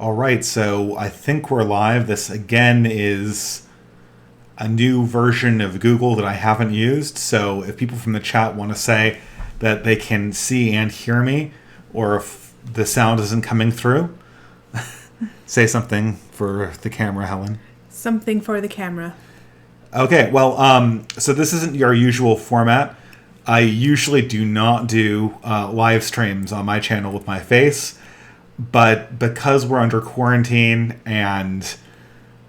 All right, so I think we're live. This again is a new version of Google that I haven't used. So if people from the chat want to say that they can see and hear me, or if the sound isn't coming through, say something for the camera, Helen. Something for the camera. Okay, well, so this isn't your usual format. I usually do not do live streams on my channel with my face. But because we're under quarantine and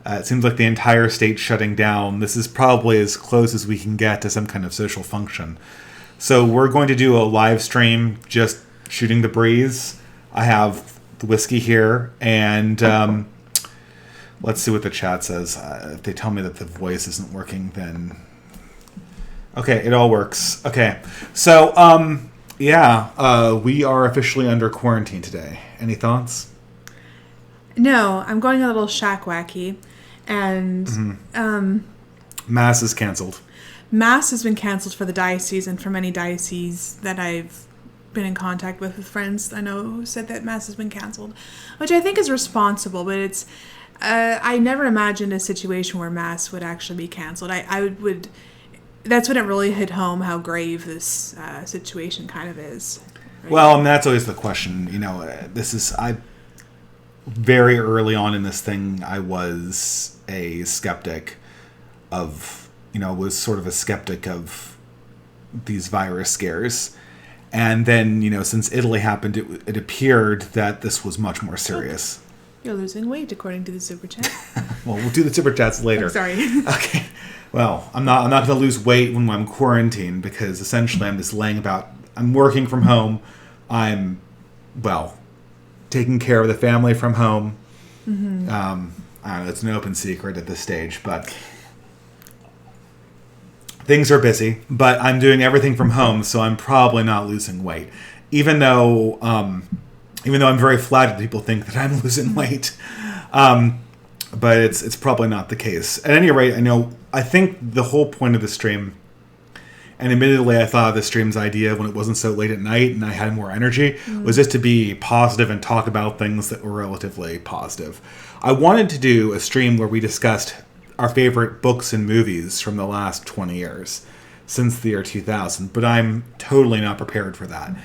it seems like the entire state's shutting down, this is probably as close as we can get to some kind of social function. So we're going to do a live stream just shooting the breeze. I have the whiskey here, and let's see what the chat says. If they tell me that the voice isn't working, then... Okay, it all works. Okay, so... we are officially under quarantine today. Any thoughts? No, I'm going a little shack wacky, and Mass is canceled. Mass has been canceled for the diocese and for many dioceses that I've been in contact with friends I know who said that Mass has been canceled, which I think is responsible, but it's I never imagined a situation where Mass would actually be canceled. I would that's when it really hit home how grave this situation kind of is. Right? Well, and that's always the question. Very early on in this thing, I was a skeptic of, was sort of a skeptic of these virus scares. And then, since Italy happened, it appeared that this was much more serious. You're losing weight, according to the super chat. Well, we'll do the super chats later. I'm sorry. Okay. Well, I'm not going to lose weight when I'm quarantined because essentially I'm working from home. I'm, taking care of the family from home. Mm-hmm. I don't know, it's an open secret at this stage, but things are busy. But I'm doing everything from home, so I'm probably not losing weight. Even though I'm very flattered people think that I'm losing weight. But it's probably not the case. At any rate, I think the whole point of the stream, and admittedly I thought of the stream's idea when it wasn't so late at night and I had more energy, was just to be positive and talk about things that were relatively positive. I wanted to do a stream where we discussed our favorite books and movies from the last 20 years, since the year 2000, but I'm totally not prepared for that.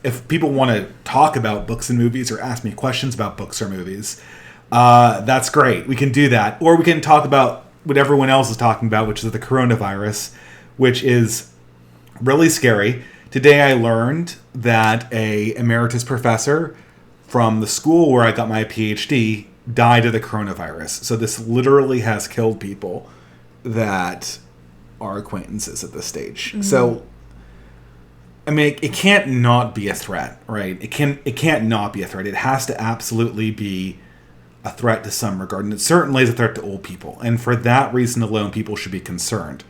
If people want to talk about books and movies or ask me questions about books or movies, that's great. We can do that. Or we can talk about what everyone else is talking about, which is the coronavirus, which is really scary. Today I learned that a emeritus professor from the school where I got my PhD died of the coronavirus. So this literally has killed people that are acquaintances at this stage. Mm-hmm. So, it can't not be a threat, right? It can't not be a threat. It has to absolutely be a threat to some regard, and it certainly is a threat to old people. And for that reason alone, people should be concerned.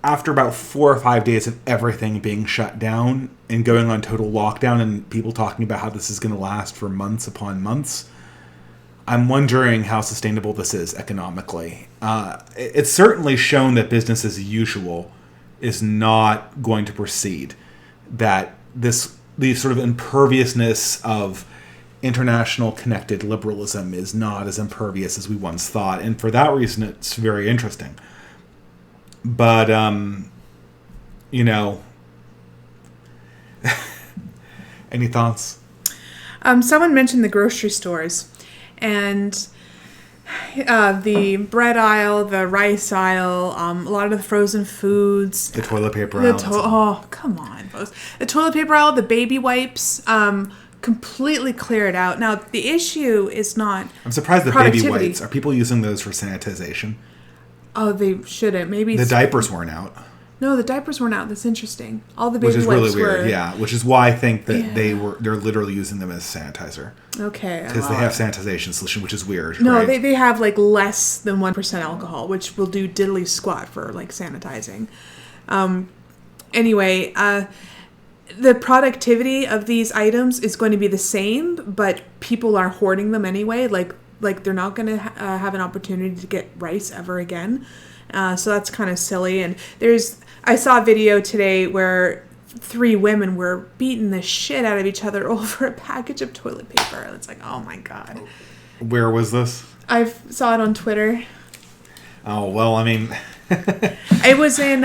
After about 4 or 5 days of everything being shut down and going on total lockdown and people talking about how this is going to last for months upon months, I'm wondering how sustainable this is economically. It's certainly shown that business as usual is not going to proceed. That the sort of imperviousness of international connected liberalism is not as impervious as we once thought. And for that reason, it's very interesting. But, any thoughts? Someone mentioned the grocery stores and the bread aisle, the rice aisle, a lot of the frozen foods. The toilet paper aisle. Oh, come on, folks. The toilet paper aisle, the baby wipes, completely cleared out. Now, the issue is not I'm surprised the baby wipes. Are people using those for sanitization? Oh, they shouldn't. Maybe the diapers weren't out. No, the diapers weren't out. That's interesting. All the baby wipes were... Which is really weird, were... yeah. Which is why I think that they're literally using them as sanitizer. Okay. Because they have sanitization solution, which is weird. No, right? they have less than 1% alcohol, which will do diddly squat for sanitizing. Anyway, the productivity of these items is going to be the same, but people are hoarding them anyway. They're not going to have an opportunity to get rice ever again. So that's kind of silly. And I saw a video today where 3 women were beating the shit out of each other over a package of toilet paper. It's like, oh my God. Where was this? I saw it on Twitter. Oh, well, I mean... It was in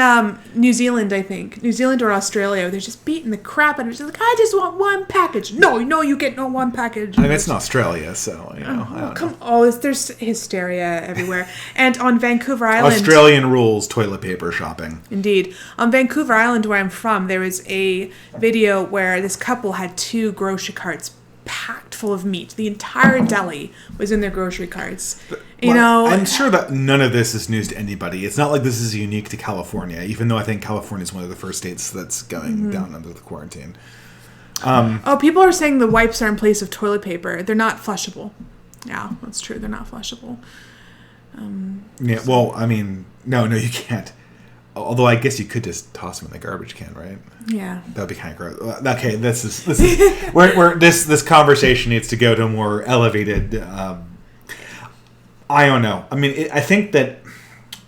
New Zealand, I think. New Zealand or Australia. They're just beating the crap out of each other. Like, I just want one package. No, you get no one package. I mean, it's in Australia, so, you know. I don't know. There's hysteria everywhere. And on Vancouver Island... Australian rules toilet paper shopping. Indeed. On Vancouver Island, where I'm from, there was a video where this couple had 2 grocery carts packed full of meat. The entire deli was in their grocery carts. I'm sure that none of this is news to anybody. It's not like this is unique to California, even though I think California is one of the first states that's going down under the quarantine. People are saying the wipes are in place of toilet paper. They're not flushable. Yeah, that's true. They're not flushable. Yeah, well, I mean, no, you can't. Although I guess you could just toss them in the garbage can, right? Yeah, that'd be kind of gross. Okay, this is where this conversation needs to go to a more elevated. I don't know. I mean, I think that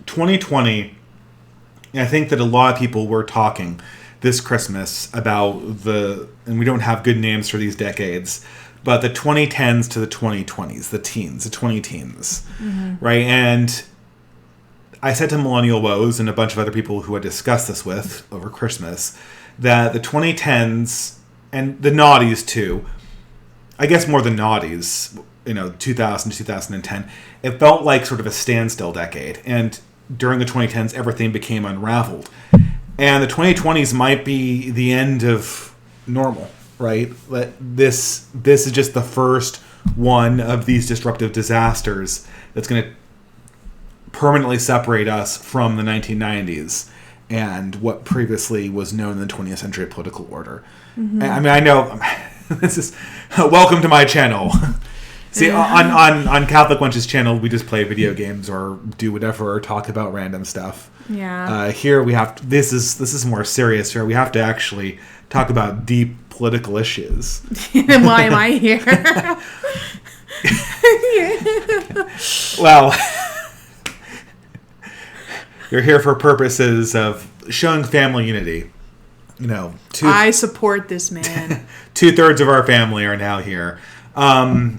2020. I think that a lot of people were talking this Christmas about and we don't have good names for these decades, but the 2010s to the 2020s, the 20-teens, right? And I said to Millennial Woes and a bunch of other people who I discussed this with over Christmas that the 2010s and the noughties too, I guess more the noughties, 2000 to 2010, it felt like sort of a standstill decade. And during the 2010s, everything became unraveled. And the 2020s might be the end of normal, right? This is just the first one of these disruptive disasters that's going to permanently separate us from the 1990s and what previously was known in the 20th century political order. I mean, I know this is welcome to my channel. See, on Catholic Wench's channel, we just play video games or do whatever or talk about random stuff. Yeah. Here we have this is more serious. Here we have to actually talk about deep political issues. And why am I here? Well, you're here for purposes of showing family unity. I support this man. 2/3 of our family are now here. Oh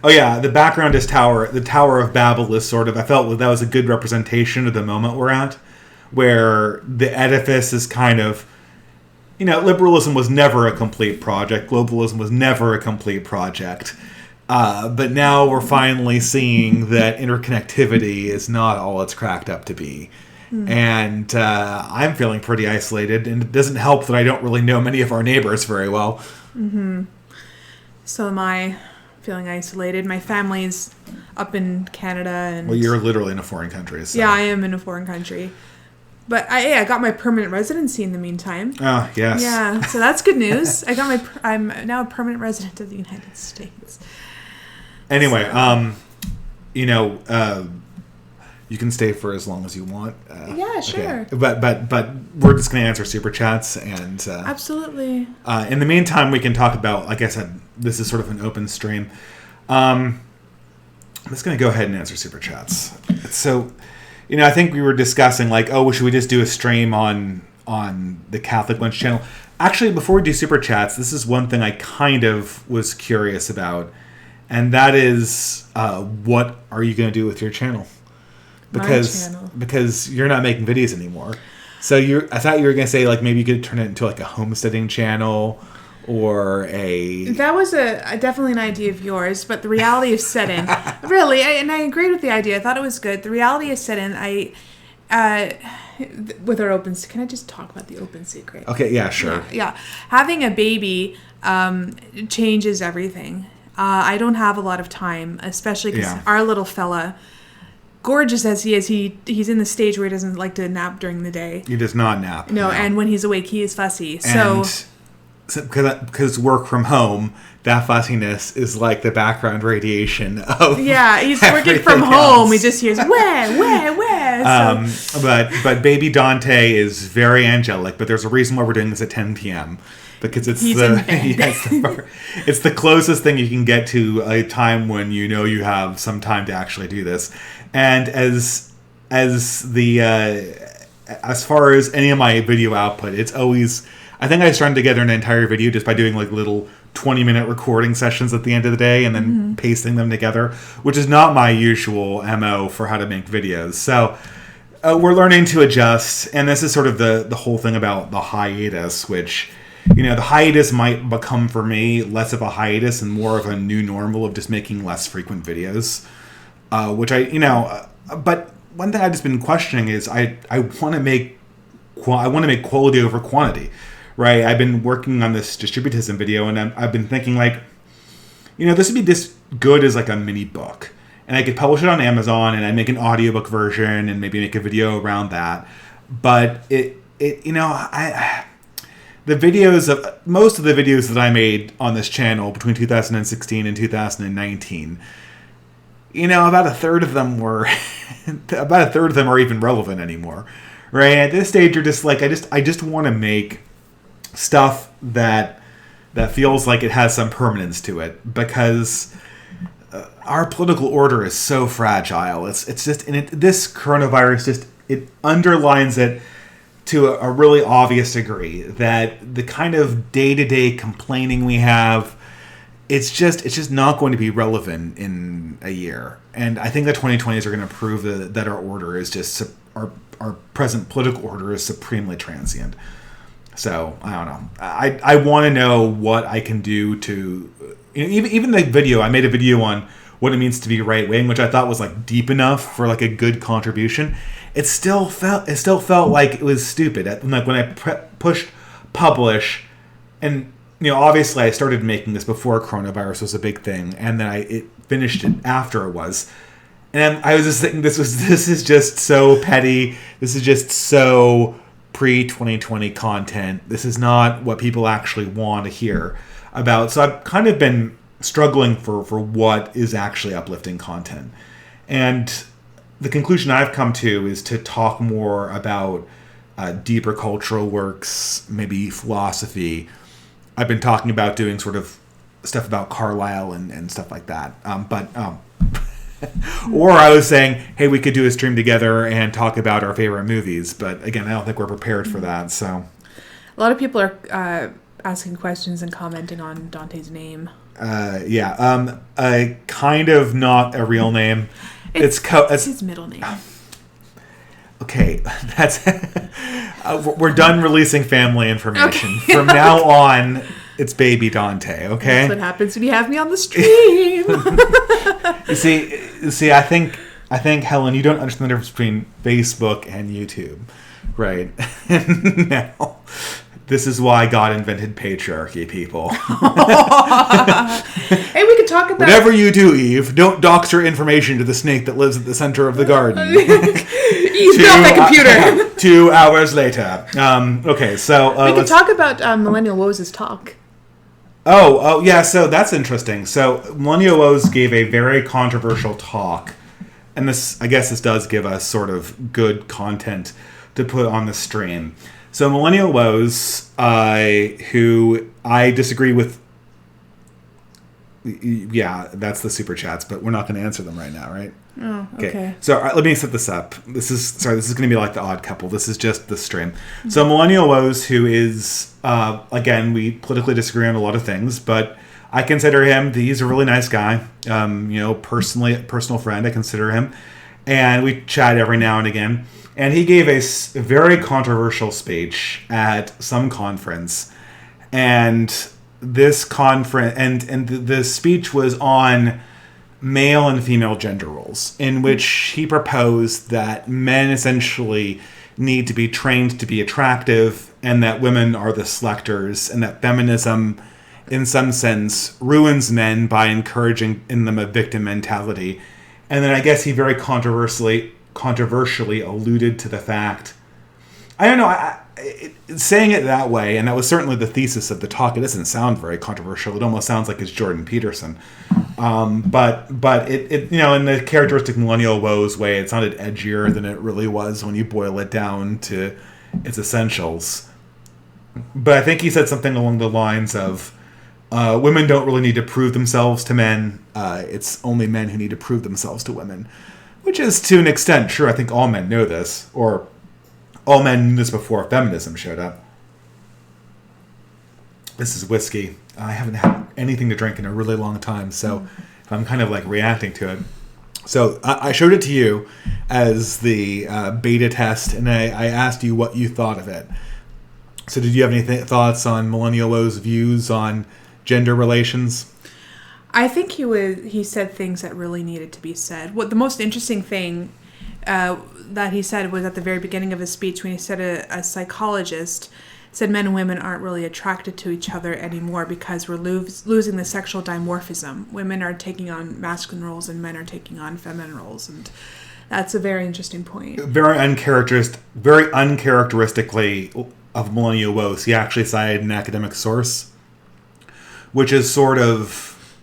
yeah, the background is the Tower of Babel is sort of, I felt that was a good representation of the moment we're at, where the edifice is kind of, liberalism was never a complete project, globalism was never a complete project, but now we're finally seeing that interconnectivity is not all it's cracked up to be. And I'm feeling pretty isolated, and it doesn't help that I don't really know many of our neighbors very well. So am I, feeling isolated. My family's up in Canada. And well, you're literally in a foreign country. So. Yeah, I am in a foreign country. But I got my permanent residency in the meantime. Oh, yes. Yeah, so that's good news. I'm now a permanent resident of the United States. Anyway, you can stay for as long as you want. Yeah, sure. Okay. But we're just going to answer super chats and absolutely. In the meantime, we can talk about. Like I said, this is sort of an open stream. I'm just going to go ahead and answer super chats. So, I think we were discussing should we just do a stream on the Catholic Wench channel? Actually, before we do super chats, this is one thing I kind of was curious about, and that is what are you going to do with your channel? Because you're not making videos anymore. So I thought you were going to say maybe you could turn it into a homesteading channel or a... That was definitely an idea of yours, but the reality is set in. Really, and I agreed with the idea. I thought it was good. The reality is set in. With our open... Can I just talk about the open secret? Okay, yeah, sure. Yeah. Having a baby changes everything. I don't have a lot of time, especially because our little fella... Gorgeous as he is, he's in the stage where he doesn't like to nap during the day. He does not nap. No, and when he's awake, he is fussy. Because work from home, that fussiness is like the background radiation of he's working from home. He just hears where. But baby Dante is very angelic. But there's a reason why we're doing this at 10 p.m. Because it's it's the closest thing you can get to a time when you have some time to actually do this. And as as far as any of my video output, it's always, I think I strung together an entire video just by doing like little 20-minute recording sessions at the end of the day and then pasting them together, which is not my usual MO for how to make videos. So we're learning to adjust, and this is sort of the whole thing about the hiatus, which, the hiatus might become for me less of a hiatus and more of a new normal of just making less frequent videos, which but one thing I've just been questioning is I want to make quality over quantity. Right, I've been working on this distributism video, and I've been thinking like, this would be this good as like a mini book, and I could publish it on Amazon, and I make an audiobook version, and maybe make a video around that. But most of the videos that I made on this channel between 2016 and 2019, about a third of them are even relevant anymore. Right, at this stage, you're just like, I just want to make stuff that feels like it has some permanence to it, because our political order is so fragile. It's just, and this coronavirus it underlines it to a really obvious degree, that the kind of day-to-day complaining we have, it's just not going to be relevant in a year. And I think the 2020s are going to prove that our order is just our present political order is supremely transient. So, I don't know. I want to know what I can do to... even the video, I made a video on what it means to be right-wing, which I thought was like deep enough for like a good contribution. It still felt like it was stupid. Like when I pushed publish, and obviously I started making this before coronavirus was a big thing, and then it finished it after it was. And I was just thinking, this is just so petty. This is just so pre-2020 content. This is not what people actually want to hear about. So I've kind of been struggling for what is actually uplifting content. And the conclusion I've come to is to talk more about deeper cultural works, maybe philosophy. I've been talking about doing sort of stuff about Carlyle and stuff like that. Or I was saying, hey, we could do a stream together and talk about our favorite movies. But again, I don't think we're prepared for that. So, a lot of people are asking questions and commenting on Dante's name. Kind of not a real name. It's his middle name. Okay, that's we're done releasing family information. Okay. From now on, it's baby Dante. Okay, that's what happens when you have me on the stream. You see, I think Helen, you don't understand the difference between Facebook and YouTube, right? Now, this is why God invented patriarchy, people. Hey, we could talk about... Whatever you do, Eve, don't dox your information to the snake that lives at the center of the garden. Eve, get off that computer. 2 hours later. Okay, so... we could talk about Millennial Woes' talk. Oh, yeah, so that's interesting. So, Millennial Woes gave a very controversial talk, and I guess this does give us sort of good content to put on the stream. So, Millennial Woes, who I disagree with... Yeah, that's the super chats, but we're not going to answer them right now, right? Oh, okay. So let me set this up. This is going to be like the Odd Couple. This is just the stream. Mm-hmm. So Millennial Woes, who is, again, we politically disagree on a lot of things, but I consider him, he's a really nice guy. Personal friend, I consider him. And we chat every now and again. And he gave a very controversial speech at some conference. And this conference, and the speech was on male and female gender roles, in which he proposed that men essentially need to be trained to be attractive, and that women are the selectors, and that feminism, in some sense, ruins men by encouraging in them a victim mentality. And then I guess he very controversially alluded to the fact, I don't know, saying it that way, and that was certainly the thesis of the talk. It doesn't sound very controversial. It almost sounds like it's Jordan Peterson. But it in the characteristic Millennial Woes way, it sounded edgier than it really was when you boil it down to its essentials. But I think he said something along the lines of, women don't really need to prove themselves to men. It's only men who need to prove themselves to women. Which is, to an extent, true. I think all men know this, or all men knew this before feminism showed up. This is whiskey. I haven't had anything to drink in a really long time, so I'm kind of like reacting to it. So I showed it to you as the beta test, and I asked you what you thought of it. So did you have any thoughts on Millennial Wo's views on gender relations? I think he said things that really needed to be said. What the most interesting thing that he said was at the very beginning of his speech when he said a psychologist said men and women aren't really attracted to each other anymore because we're losing the sexual dimorphism. Women are taking on masculine roles and men are taking on feminine roles, and that's a very interesting point. Very uncharacteristically of Millennial Woes, he actually cited an academic source, which is sort of,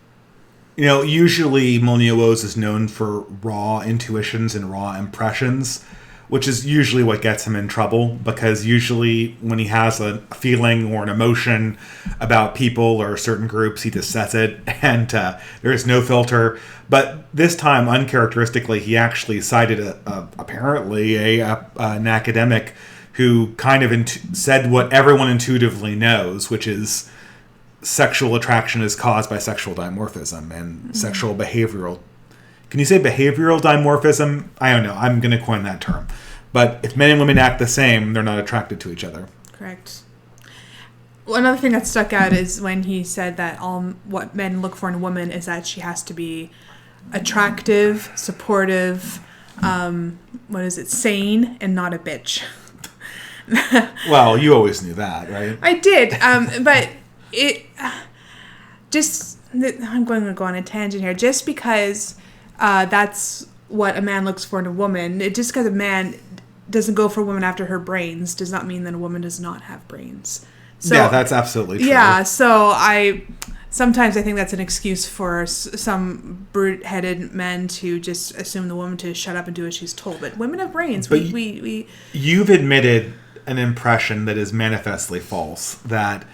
usually Millennial Woes is known for raw intuitions and raw impressions, which is usually what gets him in trouble, because usually when he has a feeling or an emotion about people or certain groups, he just says it, and there is no filter. But this time, uncharacteristically, he actually cited apparently an academic who kind of said what everyone intuitively knows, which is sexual attraction is caused by sexual dimorphism and sexual behavioral. Can you say behavioral dimorphism? I don't know. I'm going to coin that term. But if men and women act the same, they're not attracted to each other. Correct. Well, another thing that stuck out is when he said that what men look for in a woman is that she has to be attractive, supportive, sane, and not a bitch. Well, you always knew that, right? I did, but I'm going to go on a tangent here. Just because that's what a man looks for in a woman, just because a man doesn't go for a woman after her brains does not mean that a woman does not have brains. So, yeah, that's absolutely true. Yeah, so sometimes I think that's an excuse for some brute-headed men to just assume the woman to shut up and do as she's told. But women have brains. But you've admitted an impression that is manifestly false, that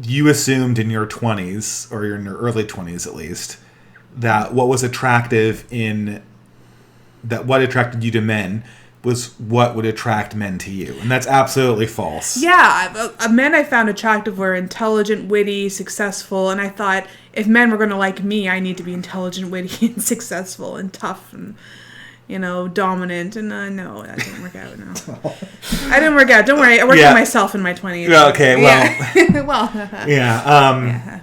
you assumed in your 20s, or in your early 20s at least, that what attracted you to men was what would attract men to you. And that's absolutely false. Yeah, men I found attractive were intelligent, witty, successful, and I thought if men were going to like me, I need to be intelligent, witty, and successful, and tough, and dominant. And no, that didn't work out. No, I didn't work out. Don't worry, I worked on myself in my 20s. Yeah, okay, well, yeah.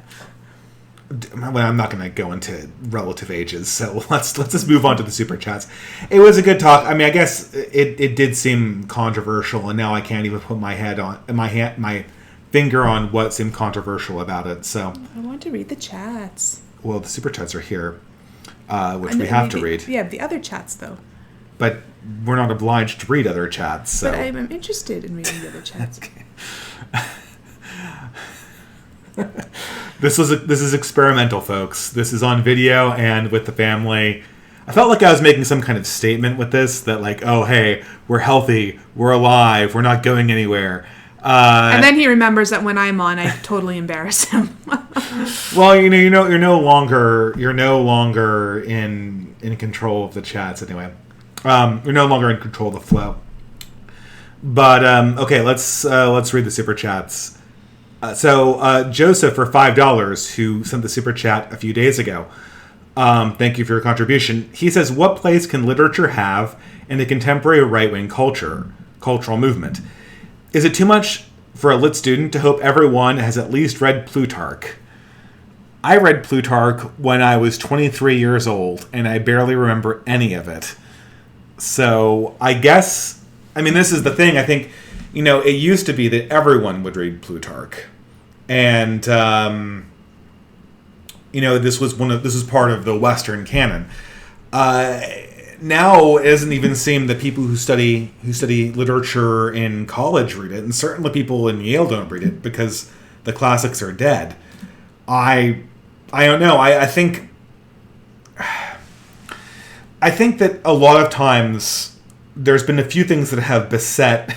Well, I'm not going to go into relative ages, so let's just move on to the super chats. It was a good talk. I mean, I guess it did seem controversial, and now I can't even put my finger on what seemed controversial about it. So I want to read the chats. Well, the super chats are here, which we have to read. Yeah, the other chats though. But we're not obliged to read other chats. So. But I'm interested in reading the other chats. This is experimental, folks. This is on video and with the family. I felt like I was making some kind of statement with this, that like, oh hey, we're healthy, we're alive, we're not going anywhere. And then he remembers that when I'm on, I totally embarrass him. Well, you're no longer in control of the chats anyway. You're no longer in control of the flow. But okay, let's read the super chats. So Joseph for $5, who sent the super chat a few days ago. Thank you for your contribution. He says, what place can literature have in the contemporary right-wing cultural movement? Is it too much for a lit student to hope everyone has at least read Plutarch? I read Plutarch when I was 23 years old, and I barely remember any of it. So I guess, this is the thing. I think, it used to be that everyone would read Plutarch. And, this was part of the Western canon. Now it doesn't even seem that people who study literature in college read it, and certainly people in Yale don't read it because the classics are dead. I don't know. I think that a lot of times there's been a few things that have beset.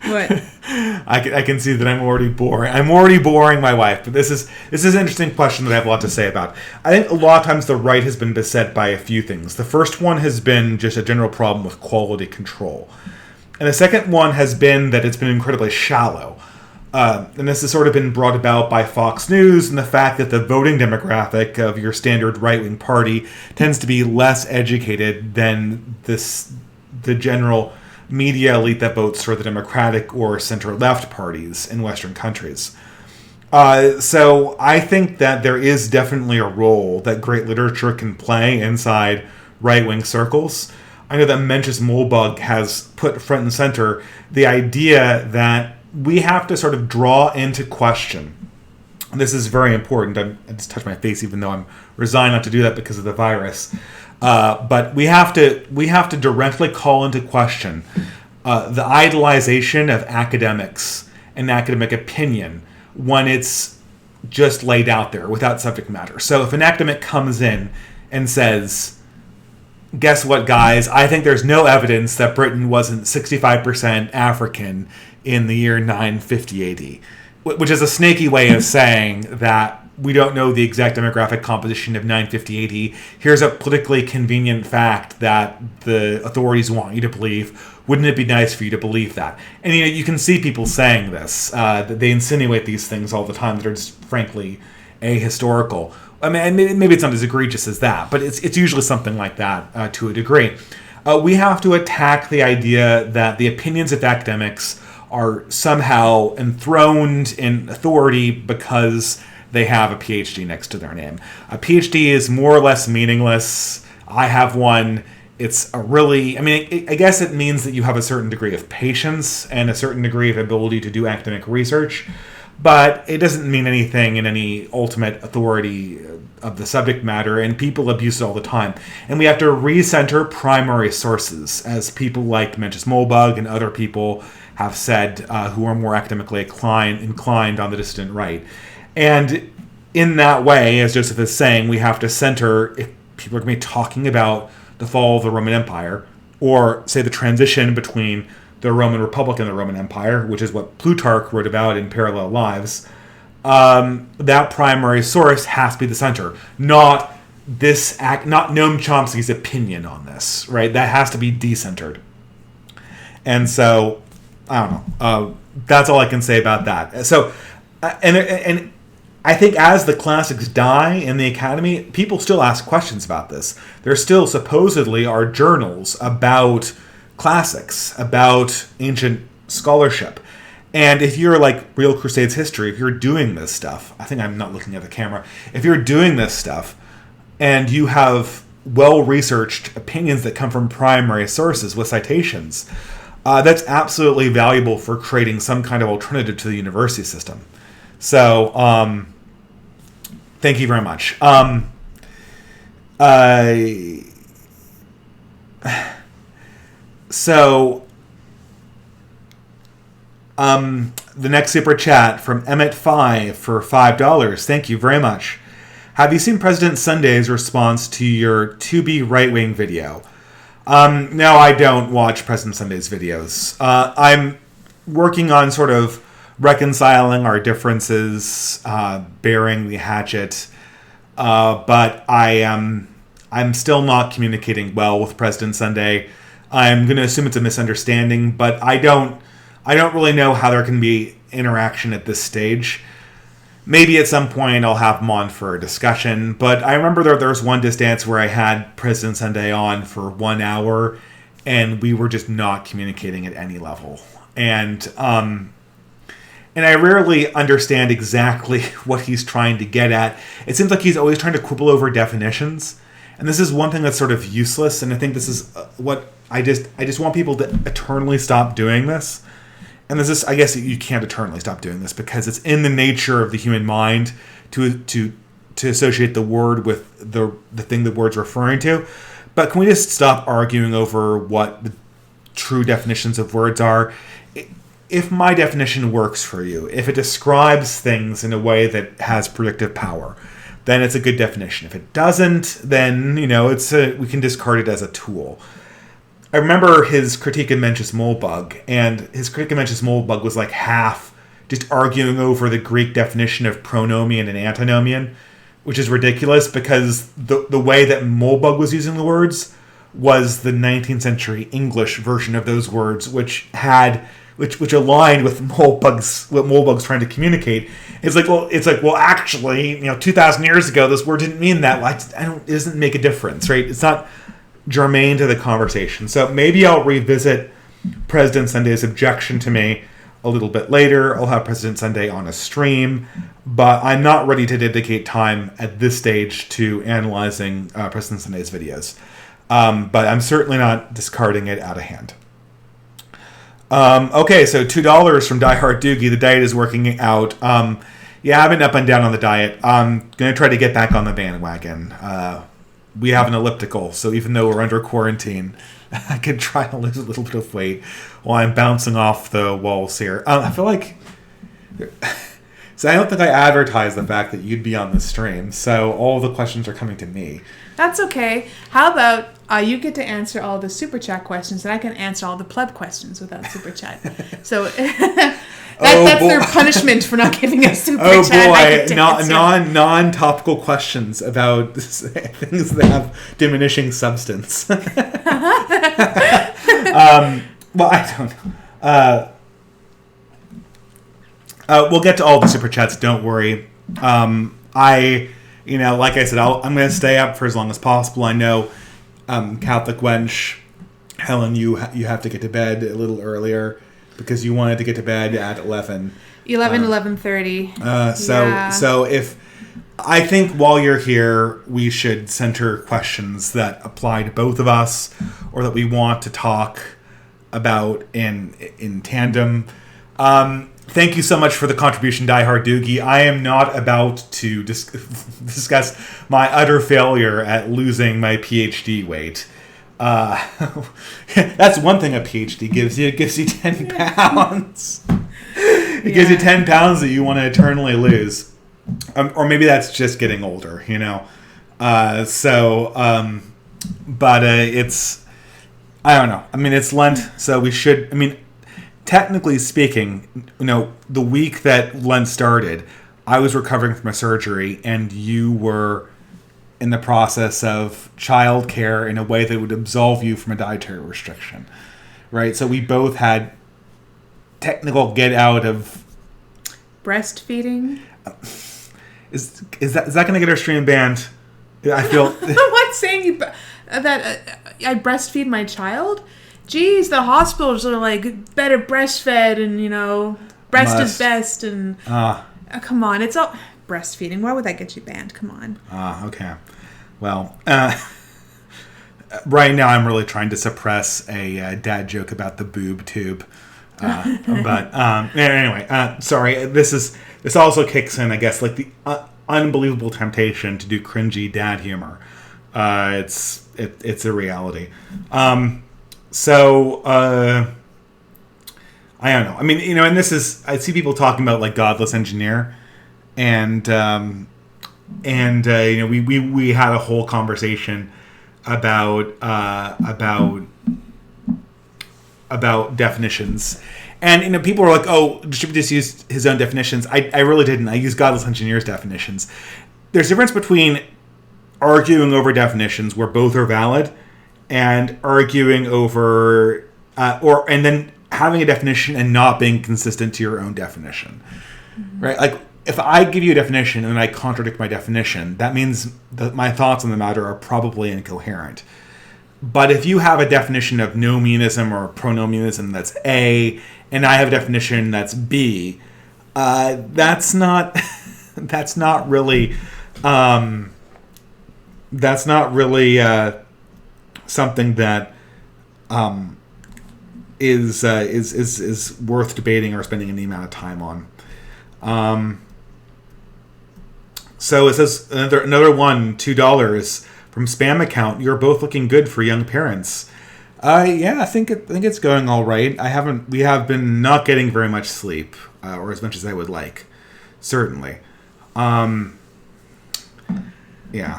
What? I can see that I'm already boring. I'm already boring my wife, but this is an interesting question that I have a lot to say about. I think a lot of times the right has been beset by a few things. The first one has been just a general problem with quality control. And the second one has been that it's been incredibly shallow. And this has sort of been brought about by Fox News and the fact that the voting demographic of your standard right-wing party tends to be less educated than the general media elite that votes for the Democratic or center-left parties in Western countries. So I think that there is definitely a role that great literature can play inside right-wing circles. I know that Mencius Moldbug has put front and center the idea that we have to sort of draw into question. This is very important. I just touched my face, even though I'm resigned not to do that because of the virus. But we have to directly call into question the idolization of academics and academic opinion when it's just laid out there without subject matter. So if an academic comes in and says, guess what, guys? I think there's no evidence that Britain wasn't 65% African in the year 950 AD, which is a snaky way of saying that we don't know the exact demographic composition of 950 AD. Here's a politically convenient fact that the authorities want you to believe. Wouldn't it be nice for you to believe that? And you can see people saying this. That they insinuate these things all the time that are just frankly ahistorical. I mean, maybe it's not as egregious as that, but it's usually something like that to a degree. We have to attack the idea that the opinions of academics are somehow enthroned in authority because they have a PhD next to their name. A PhD is more or less meaningless. I have one. It's I guess it means that you have a certain degree of patience and a certain degree of ability to do academic research, but it doesn't mean anything in any ultimate authority of the subject matter, and people abuse it all the time. And we have to recenter primary sources, as people like Mencius Moldbug and other people have said who are more academically inclined on the dissident right. And in that way, as Joseph is saying, we have to center, if people are going to be talking about the fall of the Roman Empire, or say the transition between the Roman Republic and the Roman Empire, which is what Plutarch wrote about in Parallel Lives, that primary source has to be the center, not Noam Chomsky's opinion on this, right? That has to be decentered. And so, I don't know. That's all I can say about that. So, and I think as the classics die in the academy, people still ask questions about this. There still supposedly are journals about classics, about ancient scholarship. And if you're like Real Crusades History, if you're doing this stuff, I think I'm not looking at the camera, if you're doing this stuff and you have well-researched opinions that come from primary sources with citations, that's absolutely valuable for creating some kind of alternative to the university system. So, thank you very much. The next super chat from Emmett5 for $5. Thank you very much. Have you seen President Sunday's response to your To Be Right-Wing video? No, I don't watch President Sunday's videos. I'm working on sort of reconciling our differences, bearing the hatchet, but I'm still not communicating well with President Sunday. I'm going to assume it's a misunderstanding, but I don't really know how there can be interaction at this stage. Maybe at some point I'll have him on for a discussion, but I remember there was one distance where I had President Sunday on for 1 hour, and we were just not communicating at any level. And I rarely understand exactly what he's trying to get at. It seems like he's always trying to quibble over definitions, and this is one thing that's sort of useless, and I think this is what I just want people to eternally stop doing this. And this is, I guess you can't eternally stop doing this because it's in the nature of the human mind to associate the word with the thing the word's referring to. But can we just stop arguing over what the true definitions of words are? If my definition works for you, if it describes things in a way that has predictive power, then it's a good definition. If it doesn't, then we can discard it as a tool. I remember his critique of Mencius Moldbug, and his critique of Mencius Moldbug was like half just arguing over the Greek definition of pronomian and antinomian, which is ridiculous because the way that Moldbug was using the words was the 19th century English version of those words, which aligned with what Moldbug's trying to communicate. It's like, well, actually, 2,000 years ago, this word didn't mean that. It doesn't make a difference, right? It's not germane to the conversation. So maybe I'll revisit President Sunday's objection to me a little bit later. I'll have President Sunday on a stream, but I'm not ready to dedicate time at this stage to analyzing President Sunday's videos. But I'm certainly not discarding it out of hand. Okay, so $2 from Die Hard Doogie. The diet is working out. Yeah, I've been up and down on the diet. I'm going to try to get back on the bandwagon. We have an elliptical, so even though we're under quarantine, I could try to lose a little bit of weight while I'm bouncing off the walls here. I feel like... So I don't think I advertised the fact that you'd be on the stream, so all the questions are coming to me. That's okay. How about you get to answer all the Super Chat questions, and I can answer all the pleb questions without Super Chat. So that's their punishment for not giving us Super Chat. Oh boy, non-topical questions about things that have diminishing substance. Well, I don't know. We'll get to all the Super Chats, don't worry. Like I said, I'm going to stay up for as long as possible. I know, Catholic wench, Helen, you have to get to bed a little earlier because you wanted to get to bed at 11. 11:30. So if I think while you're here, we should center questions that apply to both of us or that we want to talk about in tandem. Thank you so much for the contribution, Die Hard Doogie. I am not about to discuss my utter failure at losing my PhD weight. That's one thing a PhD gives you. It gives you 10 pounds. It gives you 10 pounds that you want to eternally lose. Or maybe that's just getting older, But it's... I don't know. I mean, it's Lent, so we should... I mean... Technically speaking, the week that Lent started, I was recovering from a surgery, and you were in the process of childcare in a way that would absolve you from a dietary restriction, right? So we both had technical get out of breastfeeding. Is that going to get our stream banned? I feel. What's saying that I breastfeed my child? Geez, the hospitals are like better breastfed, and breast is best, and come on, it's all breastfeeding. Why would that get you banned? Come on. Okay. Well, right now I'm really trying to suppress a dad joke about the boob tube, but anyway, sorry. This also kicks in, I guess, like the unbelievable temptation to do cringy dad humor. It's a reality. So, I don't know. I mean, and this is, I see people talking about like Godless Engineer, and we had a whole conversation about definitions, and people were like, oh, Distributus used his own definitions. I really didn't. I used Godless Engineer's definitions. There's a difference between arguing over definitions where both are valid, and arguing over, and then having a definition and not being consistent to your own definition, right? Like, if I give you a definition and I contradict my definition, that means that my thoughts on the matter are probably incoherent. But if you have a definition of nomianism or pronomianism that's A, and I have a definition that's B, that's not really something that is worth debating or spending any amount of time on. So it says another one, $2 from spam account. You're both looking good for young parents. Yeah, I think it's going all right. We have been not getting very much sleep, or as much as I would like, certainly. Yeah.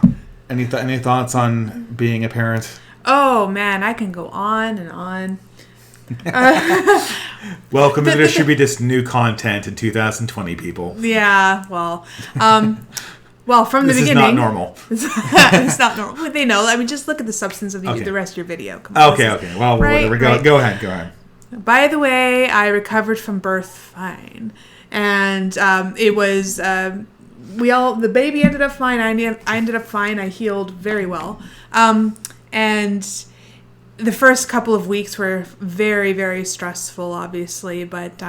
Any thoughts on being a parent? Oh, man, I can go on and on. Welcome to Distributist New Content in 2020, people. Yeah, well, from the beginning. This is not normal. It's not normal. But they know. I mean, just look at the substance of the rest of your video. Come on, Okay. Well, whatever. Go ahead. By the way, I recovered from birth fine. And it was... the baby ended up fine. I ended up fine. I healed very well. And the first couple of weeks were very, very stressful, obviously. But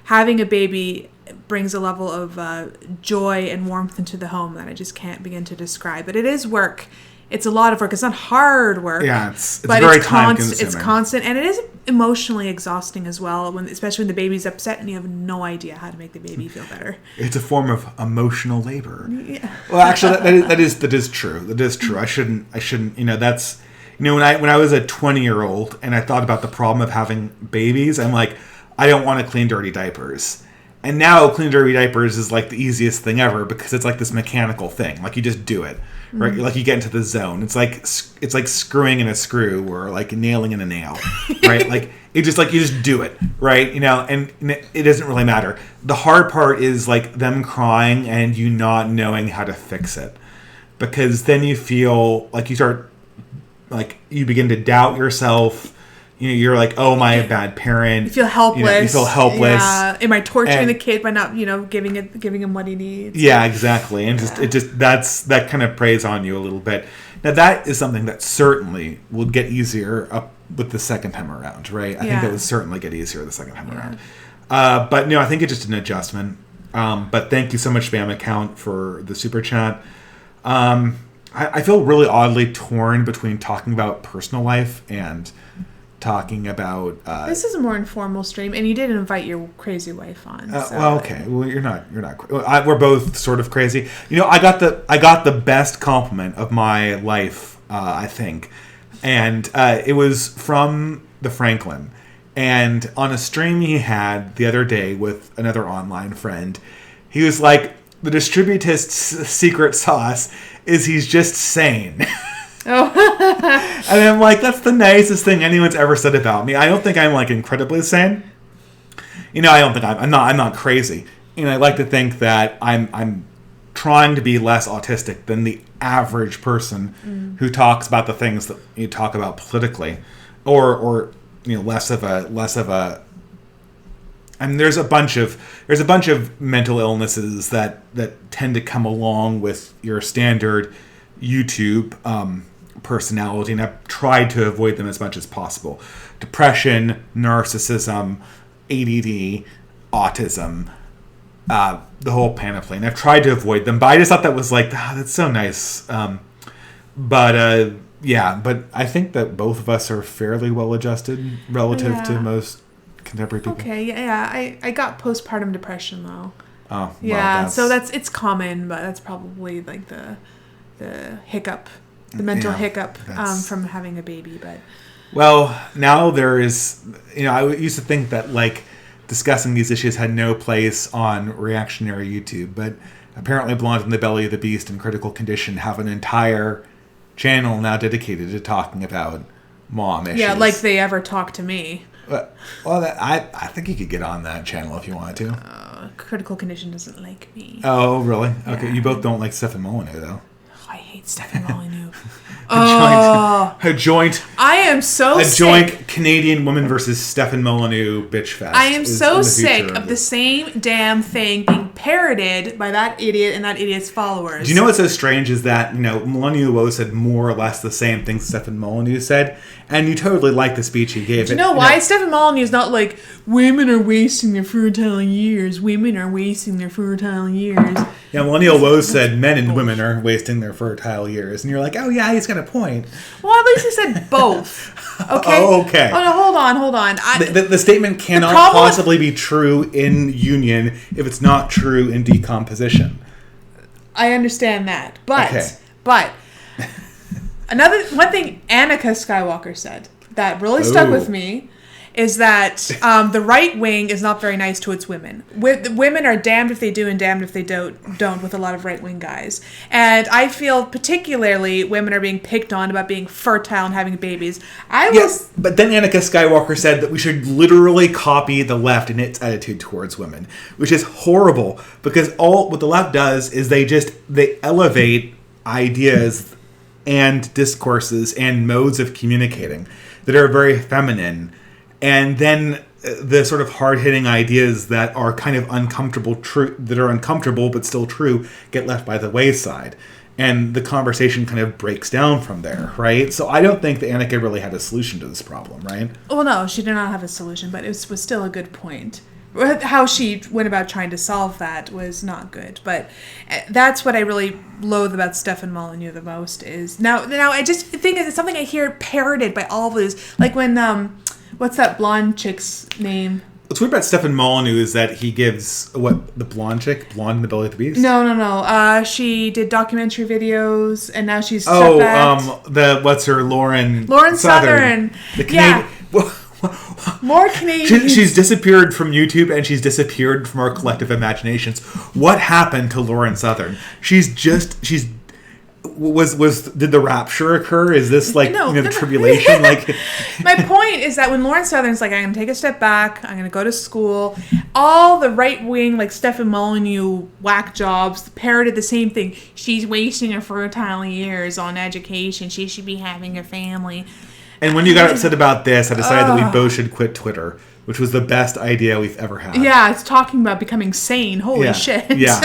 having a baby brings a level of joy and warmth into the home that I just can't begin to describe. But it is work. It's a lot of work. It's not hard work. Yeah, it's very time-consuming. It's constant, and it is emotionally exhausting as well, especially when the baby's upset and you have no idea how to make the baby feel better. It's a form of emotional labor. Yeah. Well, actually, that is true. That is true. I shouldn't. That's when I was a 20-year-old and I thought about the problem of having babies, I'm like, I don't want to clean dirty diapers. And now clean dirty diapers is like the easiest thing ever because it's like this mechanical thing. Like you just do it, right? Like you get into the zone. It's like screwing in a screw or like nailing in a nail, right? Like it just like you just do it, right? And it doesn't really matter. The hard part is like them crying and you not knowing how to fix it, because then you feel like you begin to doubt yourself. You're like, oh, am I a bad parent? You feel helpless. You feel helpless. Yeah. Am I torturing the kid by not, giving him what he needs? Yeah, exactly. And that kind of preys on you a little bit. Now that is something that certainly will get easier up with the second time around, right? I think that would certainly get easier the second time around. But no, I think it's just an adjustment. But thank you so much, Spam Account, for the super chat. I feel really oddly torn between talking about personal life and talking about this is a more informal stream, and you did invite your crazy wife on. Well, okay. Well, you're not. We're both sort of crazy. I got the best compliment of my life, I think, and it was from the Franklin, and on a stream he had the other day with another online friend, he was like, the distributist's secret sauce is he's just sane. Oh. And I'm like, that's the nicest thing anyone's ever said about me. I don't think I'm like incredibly sane. I don't think I'm not crazy. I like to think that I'm trying to be less autistic than the average person who talks about the things that you talk about politically, or less of a. I mean, there's a bunch of mental illnesses that tend to come along with your standard YouTube personality, and I've tried to avoid them as much as possible. Depression, narcissism, ADD, autism, the whole panoply. And I've tried to avoid them, but I just thought that was like, that's so nice. But I think that both of us are fairly well adjusted relative to most contemporary people. Okay, yeah. I got postpartum depression though. Oh, yeah. Well, so it's common, but that's probably like the hiccup, the mental hiccup from having a baby. But well, now there is. I used to think that like discussing these issues had no place on reactionary YouTube, but apparently Blonde in the Belly of the Beast and Critical Condition have an entire channel now dedicated to talking about mom issues. Yeah, like they ever talk to me. Well, I think you could get on that channel if you wanted to. Critical Condition doesn't like me. Oh, really? Okay, Yeah. You both don't like Stefan Molyneux, though. I hate Stefan Molyneux. A joint. I am so sick. Joint Canadian woman versus Stefan Molyneux bitch fest. I am so sick of the same damn thing being parroted by that idiot and that idiot's followers. Do you know what's so strange is that, Molyneux said more or less the same things Stefan Molyneux said, and you totally liked the speech he gave. Do you know why? Stefan Molyneux is not like, women are wasting their fertile years. Women are wasting their fertile years. Yeah, Molyneux said men and women are wasting their fertile years. And you're like, oh yeah, he's got a point. Well, at least he said both. Okay? Oh, okay. Oh, no, hold on. The statement cannot possibly be true in union if it's not true in decomposition. I understand that. But, okay. One thing Anakin Skywalker said that really stuck with me is that the right wing is not very nice to its women. Women are damned if they do and damned if they don't with a lot of right wing guys. And I feel particularly women are being picked on about being fertile and having babies. Yes, but then Anakin Skywalker said that we should literally copy the left in its attitude towards women, which is horrible because all what the left does is they elevate ideas and discourses and modes of communicating that are very feminine. And then the sort of hard-hitting ideas that are kind of uncomfortable but still true get left by the wayside. And the conversation kind of breaks down from there, right? So I don't think that Annika really had a solution to this problem, right? Well, no, she did not have a solution, but it was still a good point. How she went about trying to solve that was not good. But that's what I really loathe about Stefan Molyneux the most is... Now I just think it's something I hear parroted by all of these. Like when... what's that blonde chick's name? What's weird about Stefan Molyneux is that he gives... What? The blonde chick? Blonde in the Belly of the Beast? No. She did documentary videos, and now she's... What's her? Lauren Southern. The Canadian... Yeah. More Canadian. She's disappeared from YouTube and she's disappeared from our collective imaginations. What happened to Lauren Southern? Did the rapture occur? Is this the tribulation? My point is that when Lauren Southern's like, I'm going to take a step back, I'm going to go to school, all the right wing, like Stefan Molyneux whack jobs parroted the same thing. She's wasting her fertile years on education. She should be having a family. And when you got upset about this, I decided that we both should quit Twitter, which was the best idea we've ever had. Yeah, it's talking about becoming sane. Holy shit. Yeah,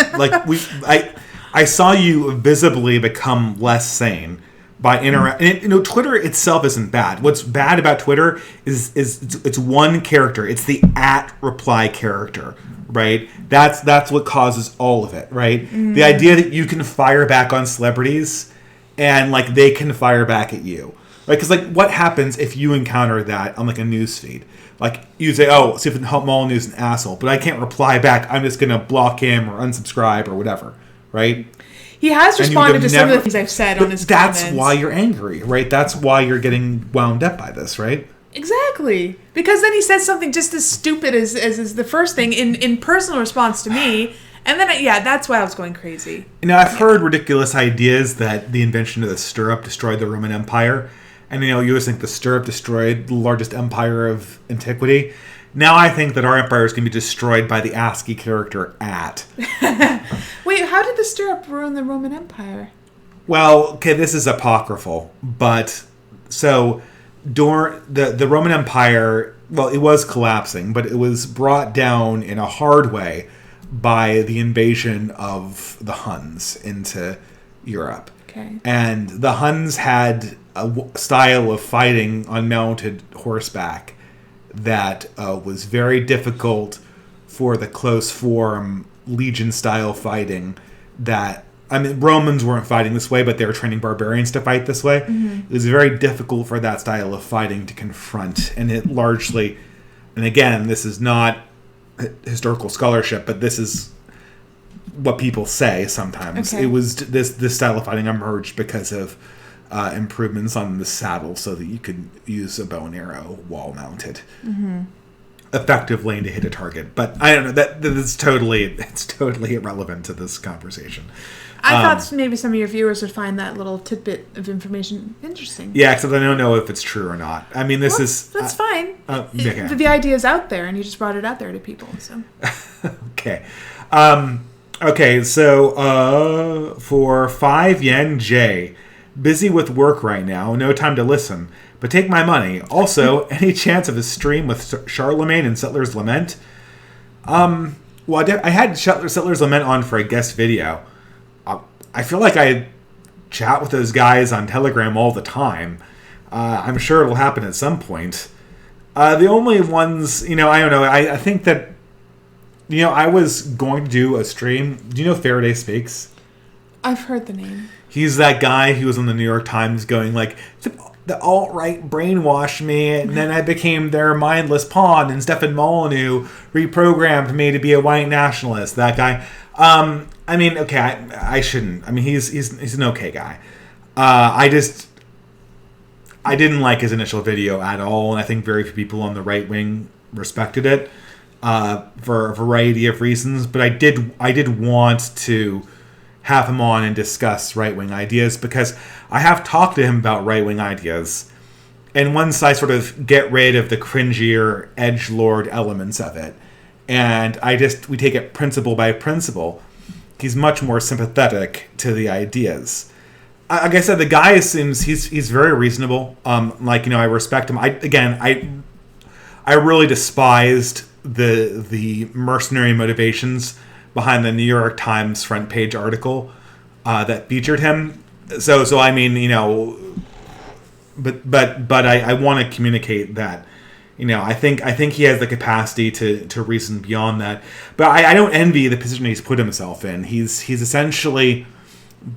I saw you visibly become less sane by interacting. Twitter itself isn't bad. What's bad about Twitter is it's one character. It's the @reply character, right? That's what causes all of it, right? Mm. The idea that you can fire back on celebrities and they can fire back at you. Right, because what happens if you encounter that on a news feed? You say, "Oh, Stephen Molyneux's an asshole," but I can't reply back. I'm just gonna block him or unsubscribe or whatever, right? He has responded to some of the things I've said on his comments. That's why you're angry, right? That's why you're getting wound up by this, right? Exactly, because then he says something just as stupid as the first thing in personal response to me. And then, that's why I was going crazy. I've heard ridiculous ideas that the invention of the stirrup destroyed the Roman Empire. And, you always think the stirrup destroyed the largest empire of antiquity. Now I think that our empire is going to be destroyed by the ASCII character @. Wait, how did the stirrup ruin the Roman Empire? Well, okay, this is apocryphal. But, so, during the Roman Empire, well, it was collapsing, but it was brought down in a hard way by the invasion of the Huns into Europe. Okay. And the Huns had a style of fighting on mounted horseback that was very difficult for the close form legion style fighting Romans weren't fighting this way, but they were training barbarians to fight this way. Mm-hmm. It was very difficult for that style of fighting to confront, and it largely, and again, this is not historical scholarship, but this is what people say sometimes. Okay. It was this style of fighting emerged because of improvements on the saddle so that you could use a bow and arrow wall mounted effectively to hit a target. But I don't know, it's totally irrelevant to this conversation. I thought maybe some of your viewers would find that little tidbit of information interesting. Yeah, except I don't know if it's true or not. I mean, that's fine. Okay. The idea is out there, and you just brought it out there to people. So okay. Okay, so for 5 yen J, busy with work right now, no time to listen, but take my money. Also, any chance of a stream with Charlemagne and Settler's Lament? Well, I had Settler's Lament on for a guest video. I feel like I chat with those guys on Telegram all the time. I'm sure it'll happen at some point. The only ones, I don't know, I think that, I was going to do a stream. Do you know Faraday Speaks? I've heard the name. He's that guy who was on the New York Times going the alt-right brainwashed me, and then I became their mindless pawn, and Stefan Molyneux reprogrammed me to be a white nationalist. That guy. I mean, okay, I shouldn't. I mean, he's an okay guy. I didn't like his initial video at all, and I think very few people on the right wing respected it for a variety of reasons. But I did want to have him on and discuss right wing ideas, because I have talked to him about right wing ideas, and once I sort of get rid of the cringier edgelord elements of it, and we take it principle by principle, he's much more sympathetic to the ideas. Like I said, the guy seems he's very reasonable. I respect him. I really despised the mercenary motivations behind the New York Times front page article that featured him. So I mean, but I want to communicate that, I think he has the capacity to reason beyond that. But I don't envy the position he's put himself in. He's essentially,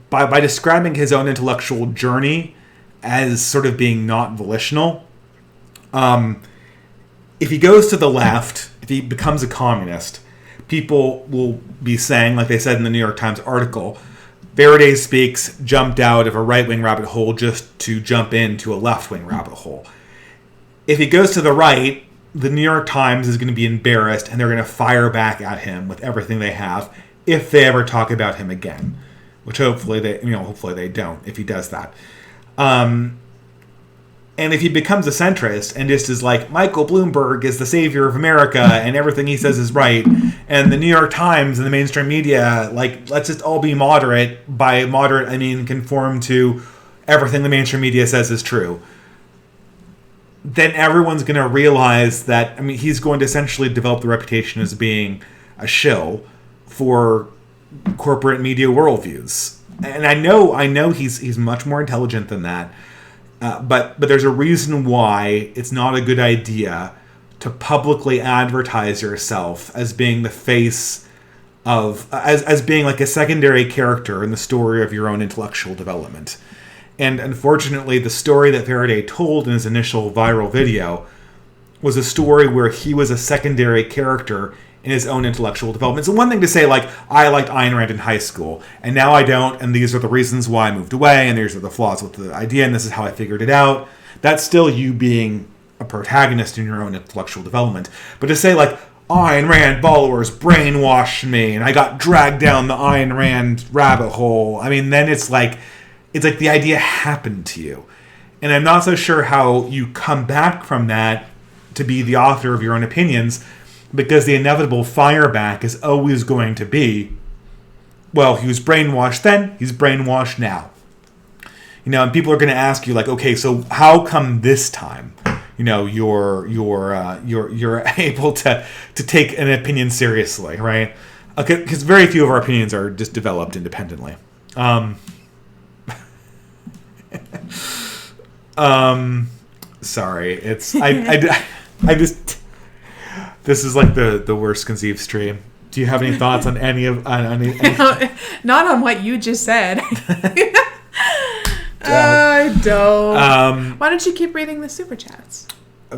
by describing his own intellectual journey as sort of being not volitional, if he goes to the left, if he becomes a communist, people will be saying, like they said in the New York Times article, Faraday Speaks jumped out of a right-wing rabbit hole just to jump into a left-wing rabbit hole. If he goes to the right, the New York Times is going to be embarrassed, and they're going to fire back at him with everything they have if they ever talk about him again. Which hopefully they don't, if he does that. And if he becomes a centrist and just is like, Michael Bloomberg is the savior of America and everything he says is right, and the New York Times and the mainstream media, like, let's just all be moderate. By moderate, I mean conform to everything the mainstream media says is true. Then everyone's going to realize that, he's going to essentially develop the reputation as being a shill for corporate media worldviews. And I know he's much more intelligent than that. But there's a reason why it's not a good idea to publicly advertise yourself as being the face of, as being like a secondary character in the story of your own intellectual development. And unfortunately, the story that Faraday told in his initial viral video was a story where he was a secondary character in his own intellectual development. It's one thing to say, like, I liked Ayn Rand in high school, and now I don't, and these are the reasons why I moved away, and these are the flaws with the idea, and this is how I figured it out. That's still you being a protagonist in your own intellectual development. But to say, like, Ayn Rand followers brainwashed me, and I got dragged down the Ayn Rand rabbit hole, then it's like the idea happened to you. And I'm not so sure how you come back from that to be the author of your own opinions, because the inevitable fireback is always going to be, well, he was brainwashed then, he's brainwashed now. And people are going to ask you, like, okay, so how come this time, you're able to take an opinion seriously, right? Okay, because very few of our opinions are just developed independently. Sorry, it's I just. This is like the worst conceived stream. Do you have any thoughts on any? Not on what you just said. I don't. Why don't you keep reading the super chats?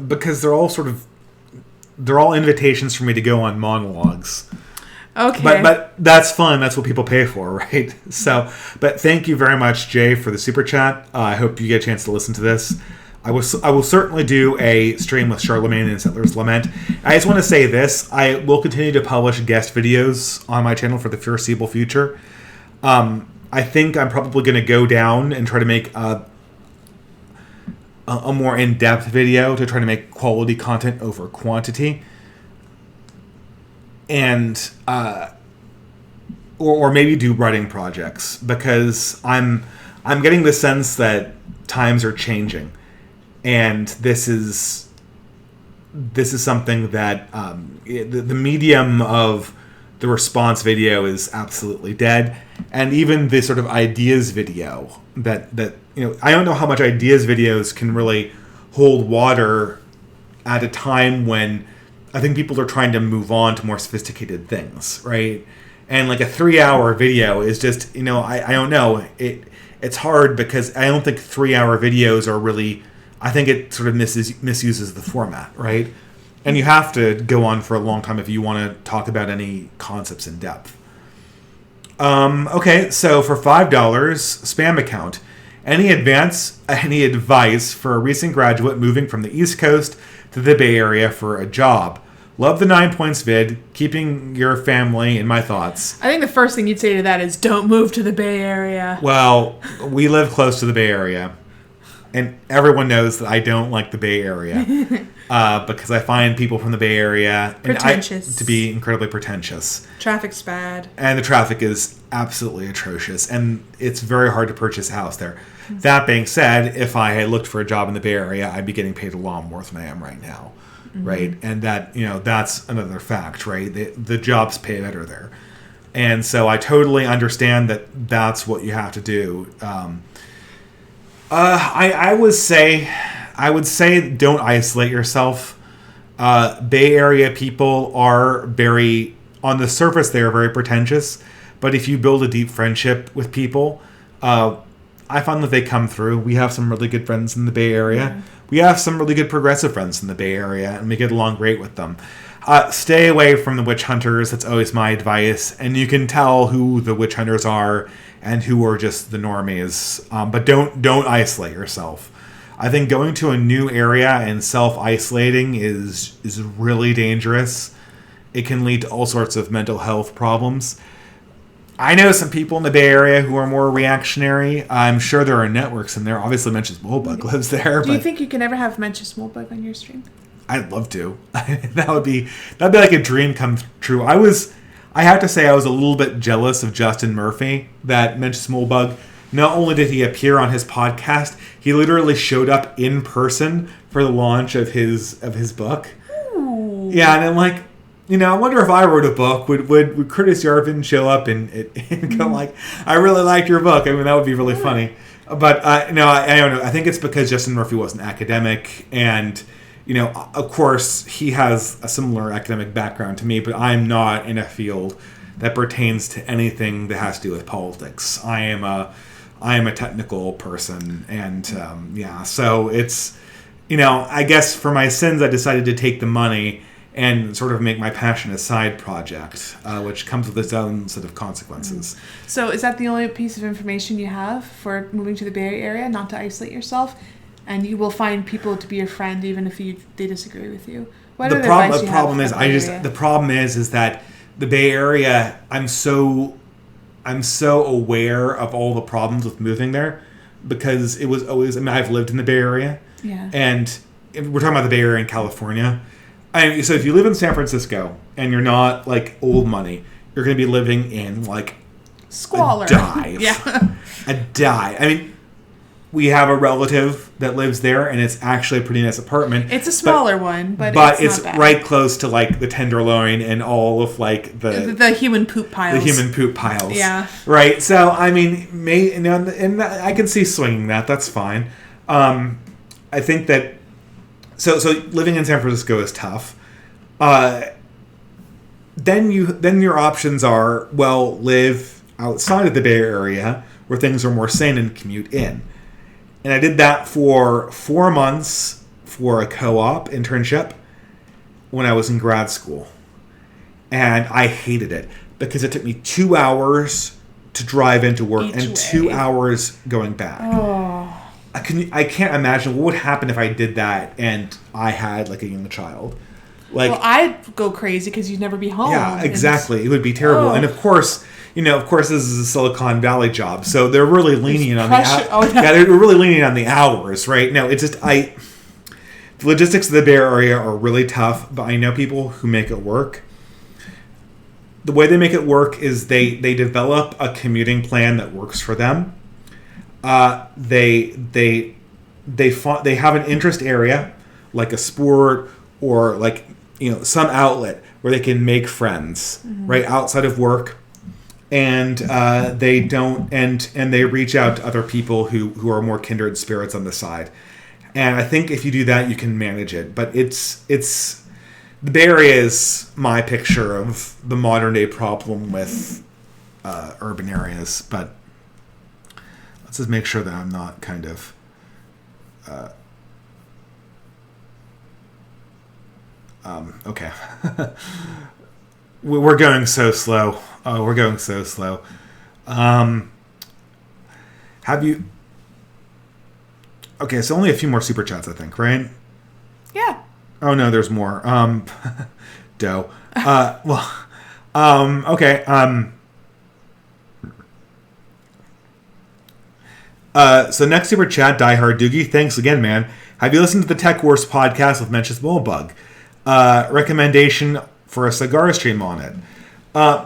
Because they're all invitations for me to go on monologues. Okay. But that's fun. That's what people pay for, right? So, but thank you very much, Jay, for the super chat. I hope you get a chance to listen to this. I will certainly do a stream with Charlemagne and Settler's Lament. I just want to say this. I will continue to publish guest videos on my channel for the foreseeable future. I think I'm probably going to go down and try to make a more in-depth video to try to make quality content over quantity. And or maybe do writing projects, because I'm getting the sense that times are changing. And this is something that the medium of the response video is absolutely dead, and even the sort of ideas video that I don't know how much ideas videos can really hold water at a time when I think people are trying to move on to more sophisticated things, right? And like a 3-hour video is just I don't know, it's hard, because I don't think 3-hour videos are really. I think it sort of misuses the format, right? And you have to go on for a long time if you want to talk about any concepts in depth. Okay, so for $5, spam account. Any advice for a recent graduate moving from the East Coast to the Bay Area for a job? Love the 9 points vid. Keeping your family in my thoughts. I think the first thing you'd say to that is don't move to the Bay Area. Well, we live close to the Bay Area. And everyone knows that I don't like the Bay Area. Because I find people from the Bay Area to be incredibly pretentious. Traffic's bad. And the traffic is absolutely atrocious. And it's very hard to purchase a house there. Mm-hmm. That being said, if I had looked for a job in the Bay Area, I'd be getting paid a lot more than I am right now. Mm-hmm. Right? And that, that's another fact, right? The jobs pay better there. And so I totally understand that that's what you have to do. I would say don't isolate yourself. Bay Area people are on the surface, they're very pretentious. But if you build a deep friendship with people, I find that they come through. We have some really good friends in the Bay Area. Yeah. We have some really good progressive friends in the Bay Area, and we get along great with them. Stay away from the witch hunters. That's always my advice. And you can tell who the witch hunters are and who are just the normies. But don't isolate yourself. I think going to a new area and self-isolating is really dangerous. It can lead to all sorts of mental health problems. I know some people in the Bay Area who are more reactionary. I'm sure there are networks in there. Obviously, Mencius Moldbug lives there. Do you think you can ever have Mencius Moldbug on your stream? I'd love to. That'd be like a dream come true. I have to say I was a little bit jealous of Justin Murphy that Mencius Moldbug. Not only did he appear on his podcast, he literally showed up in person for the launch of his book. Ooh. Yeah, and I'm like, I wonder if I wrote a book, would Curtis Yarvin show up and go like, I really liked your book. I mean, that would be really funny. But I don't know. I think it's because Justin Murphy was an academic, and of course, he has a similar academic background to me, but I'm not in a field that pertains to anything that has to do with politics. I am a technical person, and so it's, I guess for my sins, I decided to take the money and sort of make my passion a side project, which comes with its own set of consequences. So is that the only piece of information you have for moving to the Bay Area, not to isolate yourself? And you will find people to be your friend even if they disagree with you. The problem is that the Bay Area, I'm so aware of all the problems with moving there, because it was always, I've lived in the Bay Area. Yeah. And we're talking about the Bay Area in California. So if you live in San Francisco and you're not like old money, you're going to be living in like squalor. A dive. Yeah. A dive. I mean, we have a relative that lives there, and it's actually a pretty nice apartment. It's a smaller one, but it's not bad. Right close to like the Tenderloin and all of like the human poop piles. The human poop piles. Yeah. Right. So I mean, and I can see swinging that. That's fine. I think that so living in San Francisco is tough. Then your options are, well, live outside of the Bay Area where things are more sane and commute in. And I did that for 4 months for a co-op internship when I was in grad school. And I hated it because it took me 2 hours to drive into work and 2 hours going back. Oh. I can't imagine what would happen if I did that and I had like a young child. Like, well, I'd go crazy because you'd never be home. Yeah, exactly. It would be terrible. And of course, this is a Silicon Valley job, so they're really lenient on they're really lenient on the hours, right? No, it's just the logistics of the Bay Area are really tough, but I know people who make it work. The way they make it work is they develop a commuting plan that works for them. They have an interest area, like a sport or like some outlet where they can make friends, right, outside of work. And they reach out to other people who are more kindred spirits on the side. And I think if you do that, you can manage it. But it's the Bay Area is my picture of the modern day problem with urban areas. But let's just make sure that I'm not kind of okay. We're going so slow. Have you... Okay, so only a few more super chats, I think, right? Yeah. Oh no, there's more. Dough. Okay. So next super chat, Die Hard Doogie. Thanks again, man. Have you listened to the Tech Wars podcast with Mencius Moldbug? Recommendation for a cigar stream on it.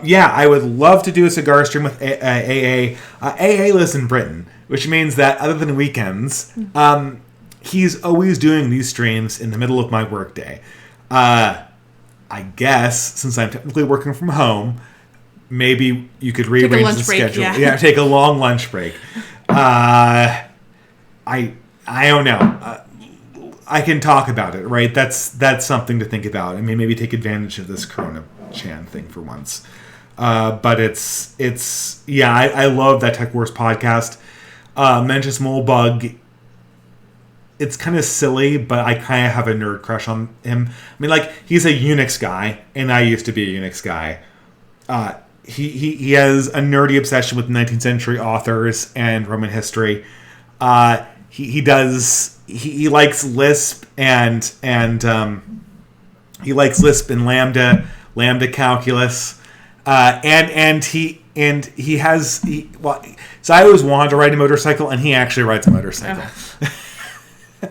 Yeah, I would love to do a cigar stream with AA. AA lives in Britain, which means that other than weekends, he's always doing these streams in the middle of my workday. I guess, since I'm technically working from home, maybe you could rearrange the schedule. Yeah, take a long lunch break. I don't know. I can talk about it, right? That's something to think about. I mean, maybe take advantage of this Corona Chan thing for once. But it's I love that Tech Wars podcast. Mencius Moldbug. It's kind of silly, but I kind of have a nerd crush on him. I mean, like, he's a Unix guy, and I used to be a Unix guy. He has a nerdy obsession with 19th century authors and Roman history. He likes Lisp and he likes Lisp and lambda calculus. So I always wanted to ride a motorcycle, and he actually rides a motorcycle.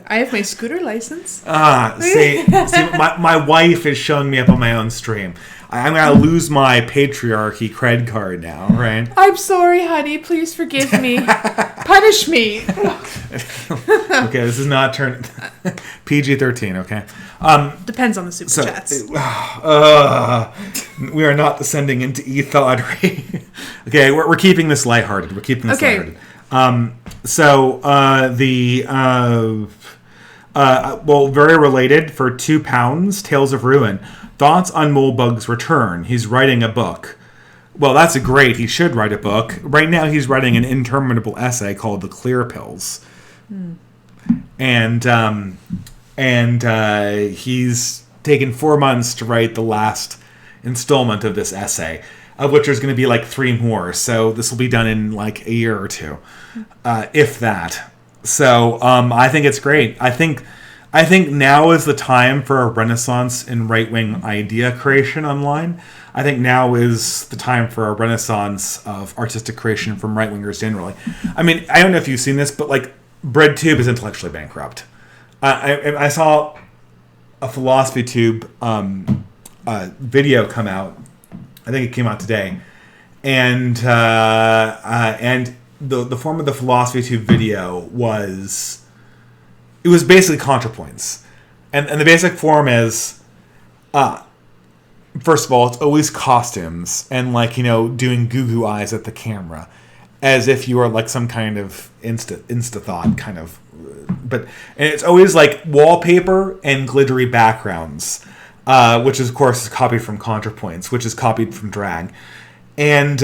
I have my scooter license. See, my wife is showing me up on my own stream. I'm going to lose my patriarchy cred card now, right? I'm sorry, honey. Please forgive me. Punish me. Okay, this is not turn PG-13, okay? Depends on the super chats. We are not descending into e-thoughty. Okay, we're keeping this lighthearted. Lighthearted. Very related, for £2, Tales of Ruin. Thoughts on Moldbug's return. He's writing a book. Well, that's great. He should write a book. Right now he's writing an interminable essay called The Clear Pills. And he's taken 4 months to write the last installment of this essay, of which there's going to be like 3 more. So this will be done in like a year or 2, if that. So I think it's great. I think now is the time for a renaissance in right-wing idea creation online. I think now is the time for a renaissance of artistic creation from right-wingers generally. I mean, I don't know if you've seen this, but like BreadTube is intellectually bankrupt. I saw a Philosophy Tube video come out. I think it came out today, and the form of the Philosophy Tube video was basically ContraPoints, and the basic form is, first of all, it's always costumes and doing goo eyes at the camera, as if you are like some kind of insta thought kind of, and it's always like wallpaper and glittery backgrounds, which of course is copied from ContraPoints, which is copied from drag, and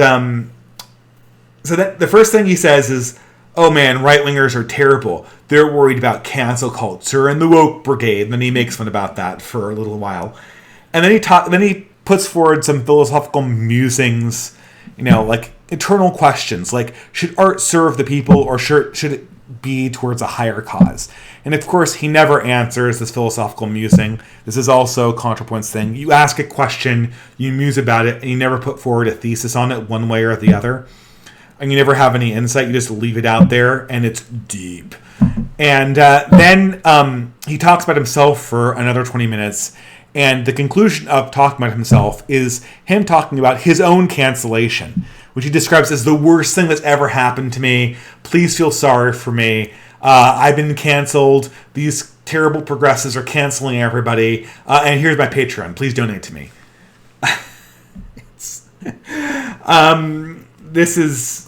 so that the first thing he says is, "Oh man, right-wingers are terrible. They're worried about cancel culture and the woke brigade." And then he makes fun about that for a little while. And then he puts forward some philosophical musings, like eternal questions, like should art serve the people or should it be towards a higher cause? And of course, he never answers this philosophical musing. This is also ContraPoint's thing. You ask a question, you muse about it, and you never put forward a thesis on it one way or the other. And you never have any insight. You just leave it out there, and it's deep. And then he talks about himself for another 20 minutes, and the conclusion of talking about himself is him talking about his own cancellation, which he describes as the worst thing that's ever happened to me. Please feel sorry for me. I've been canceled. These terrible progressives are canceling everybody. And here's my Patreon. Please donate to me. This is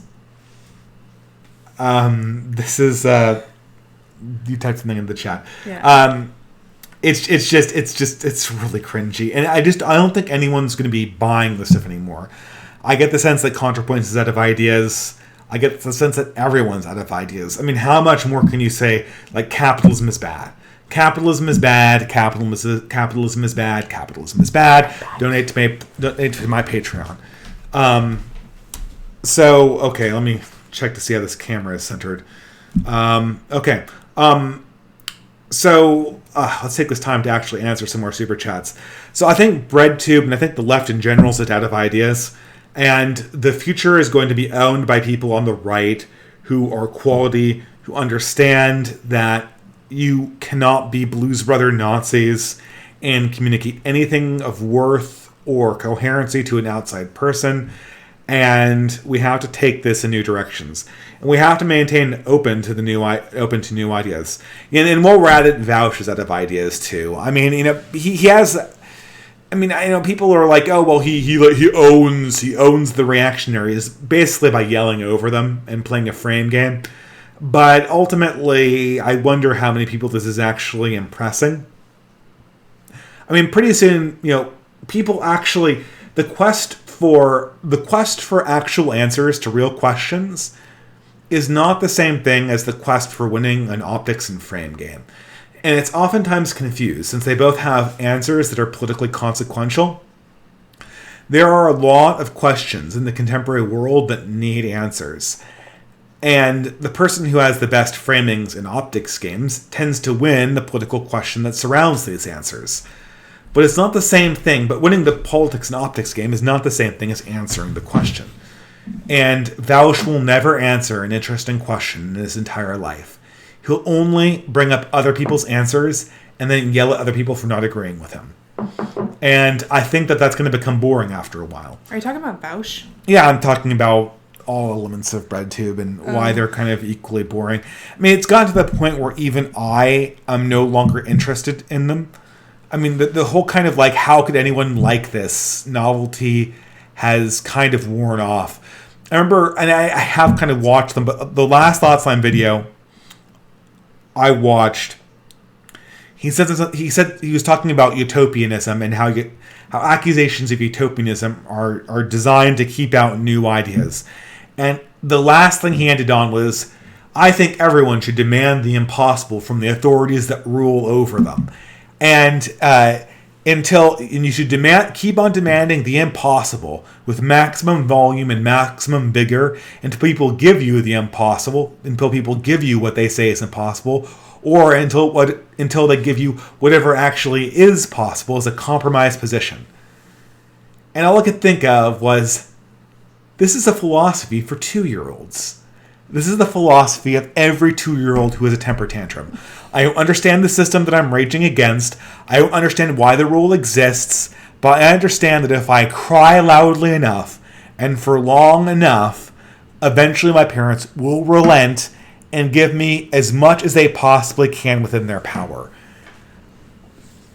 you typed something in the chat. Yeah. It's really cringy, and I don't think anyone's going to be buying this stuff anymore. I get the sense that ContraPoints is out of ideas. I get the sense that everyone's out of ideas. I mean, how much more can you say, like, capitalism is bad? Capitalism is bad. Capitalism is bad. Capitalism is bad. Donate to my Patreon. So, okay, let me check to see how this camera is centered. Okay. So let's take this time to actually answer some more super chats. So I think BreadTube and I think the left in general is out of ideas, and the future is going to be owned by people on the right who are quality, who understand that you cannot be Blues Brother Nazis and communicate anything of worth or coherency to an outside person. And we have to take this in new directions, and we have to maintain open to new ideas. And while we're at it, Vaush is out of ideas too. I mean, he has. I mean, people are like, oh well, he owns the reactionaries basically by yelling over them and playing a frame game. But ultimately, I wonder how many people this is actually impressing. I mean, pretty soon, people actually the quest for actual answers to real questions is not the same thing as the quest for winning an optics and frame game. And it's oftentimes confused, since they both have answers that are politically consequential. There are a lot of questions in the contemporary world that need answers. And the person who has the best framings in optics games tends to win the political question that surrounds these answers. But it's not the same thing. But winning the politics and optics game is not the same thing as answering the question. And Vaush will never answer an interesting question in his entire life. He'll only bring up other people's answers and then yell at other people for not agreeing with him. And I think that that's going to become boring after a while. Are you talking about Vaush? Yeah, I'm talking about all elements of BreadTube and why they're kind of equally boring. I mean, it's gotten to the point where even I am no longer interested in them. I mean, the whole kind of like, how could anyone like this novelty has kind of worn off. I remember, and I have kind of watched them, but the last Thoughts Line video I watched, he said he was talking about utopianism and how accusations of utopianism are designed to keep out new ideas. And the last thing he ended on was, I think everyone should demand the impossible from the authorities that rule over them. And you should keep on demanding the impossible with maximum volume and maximum vigor until people give you the impossible, until people give you what they say is impossible, or until they give you whatever actually is possible as a compromised position. And all I could think of was, this is a philosophy for 2-year-olds. This is the philosophy of every 2-year-old who has a temper tantrum. I don't understand the system that I'm raging against. I don't understand why the rule exists. But I understand that if I cry loudly enough and for long enough, eventually my parents will relent and give me as much as they possibly can within their power.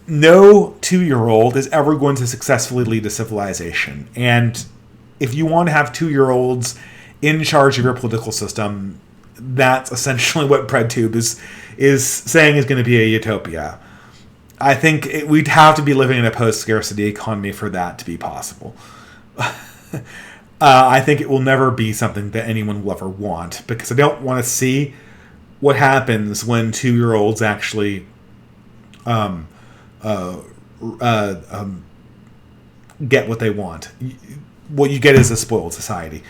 No 2-year-old is ever going to successfully lead a civilization. And if you want to have 2-year-olds in charge of your political system, that's essentially what BreadTube is saying is going to be a utopia. I think we'd have to be living in a post-scarcity economy for that to be possible. I think it will never be something that anyone will ever want, because I don't want to see what happens when 2-year-olds actually get what they want. What you get is a spoiled society.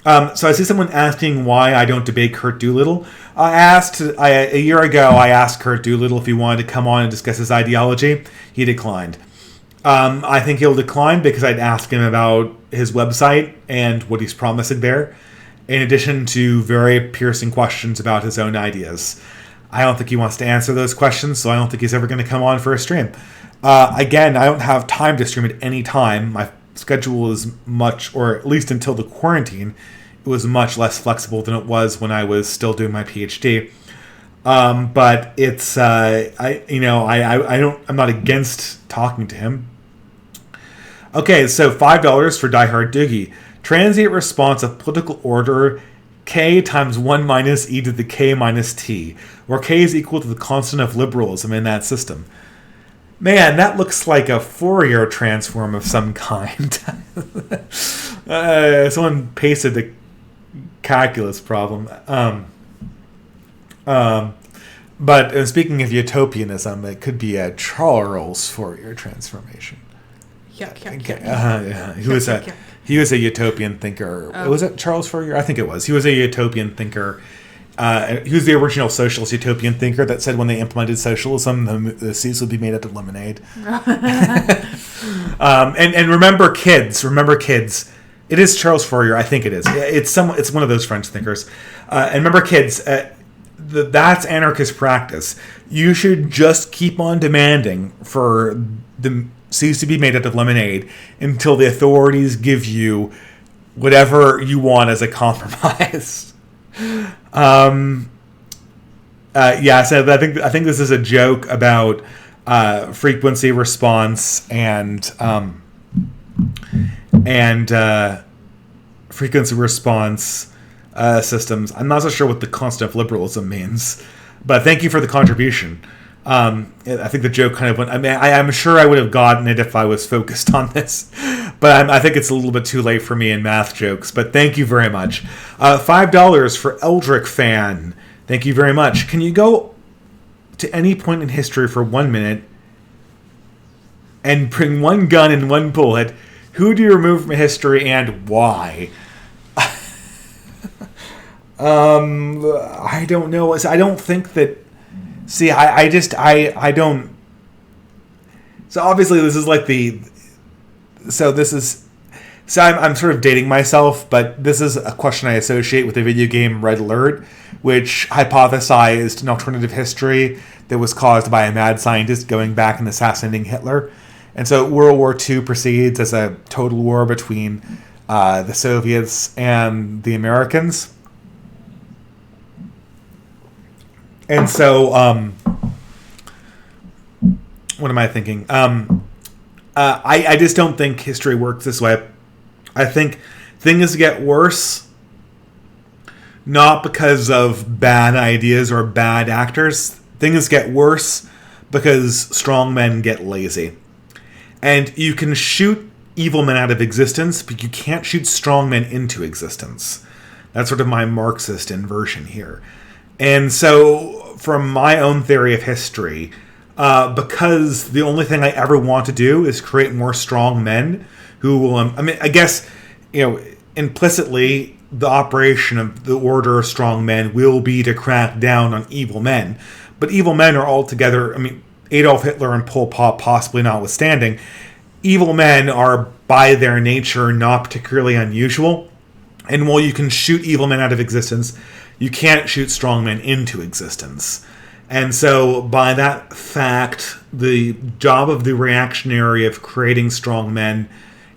So I see someone asking why I don't debate Kurt Doolittle. A year ago, I asked Kurt Doolittle if he wanted to come on and discuss his ideology. He declined. I think he'll decline because I'd asked him about his website and what he's promising there, in addition to very piercing questions about his own ideas. I don't think he wants to answer those questions, so I don't think he's ever going to come on for a stream. Again, I don't have time to stream at any time. My schedule is much, or at least until the quarantine, it was much less flexible than it was when I was still doing my PhD. But it's I'm not against talking to him. Okay, so $5 for Die Hard Doogie. Transient response of political order k times 1 minus e to the k minus t, where k is equal to the constant of liberalism in that system. Man, that looks like a Fourier transform of some kind. Someone pasted the calculus problem. But speaking of utopianism, it could be a Charles Fourier transformation. Yeah. He was a utopian thinker. Was it Charles Fourier? I think it was. He was a utopian thinker who's the original socialist utopian thinker that said when they implemented socialism, the seas would be made out of lemonade. And remember kids. It is Charles Fourier, I think it is. It's one of those French thinkers. And remember kids, that's anarchist practice. You should just keep on demanding for the seas to be made out of lemonade until the authorities give you whatever you want as a compromise. So I think this is a joke about frequency response and frequency response systems. I'm not so sure what the constant of liberalism means, but thank you for the contribution. I think the joke kind of went. I mean, I'm sure I would have gotten it if I was focused on this, but I think it's a little bit too late for me in math jokes. But thank you very much. $5 for Eldrick Fan. Thank you very much. Can you go to any point in history for 1 minute and bring one gun and one bullet? Who do you remove from history and why? I don't know. I don't think that. See, I don't. So obviously this is like So I'm sort of dating myself, but this is a question I associate with the video game Red Alert, which hypothesized an alternative history that was caused by a mad scientist going back and assassinating Hitler. And so World War II proceeds as a total war between the Soviets and the Americans. And so, what am I thinking? I just don't think history works this way. I think things get worse not because of bad ideas or bad actors. Things get worse because strong men get lazy. And you can shoot evil men out of existence, but you can't shoot strong men into existence. That's sort of my Marxist inversion here. And so, from my own theory of history, because the only thing I ever want to do is create more strong men who will, I guess, implicitly, the operation of the order of strong men will be to crack down on evil men. But evil men are altogether, Adolf Hitler and Pol Pot possibly notwithstanding, evil men are by their nature not particularly unusual. And while you can shoot evil men out of existence, you can't shoot strong men into existence. And so, by that fact, the job of the reactionary of creating strong men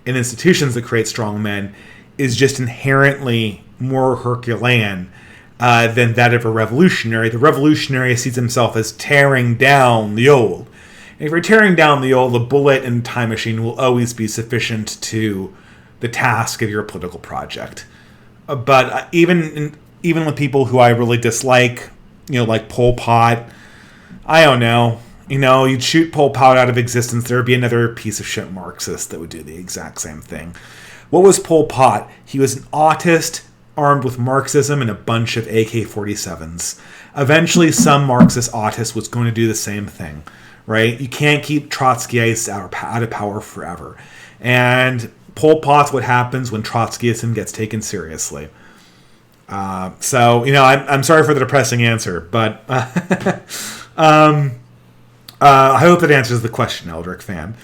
in institutions that create strong men is just inherently more Herculean than that of a revolutionary. The revolutionary sees himself as tearing down the old. And if you're tearing down the old, the bullet and time machine will always be sufficient to the task of your political project. But even with people who I really dislike, like Pol Pot, I don't know. You'd shoot Pol Pot out of existence, there would be another piece of shit Marxist that would do the exact same thing. What was Pol Pot? He was an autist armed with Marxism and a bunch of AK-47s. Eventually, some Marxist autist was going to do the same thing, right? You can't keep Trotskyites out of power forever. And Pol Pot's what happens when Trotskyism gets taken seriously. I'm sorry for the depressing answer, but I hope that answers the question, Eldrick Fan.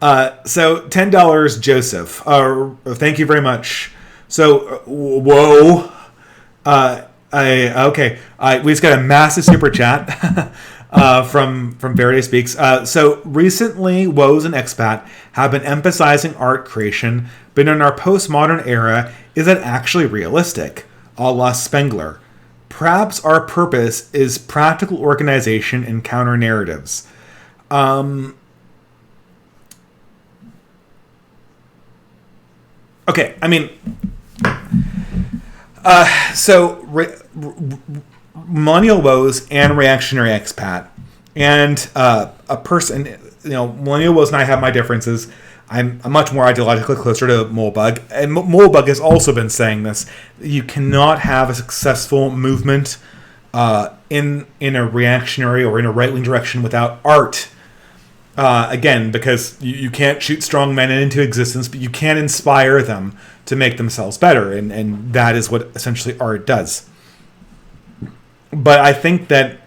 So $10, Joseph. Thank you very much. So, whoa. Okay. We just got a massive super chat from Faraday Speaks. So recently, Woes and Expat have been emphasizing art creation, but in our postmodern era, is that actually realistic? A la Spengler. Perhaps our purpose is practical organization and counter narratives. Okay, millennial woes and reactionary expat, and a person, millennial woes and I have my differences. I'm much more ideologically closer to Molebug, and Molebug has also been saying this. You cannot have a successful movement in a reactionary or in a right-wing direction without art. Again, because you can't shoot strong men into existence, but you can inspire them to make themselves better, and that is what essentially art does. but I think that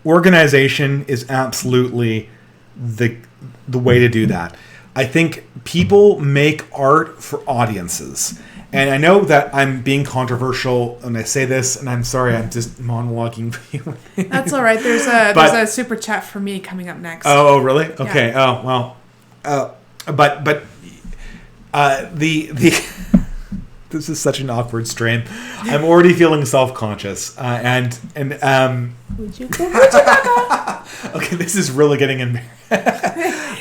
organization is absolutely the way to do that. I think people make art for audiences. And I know that I'm being controversial when I say this, and I'm sorry, I'm just monologuing for you. That's all right. There's a super chat for me coming up next. Oh, really? Okay. Yeah. Oh, well. But the this is such an awkward stream. I'm already feeling self-conscious, and Would you back off? okay, this is really getting embarrassing.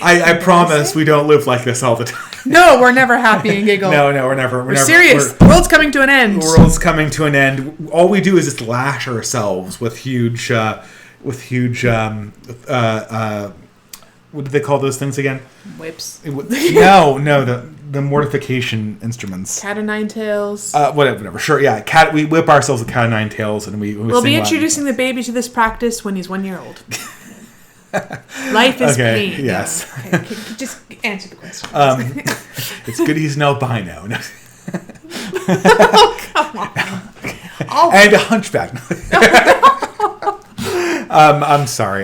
I promise we don't live like this all the time. No, we're never happy and giggle. No, we're never. We're serious. The world's coming to an end. The world's coming to an end. All we do is just lash ourselves with huge, what do they call those things again? Whips. No, the mortification instruments. Cat o' nine tails. Whatever. Sure, yeah. We whip ourselves a cat o' nine tails, and we'll be introducing the baby to this practice when he's 1 year old. Life is pain. Yes. Yeah. Okay. Just answer the question. It's good he's no albino. No. Oh, come on. And a hunchback. I'm sorry.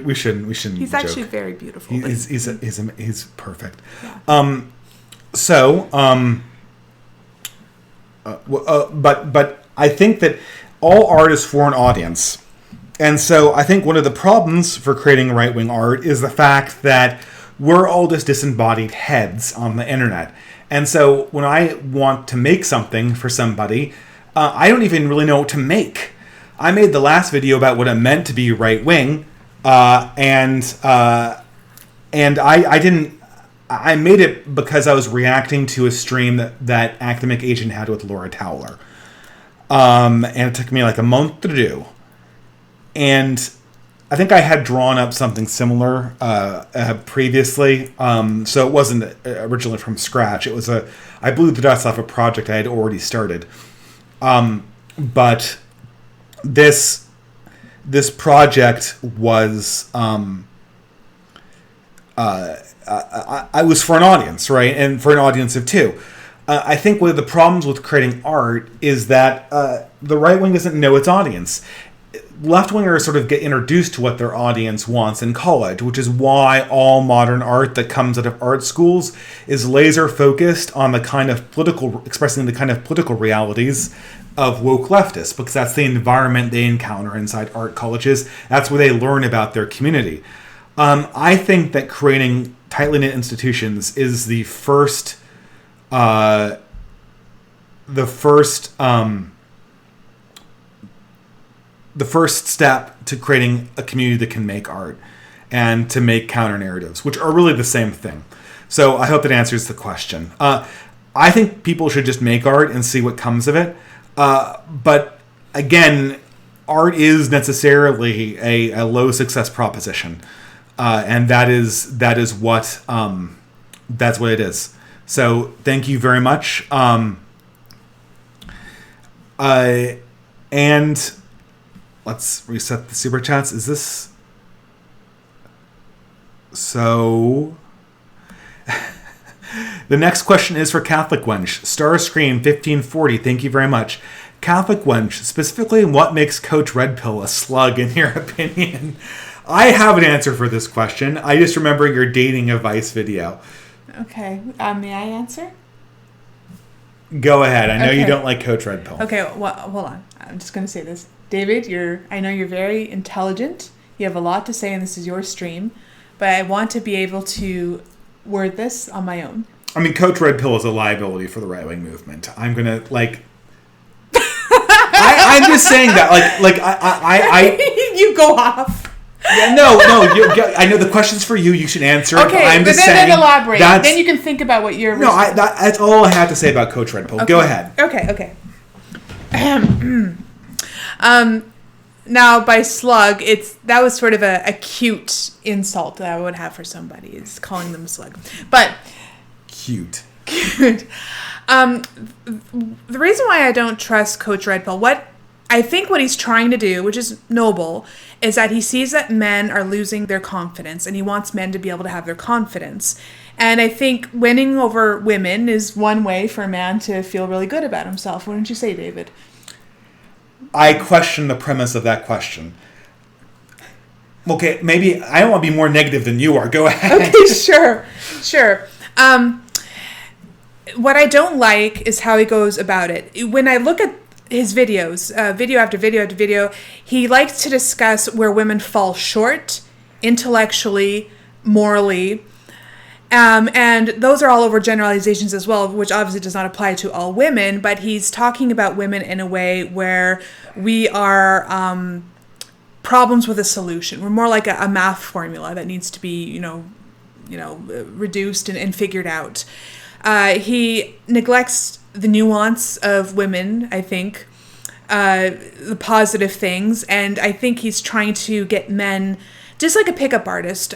We shouldn't. He's joke. actually very beautiful. He's perfect. Yeah. But I think that all art is for an audience. And so I think one of the problems for creating right-wing art is the fact that we're all just disembodied heads on the internet. And so when I want to make something for somebody, I don't even really know what to make. I made the last video about what it meant to be right-wing, and I didn't. I made it because I was reacting to a stream that Academic Agent had with Laura Towler, and it took me like a month to do. And I think I had drawn up something similar previously, so it wasn't originally from scratch. It was I blew the dust off a project I had already started, but this project was I was for an audience, right, and for an audience of two. I think one of the problems with creating art is that the right wing doesn't know its audience. Left-wingers sort of get introduced to what their audience wants in college, which is why all modern art that comes out of art schools is laser focused on expressing the kind of political realities of woke leftists, because that's the environment they encounter inside art colleges. That's where they learn about their community. I think that creating tightly knit institutions is the first step to creating a community that can make art and to make counter narratives, which are really the same thing. So I hope that answers the question. I think people should just make art and see what comes of it. But again, art is necessarily a low success proposition, and that's what it is. So thank you very much. And let's reset the super chats. Is this so? The next question is for Catholic Wench. Starscream 1540. Thank you very much. Catholic Wench, specifically, what makes Coach Red Pill a slug in your opinion? I have an answer for this question. I just remember your dating advice video. Okay. May I answer? Go ahead. I know you don't like Coach Red Pill. Okay. Well, hold on. I'm just going to say this. David, I know you're very intelligent. You have a lot to say, and this is your stream. But I want to be able to word this on my own. I mean, Coach Red Pill is a liability for the right-wing movement. I'm going to, I'm just saying that, You go off. Yeah, no. I know the question's for you. You should answer it. Okay, I'm but just then elaborate. Then you can think about what you're... that's all I have to say about Coach Red Pill. Okay. Go ahead. Okay. Now, by slug, that was sort of a cute insult that I would have for somebody, is calling them slug. But... Cute. The reason why I don't trust Coach Red Pill, I think what he's trying to do, which is noble, is that he sees that men are losing their confidence, and he wants men to be able to have their confidence. And I think winning over women is one way for a man to feel really good about himself. Wouldn't you say, David? I question the premise of that question. Okay, maybe I don't want to be more negative than you are. Go ahead. Okay, sure. What I don't like is how he goes about it. When I look at his videos, video after video after video, he likes to discuss where women fall short intellectually, morally, and those are all over generalizations as well, which obviously does not apply to all women, but he's talking about women in a way where we are problems with a solution. We're more like a math formula that needs to be, reduced and figured out. He neglects the nuance of women, I think, the positive things, and I think he's trying to get men, just like a pickup artist,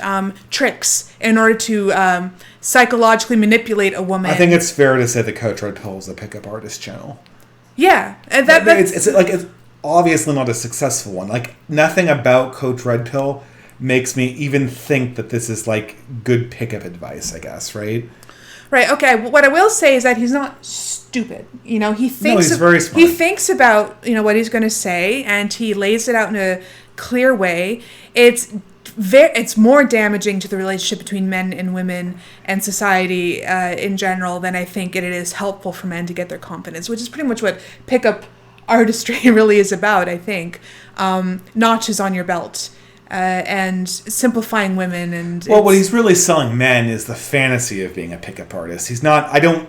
tricks in order to psychologically manipulate a woman. I think it's fair to say the Coach Red Pill is a pickup artist channel. Yeah, it's obviously not a successful one. Like, nothing about Coach Red Pill makes me even think that this is like good pickup advice, I guess, right? Right. Okay. What I will say is that he's not stupid. He thinks. No, he's very smart. He thinks about what he's going to say, and he lays it out in a clear way. It's more damaging to the relationship between men and women and society in general than I think it is helpful for men to get their confidence, which is pretty much what pickup artistry really is about. I think notches on your belt. And simplifying women and what he's really selling men is the fantasy of being a pickup artist. He's not. I don't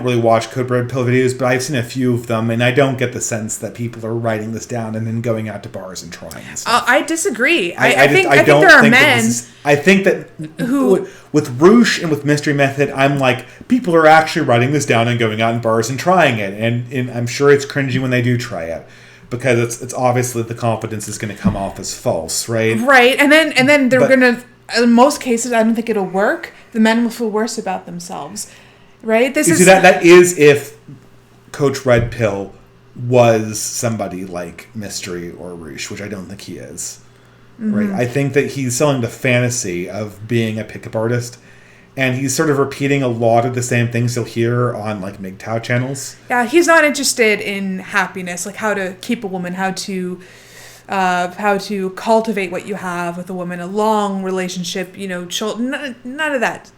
really watch Code Red Pill videos, but I've seen a few of them, and I don't get the sense that people are writing this down and then going out to bars and trying stuff. I disagree. I think there are men. I think that who with Roosh and with Mystery Method, I'm like, people are actually writing this down and going out in bars and trying it, and I'm sure it's cringy when they do try it. Because it's obviously the confidence is going to come off as false, right? Right, and then they're going to, in most cases, I don't think it'll work. The men will feel worse about themselves, right? That is if Coach Red Pill was somebody like Mystery or Roosh, which I don't think he is, right? I think that he's selling the fantasy of being a pickup artist. And he's sort of repeating a lot of the same things you'll hear on like MGTOW channels. Yeah, he's not interested in happiness, like how to keep a woman, how to cultivate what you have with a woman, a long relationship, none of that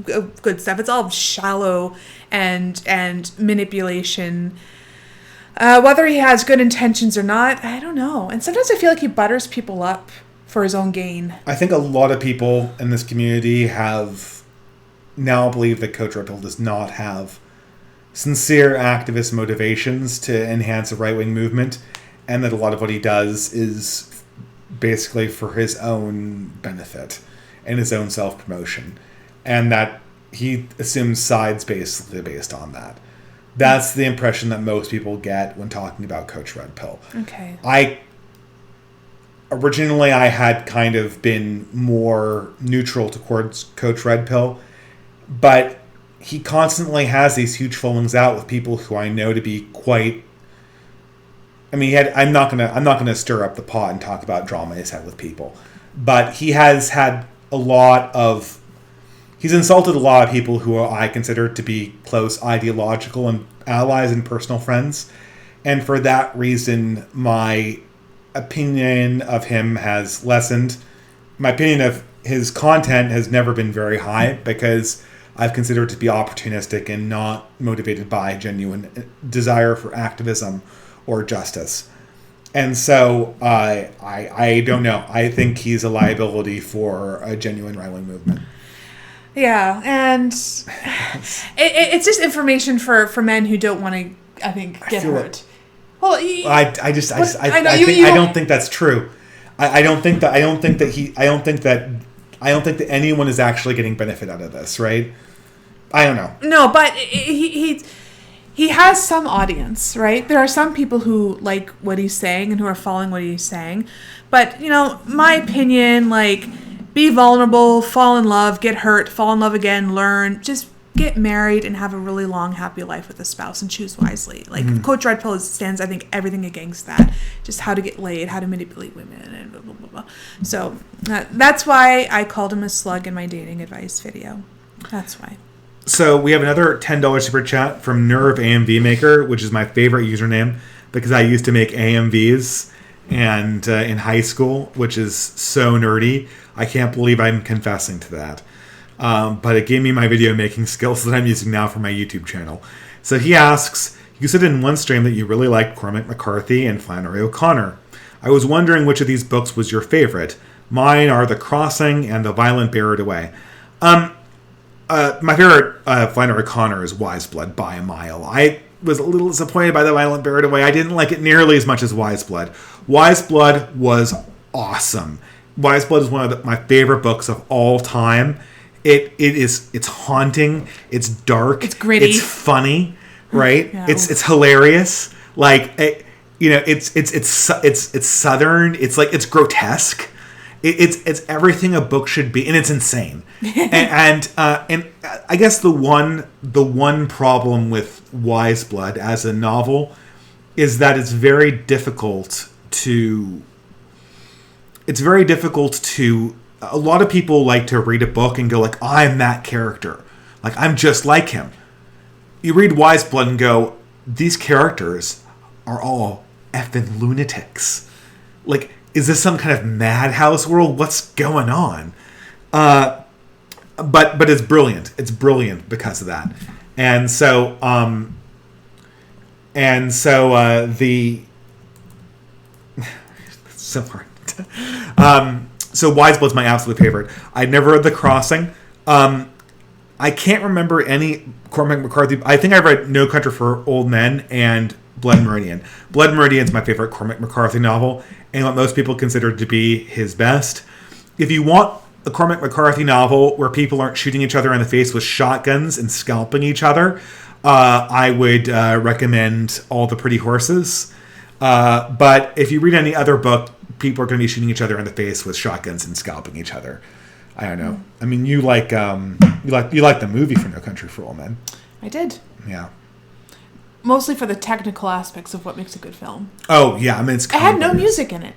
good stuff. It's all shallow and manipulation. Whether he has good intentions or not, I don't know. And sometimes I feel like he butters people up for his own gain. I think a lot of people in this community now believe that Coach Red Pill does not have sincere activist motivations to enhance a right-wing movement, and that a lot of what he does is basically for his own benefit and his own self-promotion, and that he assumes sides basically based on that. That's the impression that most people get when talking about Coach Red Pill. Okay. Originally, I had kind of been more neutral towards Coach Red Pill, but he constantly has these huge fallings out with people who I know to be quite. I mean, I'm not gonna stir up the pot and talk about drama he's had with people, but he has had he's insulted a lot of people who I consider to be close ideological and allies and personal friends, and for that reason, my opinion of him has lessened. My opinion of his content has never been very high because I've considered it to be opportunistic and not motivated by genuine desire for activism or justice. And so I don't know. I think he's a liability for a genuine right-wing movement. Yeah, and it's just information for men who don't want to, I think, get hurt. Well, I don't think that's true. I don't think that anyone is actually getting benefit out of this, right? I don't know. No, but he has some audience, right? There are some people who like what he's saying and who are following what he's saying. But, my opinion, like, be vulnerable, fall in love, get hurt, fall in love again, learn, just get married and have a really long, happy life with a spouse and choose wisely. Like, Coach Red Pill stands, I think, everything against that. Just how to get laid, how to manipulate women, and blah, blah, blah, blah. So that's why I called him a slug in my dating advice video. That's why. So we have another $10 super chat from Nerve AMV Maker, which is my favorite username because I used to make AMVs and in high school, which is so nerdy. I can't believe I'm confessing to that. But it gave me my video making skills that I'm using now for my YouTube channel. So he asks, you said in one stream that you really liked Cormac McCarthy and Flannery O'Connor. I was wondering which of these books was your favorite. Mine are The Crossing and The Violent Buried Away. My favorite Flannery O'Connor is Wise Blood by a mile. I was a little disappointed by The Violent Buried Away. I didn't like it nearly as much as Wise Blood. Wise Blood was awesome. Wise Blood is one of my favorite books of all time. It's haunting. It's dark. It's gritty. It's funny, right? Yeah. It's hilarious. Like it's southern. It's like it's grotesque. It's everything a book should be, and it's insane. and I guess the one problem with Wise Blood as a novel is that it's very difficult to. A lot of people like to read a book and go like, I'm that character. Like, I'm just like him. You read Wise Blood and go, these characters are all effing lunatics. Like, is this some kind of madhouse world? What's going on? But it's brilliant. It's brilliant because of that. And so the so hard. So Wise Blood's my absolute favorite. I'd never read The Crossing. I can't remember any Cormac McCarthy. I think I read No Country for Old Men and Blood Meridian. Blood Meridian's my favorite Cormac McCarthy novel, and what most people consider to be his best. If you want a Cormac McCarthy novel where people aren't shooting each other in the face with shotguns and scalping each other, I would recommend All the Pretty Horses. But if you read any other book, people are going to be shooting each other in the face with shotguns and scalping each other. I don't know. I mean, you like the movie for No Country for Old Men. I did. Yeah. Mostly for the technical aspects of what makes a good film. Oh yeah, I mean it's. It had no music in it.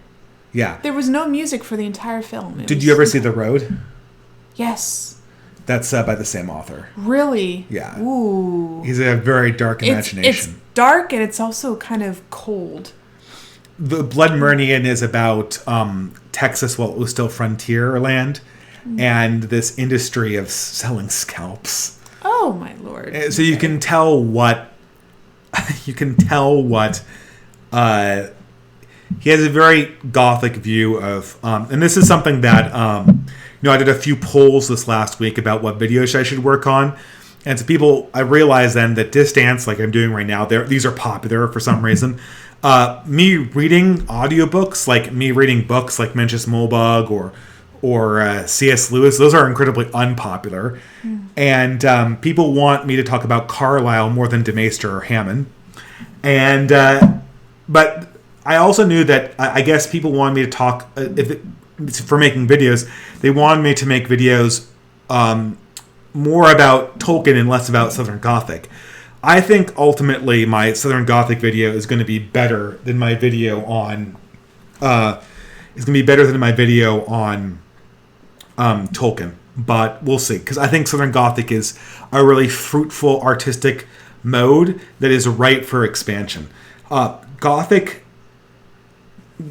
Yeah. There was no music for the entire film. Did you ever see The Road? Yes. That's by the same author. Really? Yeah. Ooh. He's a very dark imagination. It's dark and it's also kind of cold. The Blood Meridian is about Texas while it was still frontier land, and this industry of selling scalps. Oh my lord! So you can tell what he has a very gothic view of, and this is something that I did a few polls this last week about what videos I should work on. And so I realized then that Distance, like I'm doing right now, these are popular for some reason. Me reading audiobooks, like me reading books like Mencius Moldbug or C.S. Lewis, those are incredibly unpopular. And people want me to talk about Carlyle more than DeMaester or Hammond. And but I also knew that I guess people wanted me to talk for making videos. They wanted me to make videos more about Tolkien and less about Southern Gothic. I think ultimately my Southern Gothic video is going to be better than my video on Tolkien, but we'll see, because I think Southern Gothic is a really fruitful artistic mode that is ripe for expansion. Gothic,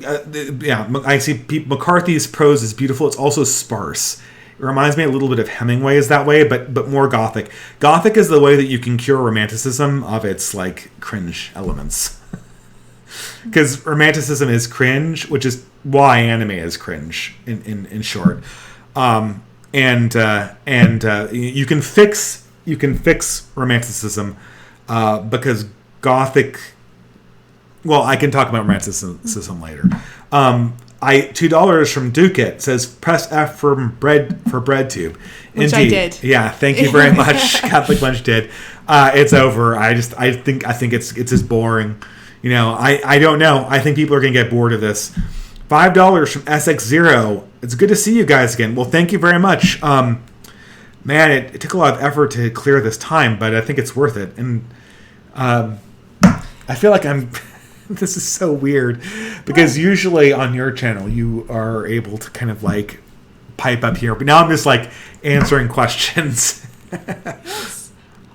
I see McCarthy's prose is beautiful. It's also sparse. It reminds me a little bit of Hemingway's that way, but more Gothic. Gothic is the way that you can cure romanticism of its like cringe elements. Because romanticism is cringe, which is why anime is cringe in short. And you can fix romanticism because Gothic. Well, I can talk about romanticism later. $2 from Ducat says press F for BreadTube. Which Indeed. I did. Yeah, thank you very much. Catholic Lunch did. It's over. I think it's just boring. I don't know. I think people are gonna get bored of this. $5 from SX0. It's good to see you guys again. Well, thank you very much. Man, it took a lot of effort to clear this time, but I think it's worth it. And I feel like I'm. This is so weird because usually on your channel you are able to kind of like pipe up here, but now I'm just like answering questions. Yes.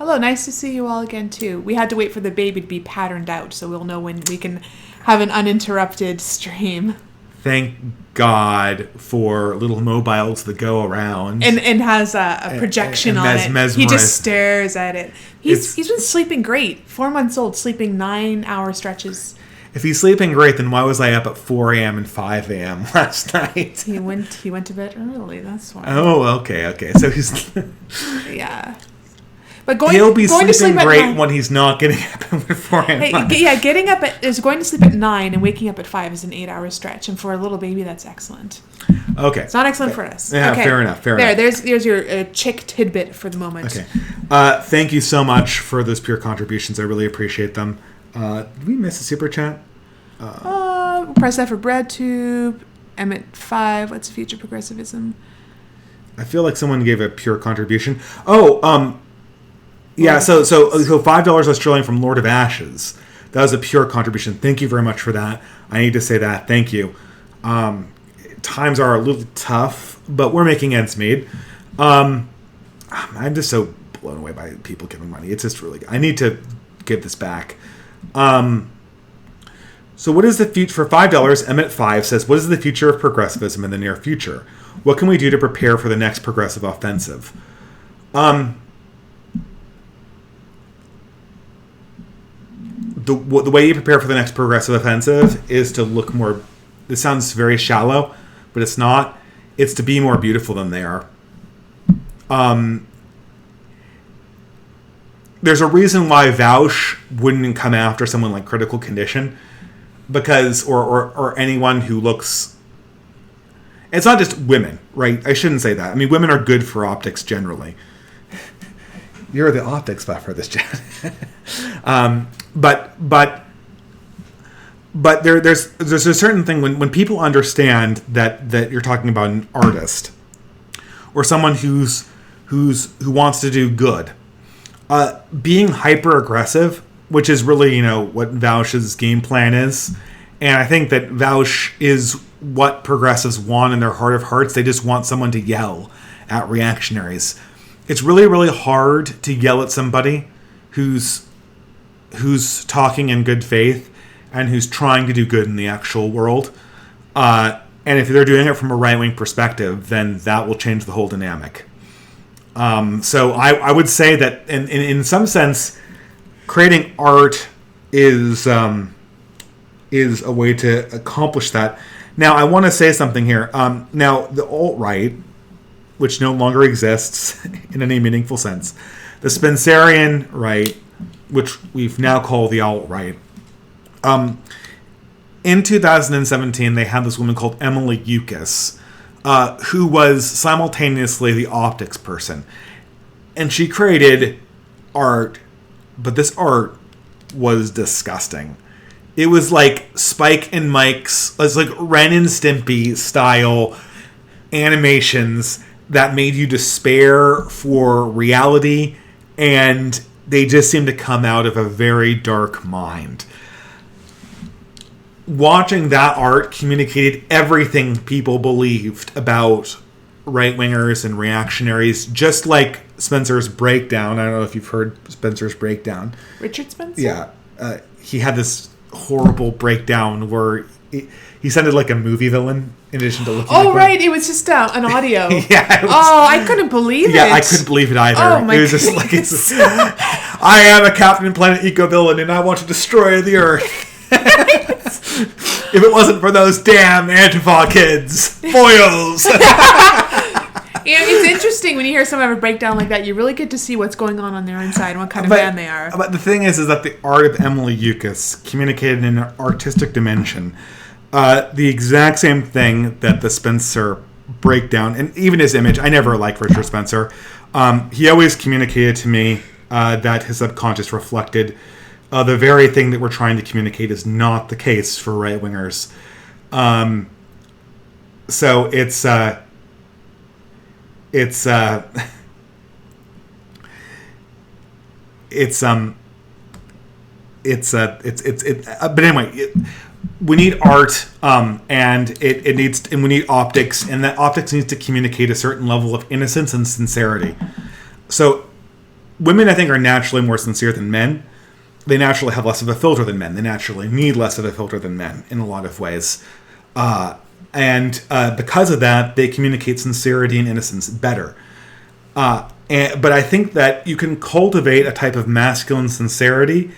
Hello, nice to see you all again, too. We had to wait for the baby to be patterned out, so we'll know when we can have an uninterrupted stream. Thank God for little mobiles that go around. And has a projection on it. He just stares at it. He's been sleeping great. 4 months old, sleeping 9-hour stretches. If he's sleeping great, then why was I up at 4 a.m. and 5 a.m. last night? He went to bed early, that's why. Oh, okay. So he's... yeah. But he'll be sleeping great when he's not getting up at 4 a.m. Yeah, going to sleep at 9 and waking up at 5 is an 8-hour stretch. And for a little baby, that's excellent. Okay. It's not excellent for us. Yeah, okay. Fair enough. There's your chick tidbit for the moment. Okay. Thank you so much for those pure contributions. I really appreciate them. Did we miss a super chat? Press that for BreadTube. Emmett 5. What's future progressivism? I feel like someone gave a pure contribution. Yeah, so $5 Australian from Lord of Ashes. That was a pure contribution. Thank you very much for that. I need to say that. Thank you. Times are a little tough, but we're making ends meet. I'm just so blown away by people giving money. It's just really good. I need to give this back. So what is the future for $5? Emmett5 says, what is the future of progressivism in the near future? What can we do to prepare for the next progressive offensive? The way you prepare for the next progressive offensive is to look more... This sounds very shallow, but it's not. It's to be more beautiful than they are. There's a reason why Vaush wouldn't come after someone like Critical Condition, because or anyone who looks... It's not just women, right? I shouldn't say that. I mean, women are good for optics generally. You're the optics buff for this, chat. But there's a certain thing when people understand that you're talking about an artist or someone who wants to do good. Being hyper aggressive, which is really what Vaush's game plan is, and I think that Vaush is what progressives want in their heart of hearts. They just want someone to yell at reactionaries. It's really, really hard to yell at somebody who's talking in good faith and who's trying to do good in the actual world. And if they're doing it from a right-wing perspective, then that will change the whole dynamic. So I would say that in some sense, creating art is a way to accomplish that. Now, I want to say something here. Now, the alt-right, which no longer exists in any meaningful sense, the Spencerian right, which we've now called the alt-right. In 2017, they had this woman called Emily Yukis, who was simultaneously the optics person. And she created art, but this art was disgusting. It was like Spike and Mike's, it was like Ren and Stimpy style animations that made you despair for reality, and they just seem to come out of a very dark mind. Watching that art communicated everything people believed about right-wingers and reactionaries, just like Spencer's Breakdown. I don't know if you've heard Spencer's Breakdown. Richard Spencer? Yeah. He had this horrible breakdown where he sounded like a movie villain in addition to looking like one. Right. It was just an audio. Yeah. I couldn't believe it. Yeah, I couldn't believe it either. Oh, my it was just like, I am a Captain Planet eco-villain and I want to destroy the Earth. If it wasn't for those damn Antifa kids. Boils. It's interesting when you hear someone have a breakdown like that. You really get to see what's going on their inside and what kind of man they are. But the thing is that the art of Emily Yukis communicated in an artistic dimension the exact same thing that the Spencer Breakdown, and even his image. I never liked Richard Spencer. He always communicated to me that his subconscious reflected the very thing that we're trying to communicate is not the case for right-wingers. So it's but anyway, we need art, and we need optics, and that optics needs to communicate a certain level of innocence and sincerity. So women, I think, are naturally more sincere than men. They naturally have less of a filter than men. They naturally need less of a filter than men in a lot of ways. And because of that, they communicate sincerity and innocence better. But I think that you can cultivate a type of masculine sincerity.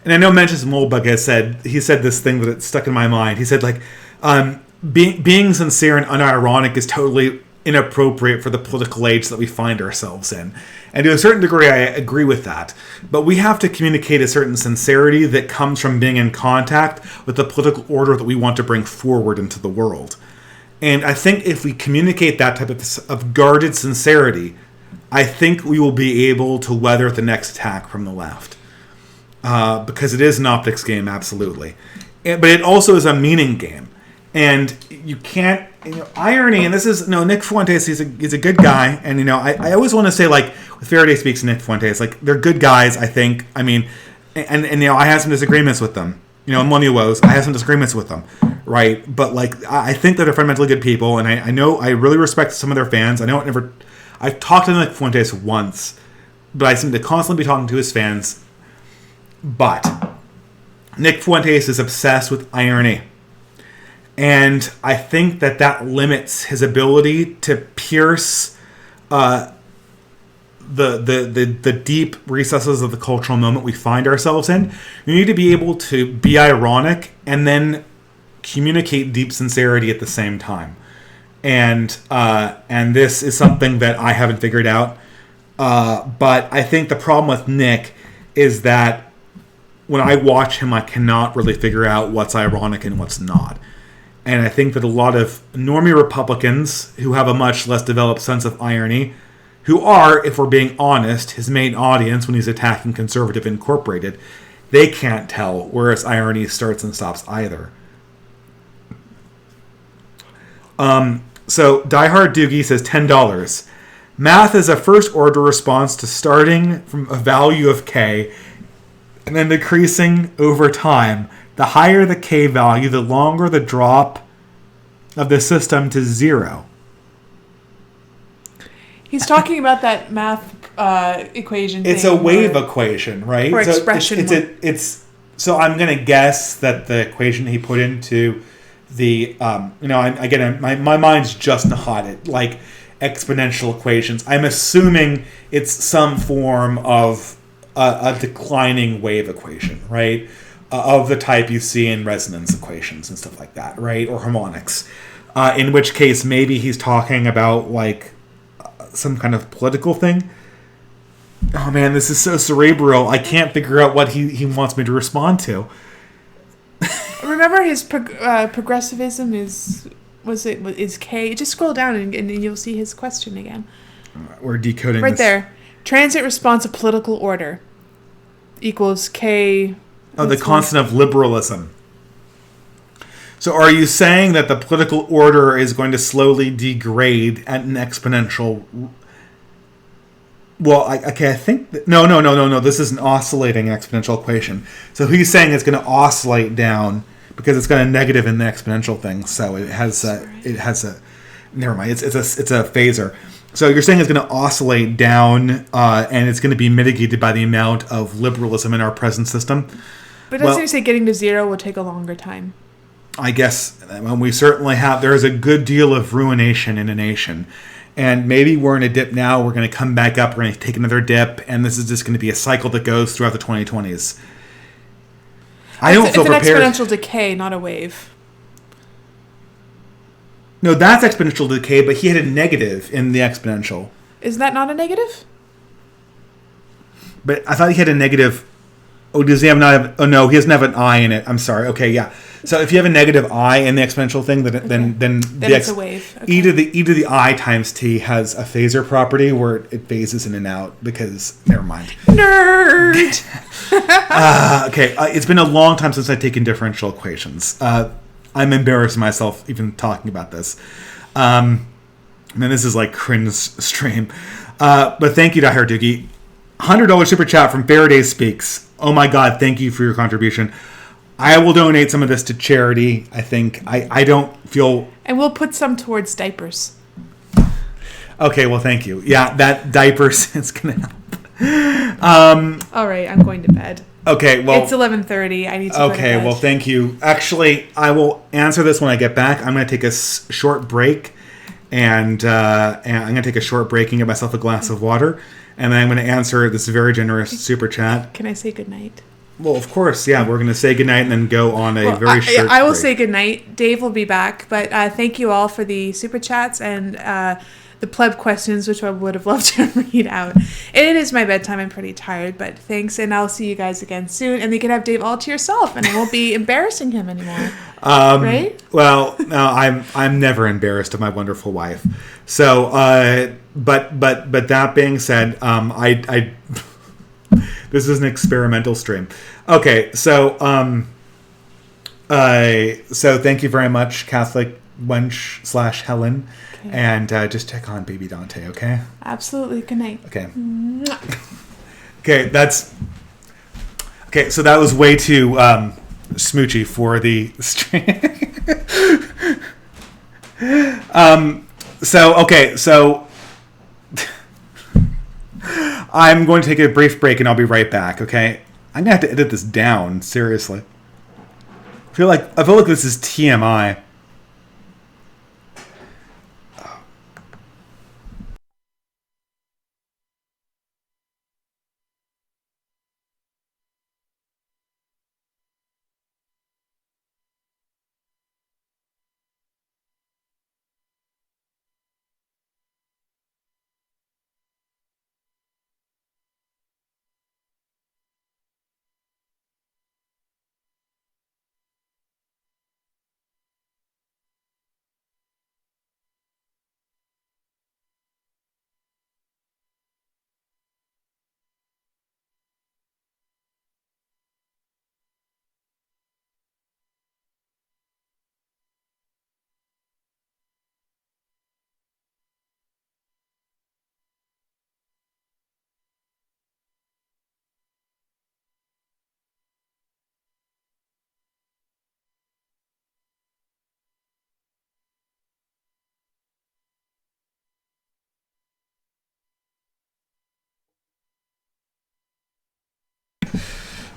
And I know Mencius Moldbug he said this thing that stuck in my mind. He said, like, being sincere and unironic is totally inappropriate for the political age that we find ourselves in. And to a certain degree, I agree with that. But we have to communicate a certain sincerity that comes from being in contact with the political order that we want to bring forward into the world. And I think if we communicate that type of guarded sincerity, I think we will be able to weather the next attack from the left. Because it is an optics game, absolutely. But it also is a meaning game. And you can't, irony, and this is, Nick Fuentes, he's a good guy. And, I always want to say, like, with Faraday Speaks and Nick Fuentes, like, they're good guys, I think. I mean, and I have some disagreements with them. Monuos, I have some disagreements with them, right? But, like, I think that they're fundamentally good people, and I know I really respect some of their fans. I've talked to Nick Fuentes once, but I seem to constantly be talking to his fans. But Nick Fuentes is obsessed with irony. And I think that limits his ability to pierce the deep recesses of the cultural moment we find ourselves in. You need to be able to be ironic and then communicate deep sincerity at the same time. And this is something that I haven't figured out. But I think the problem with Nick is that when I watch him, I cannot really figure out what's ironic and what's not. And I think that a lot of normie Republicans who have a much less developed sense of irony, who are, if we're being honest, his main audience when he's attacking Conservative Incorporated, they can't tell where his irony starts and stops either. So Diehard Doogie says $10. Math is a first-order response to starting from a value of k and then decreasing over time. The higher the k value, the longer the drop of the system to zero. He's talking about that math equation. It's a wave equation, right? Or expression. So I'm going to guess that the equation he put into the my mind's just not at like exponential equations. I'm assuming it's some form of a declining wave equation, right? Of the type you see in resonance equations and stuff like that, right? Or harmonics. In which case, maybe he's talking about, like, some kind of political thing. Oh, man, this is so cerebral. I can't figure out what he wants me to respond to. Remember his progressivism is K. Just scroll down and you'll see his question again. We're decoding right this. There. Transit response to political order equals K... Oh, the constant of liberalism. So are you saying that the political order is going to slowly degrade at an exponential... Well, I think... No. This is an oscillating exponential equation. So he's saying it's going to oscillate down because it's got a negative in the exponential thing. So it has a... Never mind. It's a phasor. So you're saying it's going to oscillate down and it's going to be mitigated by the amount of liberalism in our present system. But doesn't he say getting to zero will take a longer time? I guess we certainly have. There is a good deal of ruination in a nation. And maybe we're in a dip now. We're going to come back up. We're going to take another dip. And this is just going to be a cycle that goes throughout the 2020s. I don't feel prepared. It's an exponential decay, not a wave. No, that's exponential decay, but he had a negative in the exponential. Is that not a negative? But I thought he had a negative... Oh, does he have not? Oh, no, he doesn't have an I in it. I'm sorry. Okay, yeah. So if you have a negative I in the exponential thing, then it's a wave. Okay. E to the I times t has a phasor property where it phases in and out because never mind. Nerd. Okay, it's been a long time since I've taken differential equations. I'm embarrassing myself even talking about this. And this is like cringe stream. But thank you to Doogie. $100 super chat from Faraday Speaks. Oh my God, thank you for your contribution. I will donate some of this to charity, I think. I don't feel... And we'll put some towards diapers. Okay, well, thank you. Yeah, that diapers is going to help. All right, I'm going to bed. Okay, well... It's 11:30. I need to go to bed. Well, thank you. Actually, I will answer this when I get back. I'm going to take a short break, and I'm going to take a short break and get myself a glass of water, and then I'm going to answer this very generous super chat. Can I say goodnight? Well, of course, yeah. We're going to say goodnight and then go on a very short I will break. say goodnight. Dave will be back, but thank you all for the super chats and the pleb questions, which I would have loved to read out. It is my bedtime. I'm pretty tired, but thanks, and I'll see you guys again soon. And you can have Dave all to yourself, and I won't be embarrassing him anymore. Right? Well, no, I'm never embarrassed of my wonderful wife. So, but that being said, I this is an experimental stream. Okay, so so thank you very much, Catholic wench / Helen. And just check on baby Dante, okay? Absolutely. Good night. Okay. Okay, so that was way too smoochy for the stream. So I'm going to take a brief break and I'll be right back, okay? I'm going to have to edit this down, seriously. I feel like this is TMI.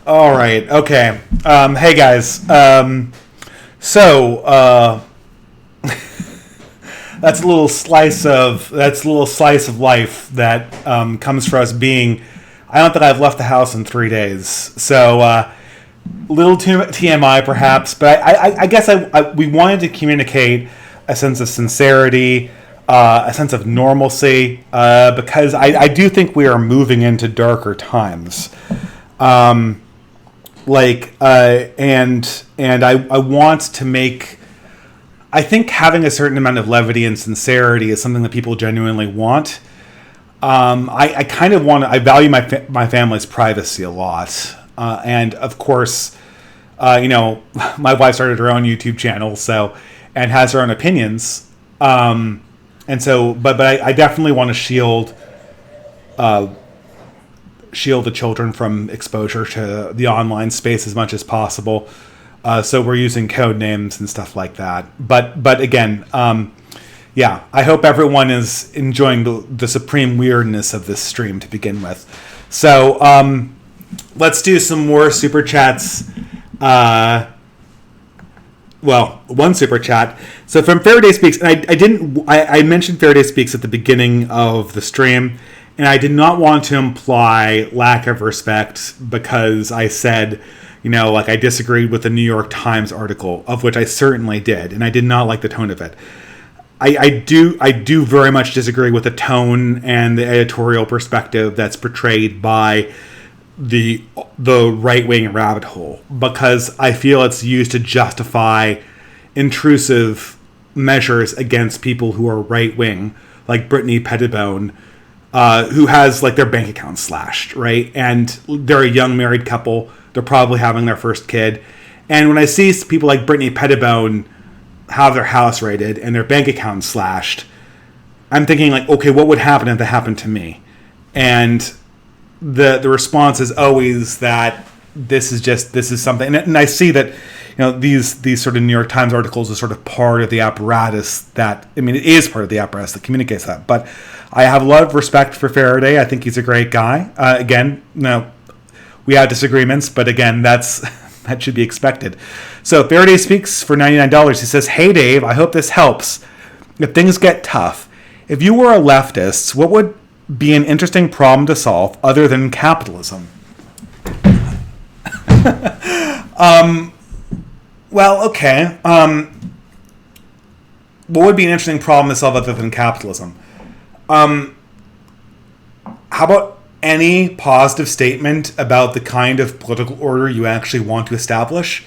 All right. Okay. Hey guys. So that's a little slice of life that comes for us being. I don't think I've left the house in 3 days. So little too TMI perhaps, but I guess we wanted to communicate a sense of sincerity, a sense of normalcy, because I do think we are moving into darker times. And I want to make. I think having a certain amount of levity and sincerity is something that people genuinely want. I kind of want. I value my family's privacy a lot, and of course, my wife started her own YouTube channel, and has her own opinions, and so. But I definitely want to shield the children from exposure to the online space as much as possible. So we're using code names and stuff like that. But again, yeah, I hope everyone is enjoying the supreme weirdness of this stream to begin with. So let's do some more super chats. Well, one super chat. So from Faraday Speaks, and I mentioned Faraday Speaks at the beginning of the stream. And I did not want to imply lack of respect because I said, I disagreed with the New York Times article, of which I certainly did, and I did not like the tone of it. I do very much disagree with the tone and the editorial perspective that's portrayed by the right-wing rabbit hole, because I feel it's used to justify intrusive measures against people who are right-wing, like Brittany Pettibone, who has their bank account slashed, right? And they're a young married couple. They're probably having their first kid. And when I see people like Brittany Pettibone have their house raided and their bank account slashed, I'm thinking okay, what would happen if that happened to me? And the response is always that this is something. And I see that these sort of New York Times articles are sort of part of the apparatus it is part of the apparatus that communicates that. But I have a lot of respect for Faraday. I think he's a great guy. Again, no, we have disagreements, but again, that should be expected. So Faraday speaks for $99. He says, "Hey Dave, I hope this helps. If things get tough, if you were a leftist, what would be an interesting problem to solve other than capitalism?" Well, okay. What would be an interesting problem to solve other than capitalism? How about any positive statement about the kind of political order you actually want to establish?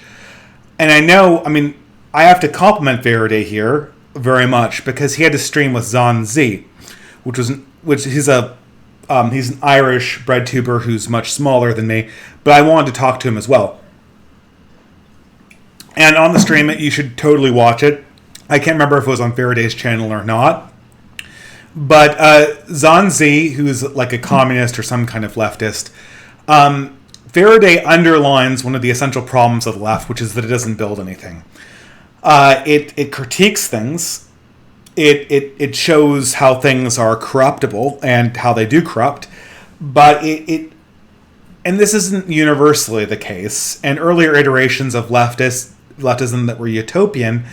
And I have to compliment Faraday here very much because he had to stream with Zon Z, which he's an Irish bread tuber who's much smaller than me, but I wanted to talk to him as well. And on the stream, you should totally watch it. I can't remember if it was on Faraday's channel or not. But Zon Z, who's like a communist or some kind of leftist, Faraday underlines one of the essential problems of the left, which is that it doesn't build anything. It critiques things. It shows how things are corruptible and how they do corrupt. But and this isn't universally the case. And earlier iterations of leftism that were utopian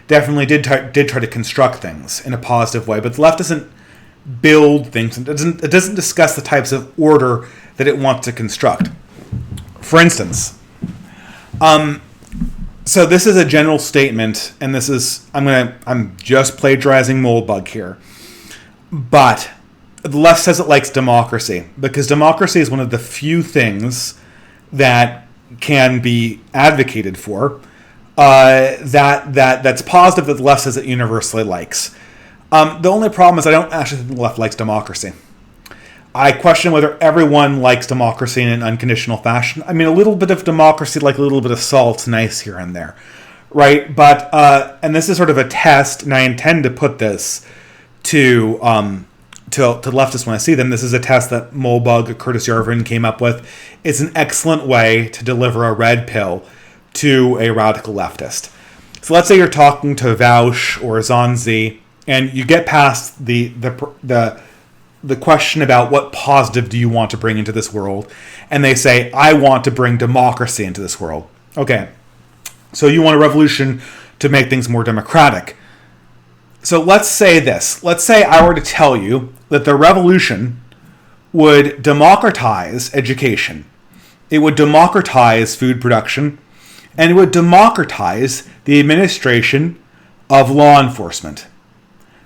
definitely did try to construct things in a positive way. But the left doesn't build things. It doesn't discuss the types of order that it wants to construct. For instance, so this is a general statement, and this is I'm just plagiarizing Moldbug here, but the left says it likes democracy because democracy is one of the few things that can be advocated for that's positive that the left says it universally likes. The only problem is I don't actually think the left likes democracy. I question whether everyone likes democracy in an unconditional fashion. I mean, a little bit of democracy, like a little bit of salt's nice here and there, right? But and this is sort of a test, and I intend to put this to leftists when I see them. This is a test that Moldbug, Curtis Yarvin came up with. It's an excellent way to deliver a red pill to a radical leftist. So let's say you're talking to Vaush or Zon Z, and you get past the question about what positive do you want to bring into this world, and they say, I want to bring democracy into this world. Okay, so you want a revolution to make things more democratic. So let's say this. Let's say I were to tell you that the revolution would democratize education. It would democratize food production, and it would democratize the administration of law enforcement.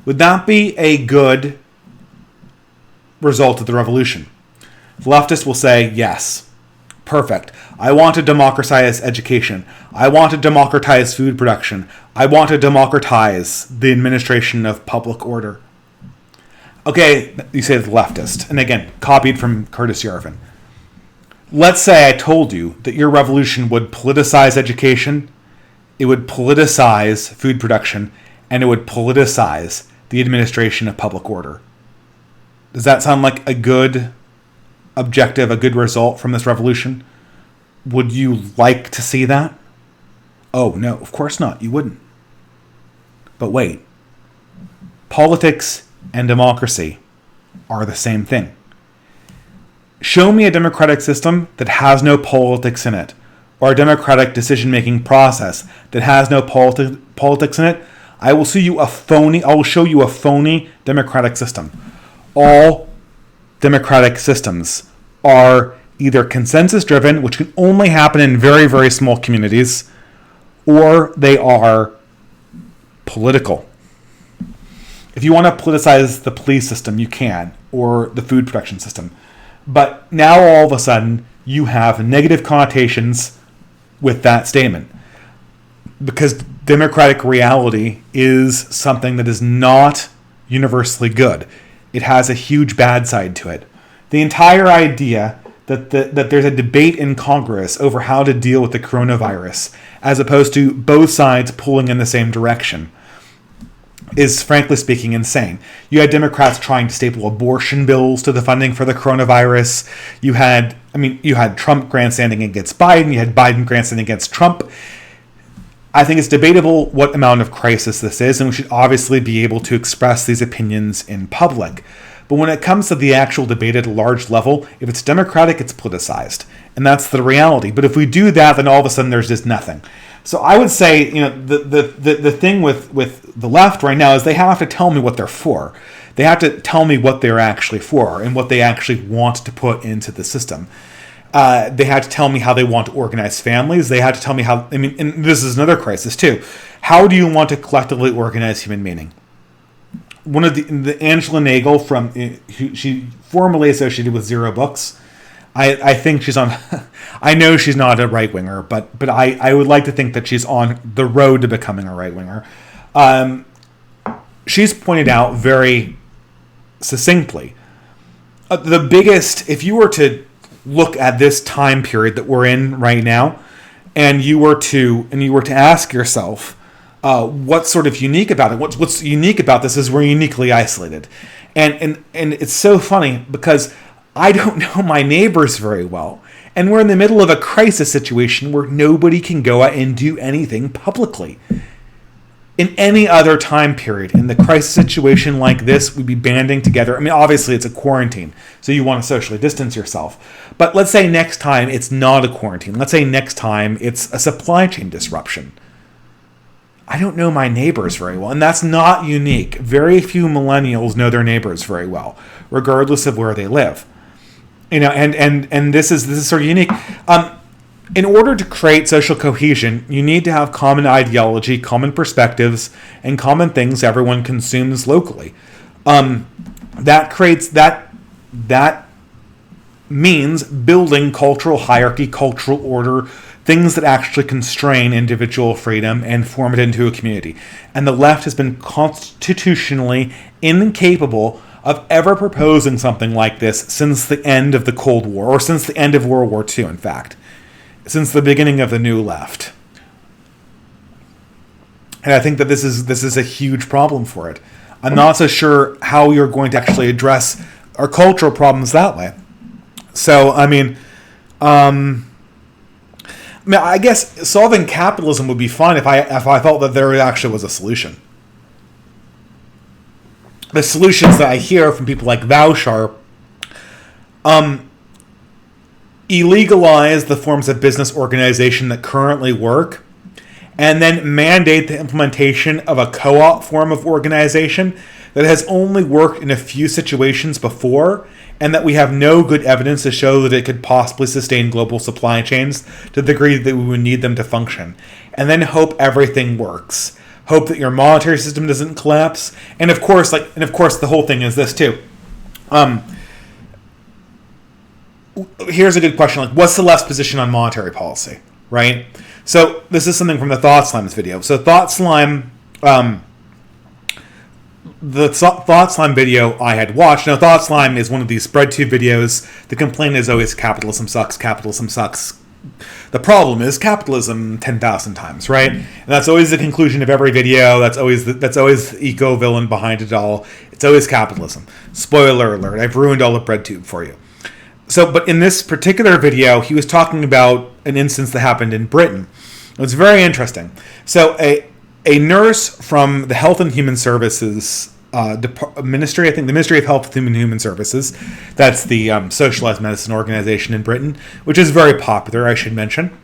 Would that be a good result of the revolution? The leftists will say, yes, perfect. I want to democratize education. I want to democratize food production. I want to democratize the administration of public order. Okay, you say the leftist. And again, copied from Curtis Yarvin. Let's say I told you that your revolution would politicize education, it would politicize food production, and it would politicize the administration of public order. Does that sound like a good objective, a good result from this revolution? Would you like to see that? Oh, no, of course not. You wouldn't. But wait. Politics and democracy are the same thing. Show me a democratic system that has no politics in it, or a democratic decision-making process that has no politics in it. I will show you a phony democratic system. All democratic systems are either consensus-driven, which can only happen in very, very small communities, or they are political. If you want to politicize the police system, you can, or the food production system. But now all of a sudden, you have negative connotations with that statement. Because democratic reality is something that is not universally good. It has a huge bad side to it. The entire idea that there's a debate in Congress over how to deal with the coronavirus, as opposed to both sides pulling in the same direction, is frankly speaking insane. You had Democrats trying to staple abortion bills to the funding for the coronavirus. You had Trump grandstanding against Biden. You had Biden grandstanding against Trump. I think it's debatable what amount of crisis this is, and we should obviously be able to express these opinions in public. But when it comes to the actual debate at a large level, if it's democratic, it's politicized. And that's the reality. But if we do that, then all of a sudden there's just nothing. So I would say, the thing with the left right now is they have to tell me what they're for. They have to tell me what they're actually for and what they actually want to put into the system. They had to tell me how they want to organize families. They had to tell me how, and this is another crisis too. How do you want to collectively organize human meaning? One of the Angela Nagel she formerly associated with Zero Books. I think she's on, I know she's not a right winger, but I would like to think that she's on the road to becoming a right winger. She's pointed out very succinctly, the biggest, if you were to look at this time period that we're in right now, and you were to ask yourself, what's sort of unique about it? What's unique about this is we're uniquely isolated, and it's so funny because I don't know my neighbors very well, and we're in the middle of a crisis situation where nobody can go out and do anything publicly. In any other time period, in the crisis situation like this, we'd be banding together. Obviously it's a quarantine, so you want to socially distance yourself. But let's say next time it's not a quarantine. Let's say next time it's a supply chain disruption. I don't know my neighbors very well, and that's not unique. Very few millennials know their neighbors very well, regardless of where they live. And this is sort of unique. In order to create social cohesion, you need to have common ideology, common perspectives, and common things everyone consumes locally. That means building cultural hierarchy, cultural order, things that actually constrain individual freedom and form it into a community. And the left has been constitutionally incapable of ever proposing something like this since the end of the Cold War, or since the end of World War II, in fact. Since the beginning of the New Left. And I think that this is a huge problem for it. I'm not so sure how you're going to actually address our cultural problems that way. So, I guess solving capitalism would be fine if I felt that there actually was a solution. The solutions that I hear from people like Vaushar, illegalize the forms of business organization that currently work, and then mandate the implementation of a co-op form of organization that has only worked in a few situations before, and that we have no good evidence to show that it could possibly sustain global supply chains to the degree that we would need them to function. And then hope everything works. Hope that your monetary system doesn't collapse. And of course, the whole thing is this too. Here's a good question. What's the left's position on monetary policy, right? So this is something from the Thought Slime's video. So Thought Slime, the Thought Slime video I had watched. Now, Thought Slime is one of these spread-tube videos. The complaint is always capitalism sucks, capitalism sucks. The problem is capitalism 10,000 times, right? And that's always the conclusion of every video. That's always the eco-villain behind it all. It's always capitalism. Spoiler alert, I've ruined all the bread tube for you. So, but in this particular video, he was talking about an instance that happened in Britain. It was very interesting. So a nurse from the Health and Human Services Ministry, I think the Ministry of Health and Human Services, that's the socialized medicine organization in Britain, which is very popular, I should mention.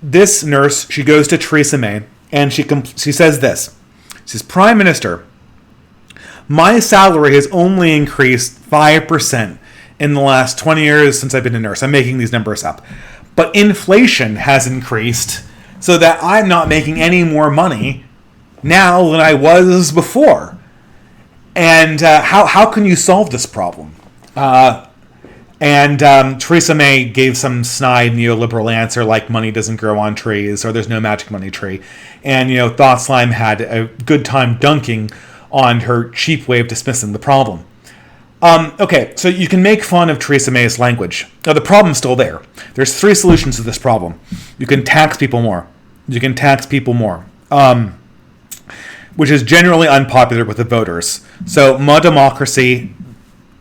This nurse, she goes to Theresa May, and she says this. She says, "Prime Minister, my salary has only increased 5% in the last 20 years since I've been a nurse. I'm making these numbers up. But inflation has increased so that I'm not making any more money now than I was before. And how can you solve this problem?" And Theresa May gave some snide neoliberal answer like money doesn't grow on trees or there's no magic money tree. And, Thought Slime had a good time dunking on her cheap way of dismissing the problem. Okay, so you can make fun of Theresa May's language. Now, the problem's still there. There's 3 solutions to this problem. You can tax people more. Which is generally unpopular with the voters. So, more democracy,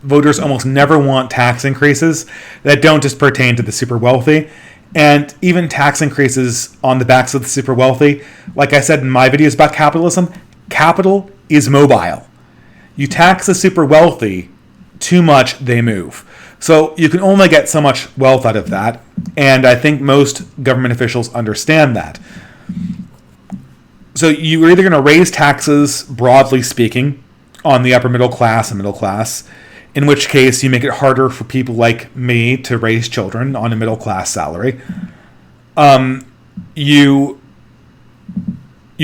voters almost never want tax increases that don't just pertain to the super wealthy. And even tax increases on the backs of the super wealthy, like I said in my videos about capitalism, capital is mobile. You tax the super wealthy too much, they move. So you can only get so much wealth out of that, and I think most government officials understand that. So you're either going to raise taxes, broadly speaking, on the upper middle class and middle class, in which case you make it harder for people like me to raise children on a middle class salary. You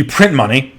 print money,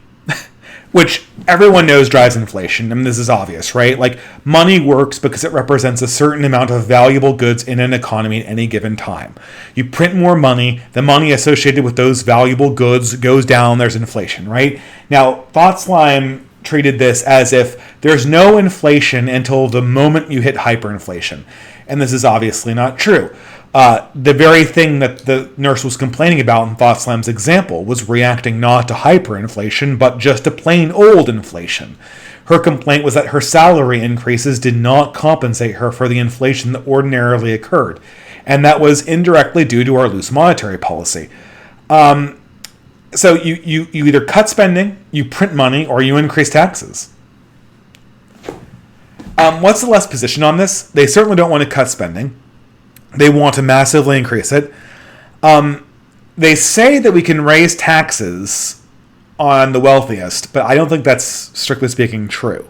which everyone knows drives inflation. I mean, this is obvious, right? Like, money works because it represents a certain amount of valuable goods in an economy at any given time. You print more money, the money associated with those valuable goods goes down, there's inflation, right? Now, Thought Slime treated this as if there's no inflation until the moment you hit hyperinflation. And this is obviously not true. The very thing that the nurse was complaining about in Thought Slime's example was reacting not to hyperinflation, but just to plain old inflation. Her complaint was that her salary increases did not compensate her for the inflation that ordinarily occurred, and that was indirectly due to our loose monetary policy. So you either cut spending, you print money, or you increase taxes. What's the left's position on this? They certainly don't want to cut spending. They want to massively increase it. They say that we can raise taxes on the wealthiest, but I don't think that's, strictly speaking, true.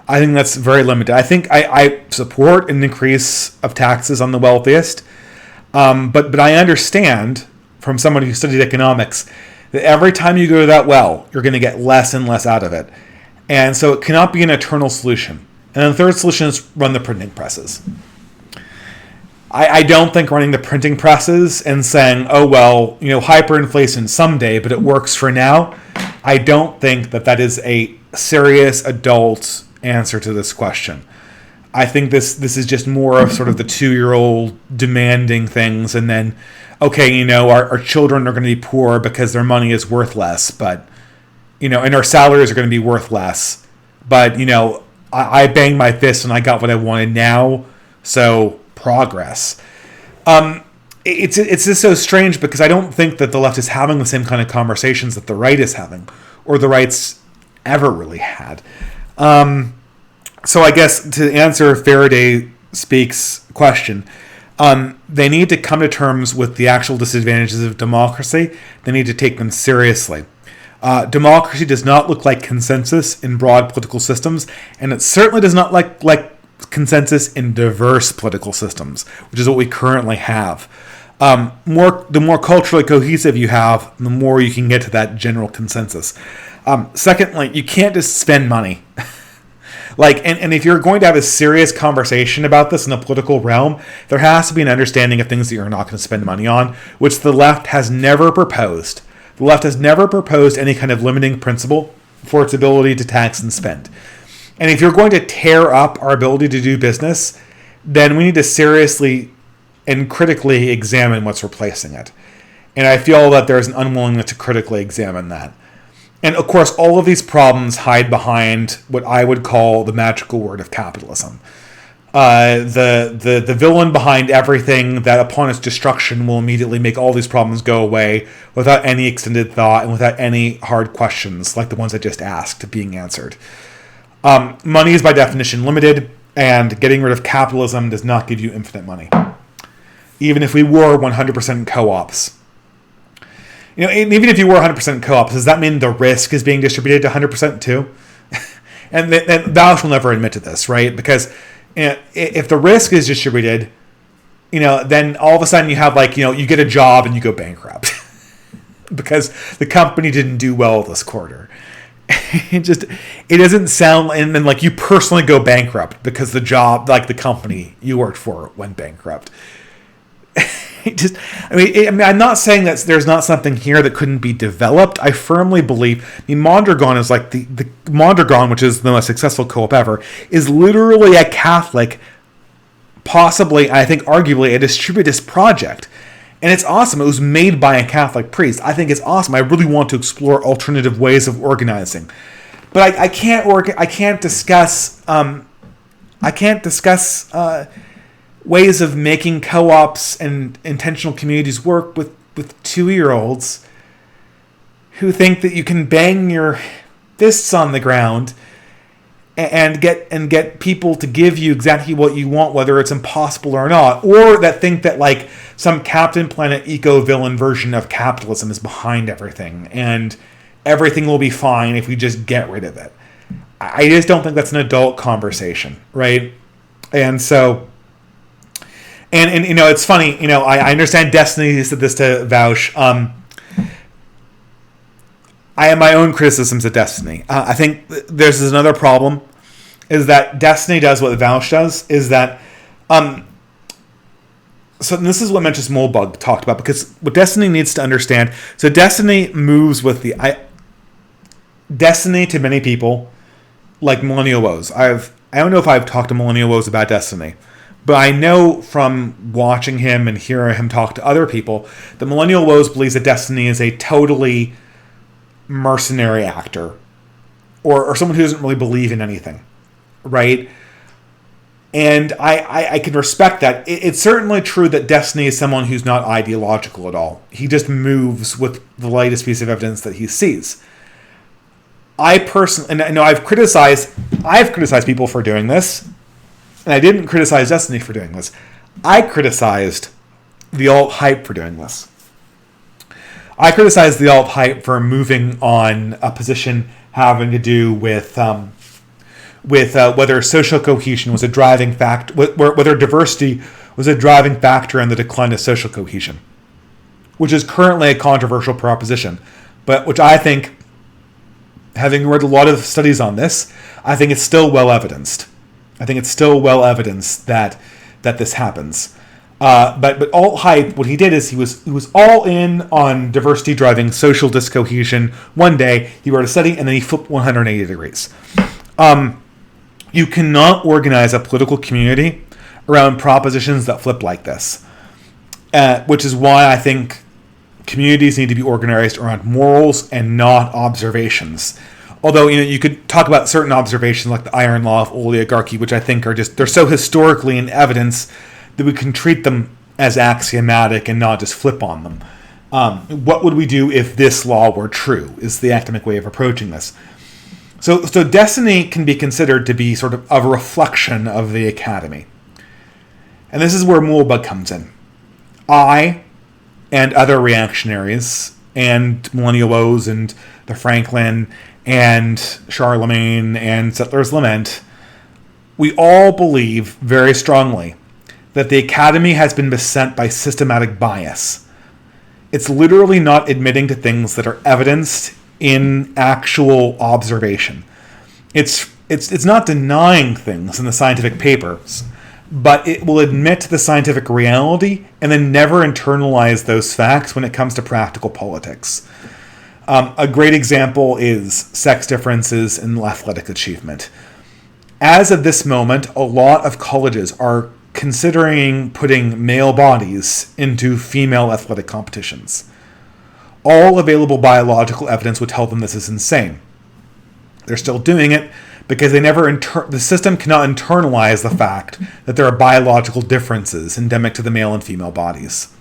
I think that's very limited. I think I support an increase of taxes on the wealthiest, but I understand from someone who studied economics that every time you go to that well, you're going to get less and less out of it. And so it cannot be an eternal solution. And then the third solution is run the printing presses. I don't think running the printing presses and saying, oh, well, hyperinflation someday, but it works for now. I don't think that is a serious adult answer to this question. I think this is just more of sort of the 2-year-old demanding things, and then, okay, our children are going to be poor because their money is worth less, but, and our salaries are going to be worth less. But, I banged my fist and I got what I wanted now, so progress. It's just so strange because I don't think that the left is having the same kind of conversations that the right is having, or the right's ever really had. So I guess to answer Faraday Speaks' question, they need to come to terms with the actual disadvantages of democracy. They need to take them seriously. Democracy does not look like consensus in broad political systems, and it certainly does not like consensus in diverse political systems, which is what we currently have. The more culturally cohesive you have, the more you can get to that general consensus. Secondly, you can't just spend money. And if you're going to have a serious conversation about this in the political realm, there has to be an understanding of things that you're not going to spend money on, which the left has never proposed. The left has never proposed any kind of limiting principle for its ability to tax and spend. And if you're going to tear up our ability to do business, then we need to seriously and critically examine what's replacing it. And I feel that there's an unwillingness to critically examine that. And of course, all of these problems hide behind what I would call the magical word of capitalism. The villain behind everything that upon its destruction will immediately make all these problems go away without any extended thought and without any hard questions like the ones I just asked being answered. Money is by definition limited, and getting rid of capitalism does not give you infinite money. Even if we were 100% co-ops. Even if you were 100% co-ops, does that mean the risk is being distributed to 100% too? And Bausch will never admit to this, right? Because if the risk is distributed, then all of a sudden you have you get a job and you go bankrupt because the company didn't do well this quarter. It doesn't sound, and then you personally go bankrupt because the job, the company you worked for, went bankrupt. I'm not saying that there's not something here that couldn't be developed. I firmly believe, Mondragon is the Mondragon, which is the most successful co-op ever, is literally a Catholic, possibly, I think arguably, a distributist project. And it's awesome. It was made by a Catholic priest. I think it's awesome. I really want to explore alternative ways of organizing. But I can't discuss ways of making co-ops and intentional communities work with 2-year-olds who think that you can bang your fists on the ground and get people to give you exactly what you want, whether it's impossible or not, or that think that like some Captain Planet eco-villain version of capitalism is behind everything and everything will be fine if we just get rid of it. I just don't think that's an adult conversation, right? And so, and you know, it's funny, you know, I understand Destiny said this to Vaush. I have my own criticisms of Destiny. I think there's another problem, is that Destiny does what Vaush does, is that, so this is what Mencius Molebug talked about, because what Destiny needs to understand, so Destiny moves with Destiny to many people, like Millennial Woes. I don't know if I've talked to Millennial Woes about Destiny, but I know from watching him and hearing him talk to other people that Millennial Woes believes that Destiny is a totally mercenary actor, or someone who doesn't really believe in anything, right? And I can respect that. It's certainly true that Destiny is someone who's not ideological at all. He just moves with the latest piece of evidence that he sees. I personally, and I know I've criticized people for doing this, and I didn't criticize Destiny for doing this. I criticized the alt-hype for doing this. I criticized the alt-hype for moving on a position having to do with whether social cohesion was a driving factor, whether diversity was a driving factor in the decline of social cohesion, which is currently a controversial proposition, but which I think, having read a lot of studies on this, I think it's still well evidenced. I think it's still well evidenced that this happens. But alt-hype, what he did is he was all in on diversity driving social discohesion. One day he wrote a study and then he flipped 180 degrees. You cannot organize a political community around propositions that flip like this, which is why I think communities need to be organized around morals and not observations. Although, you know, you could talk about certain observations like the iron law of oligarchy, which I think are just, they're so historically in evidence that we can treat them as axiomatic and not just flip on them. What would we do if this law were true, is the academic way of approaching this. So Destiny can be considered to be sort of a reflection of the academy. And this is where Molebug comes in. I and other reactionaries, and Millennial Woes, and the Franklin, and Charlemagne, and Settler's Lament, we all believe very strongly that the academy has been beset by systematic bias. It's literally not admitting to things that are evidenced in actual observation. It's not denying things in the scientific papers, but it will admit to the scientific reality and then never internalize those facts when it comes to practical politics. A great example is sex differences in athletic achievement. As of this moment, a lot of colleges are considering putting male bodies into female athletic competitions. All available biological evidence would tell them this is insane. They're still doing it because the system cannot internalize the fact that there are biological differences endemic to the male and female bodies,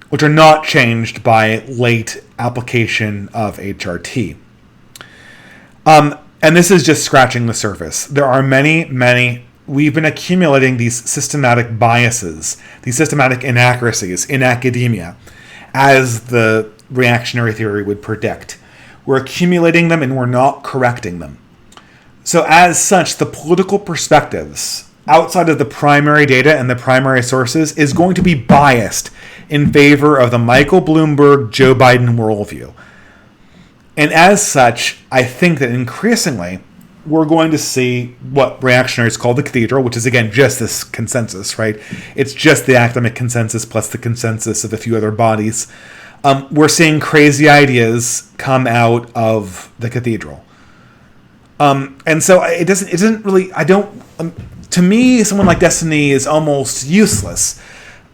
which are not changed by late application of HRT. And this is just scratching the surface. There are many. We've been accumulating these systematic biases, these systematic inaccuracies in academia, as the reactionary theory would predict. We're accumulating them and we're not correcting them. So as such, the political perspectives outside of the primary data and the primary sources is going to be biased in favor of the Michael Bloomberg, Joe Biden worldview. And as such, I think that increasingly we're going to see what reactionaries call the cathedral, which is, again, just this consensus, right? It's just the academic consensus plus the consensus of a few other bodies. We're seeing crazy ideas come out of the cathedral. And so it doesn't really, to me, someone like Destiny is almost useless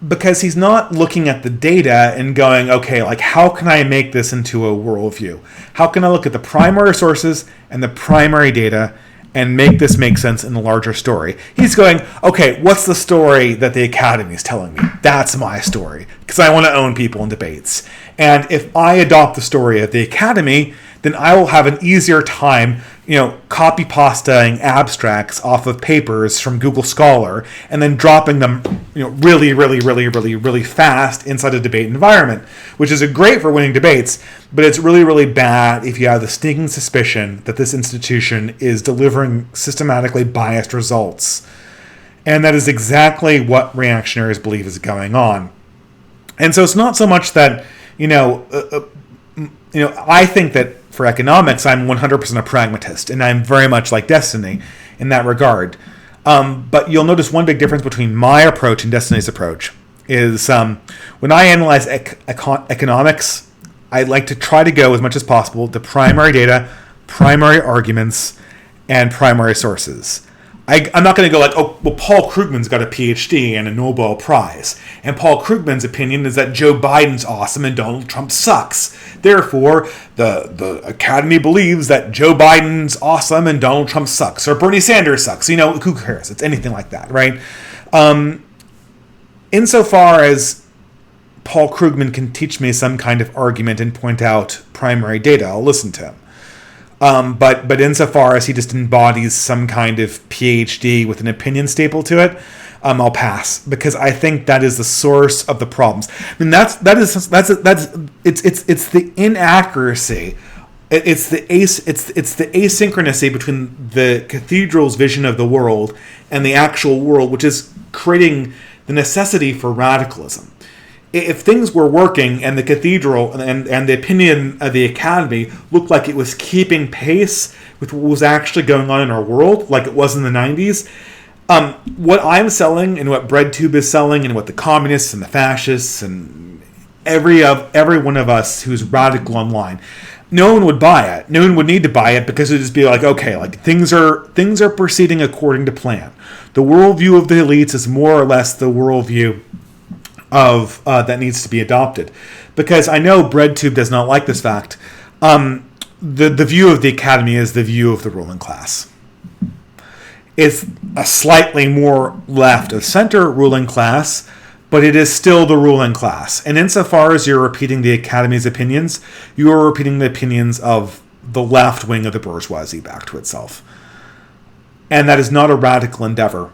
because he's not looking at the data and going, okay, like, how can I make this into a worldview? How can I look at the primary sources and the primary data and make this make sense in the larger story? He's going, okay, what's the story that the academy is telling me? That's my story, because I want to own people in debates. And if I adopt the story of the academy, then I will have an easier time, copy pastaing abstracts off of papers from Google Scholar and then dropping them, really, really, really, really, really fast inside a debate environment, which is great for winning debates, but it's really, really bad if you have the sneaking suspicion that this institution is delivering systematically biased results. And that is exactly what reactionaries believe is going on. And so it's not so much that, I think that for economics, I'm 100% a pragmatist, and I'm very much like Destiny in that regard. But you'll notice one big difference between my approach and Destiny's approach is when I analyze economics, I like to try to go as much as possible to primary data, primary arguments, and primary sources. I'm not going to go like, oh, well, Paul Krugman's got a PhD and a Nobel Prize. And Paul Krugman's opinion is that Joe Biden's awesome and Donald Trump sucks. Therefore, the Academy believes that Joe Biden's awesome and Donald Trump sucks. Or Bernie Sanders sucks. Who cares? It's anything like that, right? Insofar as Paul Krugman can teach me some kind of argument and point out primary data, I'll listen to him. But insofar as he just embodies some kind of PhD with an opinion staple to it, I'll pass, because I think that is the source of the problems. I mean, it's the inaccuracy, it's the asynchronicity between the cathedral's vision of the world and the actual world, which is creating the necessity for radicalism. If things were working and the cathedral and the opinion of the academy looked like it was keeping pace with what was actually going on in our world, like it was in the 90s, what I'm selling and what BreadTube is selling and what the communists and the fascists and every one of us who's radical online, no one would buy it. No one would need to buy it because it would just be like, okay, like things are proceeding according to plan. The worldview of the elites is more or less the worldview of that needs to be adopted, because I know BreadTube does not like this fact. The view of the academy is the view of the ruling class. It's a slightly more left of center ruling class, but it is still the ruling class. And insofar as you're repeating the academy's opinions, you are repeating the opinions of the left wing of the bourgeoisie back to itself. And that is not a radical endeavor.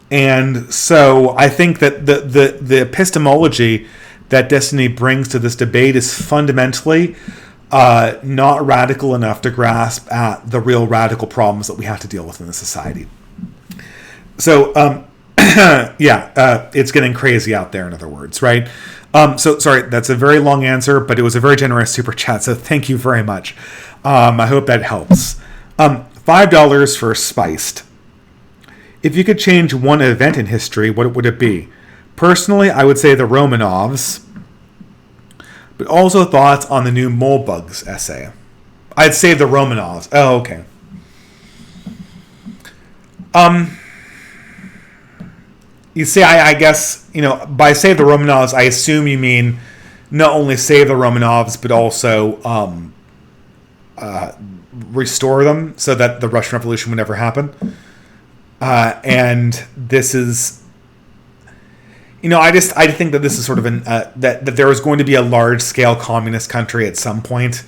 And so I think that the epistemology that Destiny brings to this debate is fundamentally not radical enough to grasp at the real radical problems that we have to deal with in the society. So, it's getting crazy out there, in other words, right? So, sorry, that's a very long answer, but it was a very generous super chat, so thank you very much. I hope that helps. $5 for Spiced. If you could change one event in history, what would it be? Personally, I would say the Romanovs, but also thoughts on the new mole bugs essay. I'd say the Romanovs. Oh, okay. You see, I guess, by save the Romanovs, I assume you mean not only save the Romanovs, but also restore them so that the Russian Revolution would never happen. And this is, I think that this is sort of that there is going to be a large scale communist country at some point,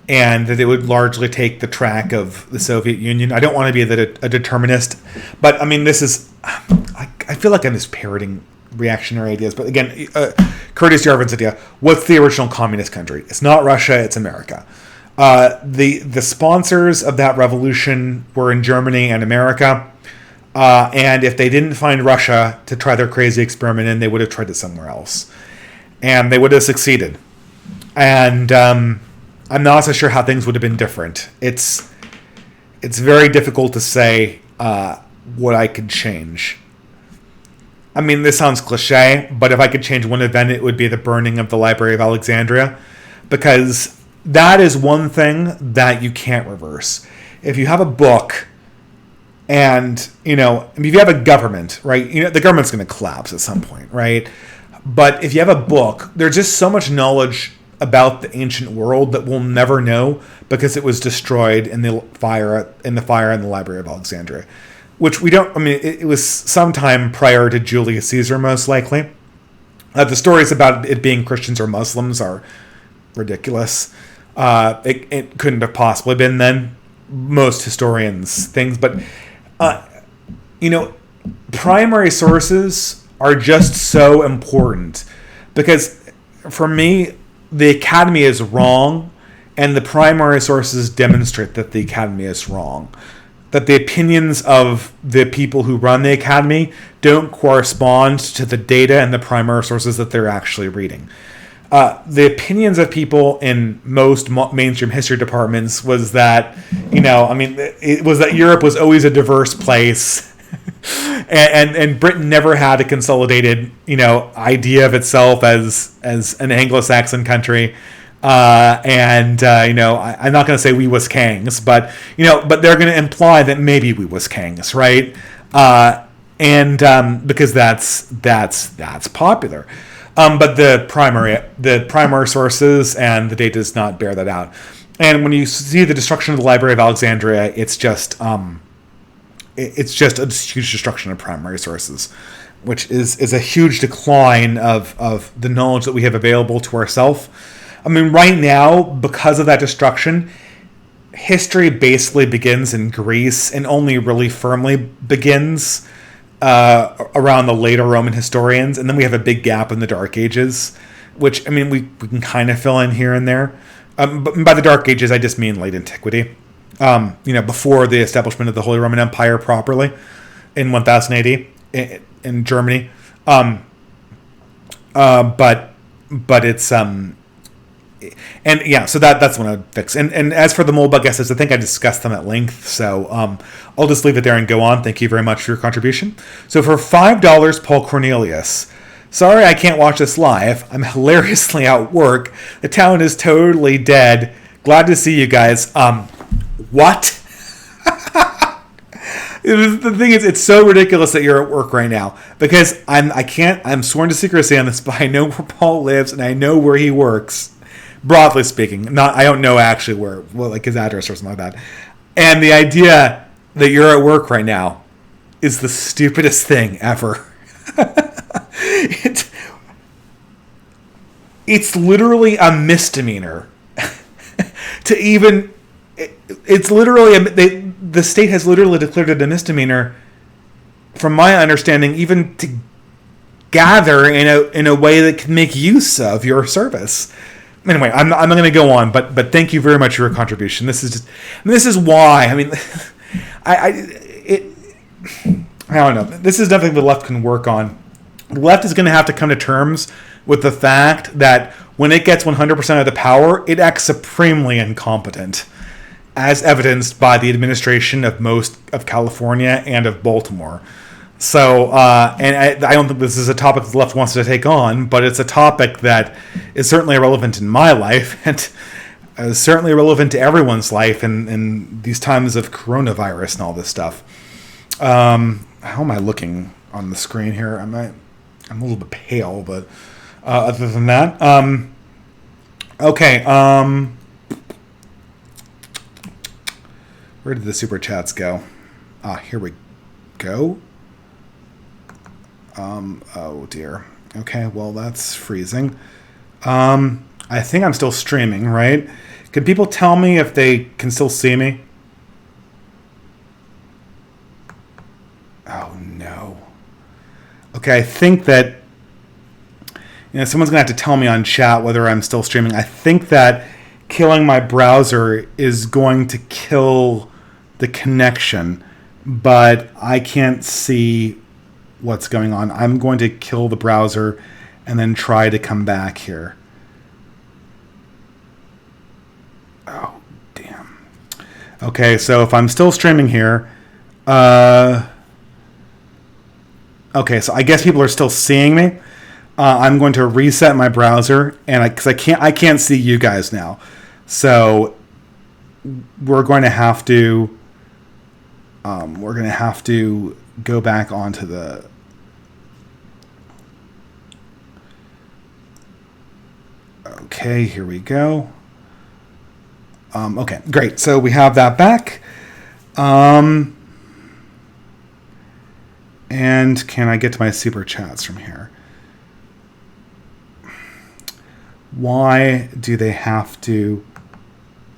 and that it would largely take the track of the Soviet Union. I don't want to be a determinist, but I mean, this is, I feel like I'm just parroting reactionary ideas. But again, Curtis Yarvin's idea: what's the original communist country? It's not Russia; it's America. The sponsors of that revolution were in Germany and America. And if they didn't find Russia to try their crazy experiment in, they would have tried it somewhere else. And they would have succeeded. And I'm not so sure how things would have been different. It's very difficult to say what I could change. I mean, this sounds cliche, but if I could change one event, it would be the burning of the Library of Alexandria. Because that is one thing that you can't reverse. If you have a book... And, if you have a government, right, the government's going to collapse at some point, right? But if you have a book, there's just so much knowledge about the ancient world that we'll never know because it was destroyed in the fire in the Library of Alexandria, which we don't, it was sometime prior to Julius Caesar, most likely. The stories about it being Christians or Muslims are ridiculous. It couldn't have possibly been then. Most historians things, but primary sources are just so important because for me, the Academy is wrong, and the primary sources demonstrate that the Academy is wrong. That the opinions of the people who run the Academy don't correspond to the data and the primary sources that they're actually reading. The opinions of people in most mainstream history departments was that, it was that Europe was always a diverse place, and Britain never had a consolidated, idea of itself as an Anglo-Saxon country. I'm not going to say we was kangs, but they're going to imply that maybe we was kangs, right? Because that's popular. But the primary sources and the data does not bear that out. And when you see the destruction of the Library of Alexandria, it's just a huge destruction of primary sources, which is a huge decline of the knowledge that we have available to ourselves. Right now, because of that destruction, history basically begins in Greece and only really firmly begins around the later Roman historians, and then we have a big gap in the Dark Ages, which we can kind of fill in here and there. But by the Dark Ages, I just mean late antiquity. Before the establishment of the Holy Roman Empire properly in 1000 AD in Germany. But it's so that's what I'd fix. And as for the Moldbug essays, I think I discussed them at length, so I'll just leave it there and go on. Thank you very much for your contribution. So for $5, Paul Cornelius. Sorry I can't watch this live. I'm hilariously at work. The town is totally dead. Glad to see you guys. What? The thing is, it's so ridiculous that you're at work right now because I'm sworn to secrecy on this, but I know where Paul lives and I know where he works. Broadly speaking, I don't know actually where, like his address or something like that. And the idea that you're at work right now is the stupidest thing ever. It's literally a misdemeanor to even. It's literally the state has literally declared it a misdemeanor, from my understanding, even to gather in a way that can make use of your service. Anyway, I'm not going to go on, but thank you very much for your contribution. This is why. I don't know. This is definitely the left can work on. The left is going to have to come to terms with the fact that when it gets 100% of the power, it acts supremely incompetent, as evidenced by the administration of most of California and of Baltimore. So, I don't think this is a topic the left wants to take on, but it's a topic that is certainly relevant in my life and is certainly relevant to everyone's life in these times of coronavirus and all this stuff. How am I looking on the screen here? I'm a little bit pale, but other than that, okay. Where did the super chats go? Here we go. Oh dear. Okay, well that's freezing. I think I'm still streaming, right? Can people tell me if they can still see me? Oh no. Okay, I think that someone's gonna have to tell me on chat whether I'm still streaming. I think that killing my browser is going to kill the connection, but I can't see what's going on. I'm going to kill the browser and then try to come back here. Oh, damn. Okay, so if I'm still streaming here, okay, so I guess people are still seeing me. I'm going to reset my browser, and because I can't see you guys now, so we're going to have to go back onto the. Okay, here we go. Okay, great. So we have that back. And can I get to my super chats from here? Why do they have to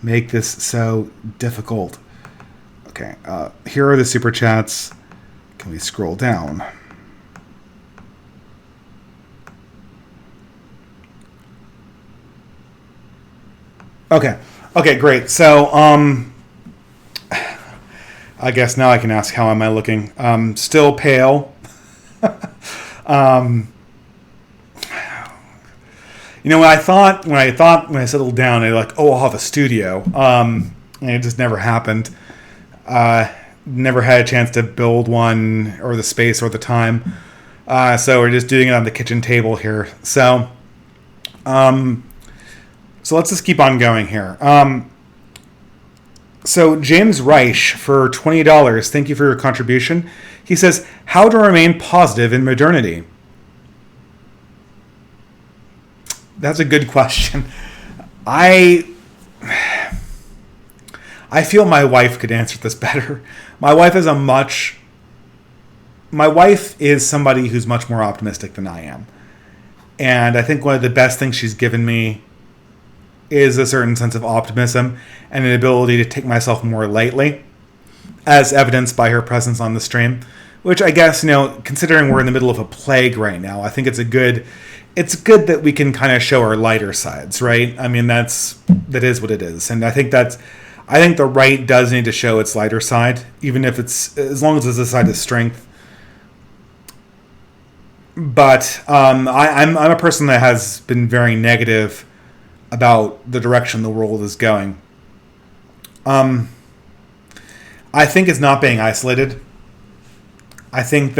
make this so difficult? Okay, here are the super chats. Can we scroll down? Okay, great. So, I guess now I can ask, how am I looking? Still pale. When I settled down, I I'll have a studio. And it just never happened. Never had a chance to build one, or the space, or the time. So we're just doing it on the kitchen table here. So let's just keep on going here. So James Reich for $20. Thank you for your contribution. He says, how to remain positive in modernity? That's a good question. I feel my wife could answer this better. My wife is somebody who's much more optimistic than I am. And I think one of the best things she's given me is a certain sense of optimism and an ability to take myself more lightly, as evidenced by her presence on the stream, which I guess, considering we're in the middle of a plague right now, I think it's good that we can kind of show our lighter sides, right? I mean, that is what it is. And I think the right does need to show its lighter side, even if as long as it's a side of strength. But I'm a person that has been very negative about the direction the world is going. I think it's not being isolated. I think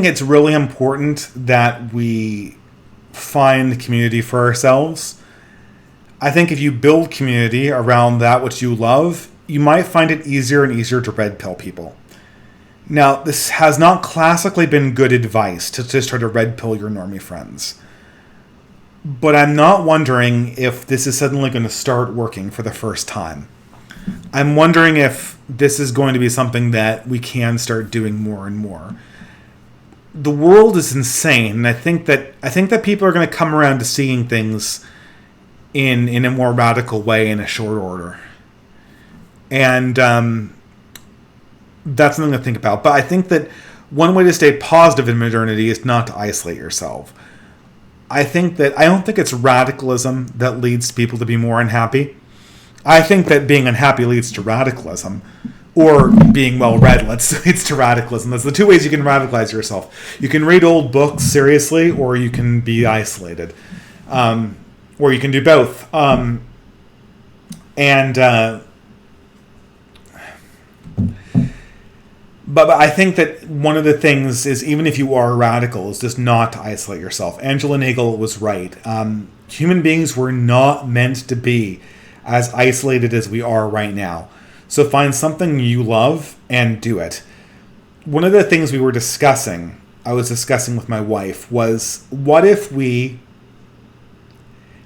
it's really important that we find community for ourselves. I think if you build community around that which you love, you might find it easier and easier to red pill people. Now, this has not classically been good advice to just try to red pill your normie friends. But I'm not wondering if this is suddenly going to start working for the first time. I'm wondering if this is going to be something that we can start doing more and more. The world is insane, and I think that people are going to come around to seeing things in a more radical way in a short order. And that's something to think about. But I think that one way to stay positive in modernity is not to isolate yourself. I don't think it's radicalism that leads people to be more unhappy. I think that being unhappy leads to radicalism, or being well-read leads to radicalism. That's the two ways you can radicalize yourself. You can read old books seriously, or you can be isolated, or you can do both. But I think that one of the things is, even if you are radical, is just not to isolate yourself. Angela Nagel was right. Human beings were not meant to be as isolated as we are right now. So find something you love and do it. One of the things I was discussing with my wife, was what if we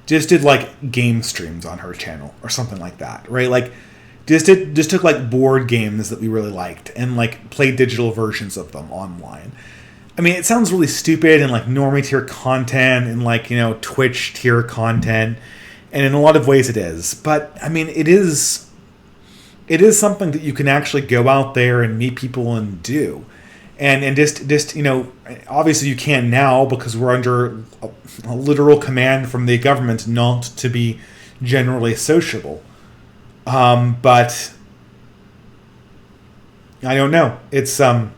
just did game streams on her channel or something like that, right? Just took board games that we really liked and played digital versions of them online. I mean, it sounds really stupid, and normie tier content and Twitch tier content, and in a lot of ways it is. But I mean, it is something that you can actually go out there and meet people and do. And just obviously you can't now because we're under a literal command from the government not to be generally sociable. But I don't know. It's something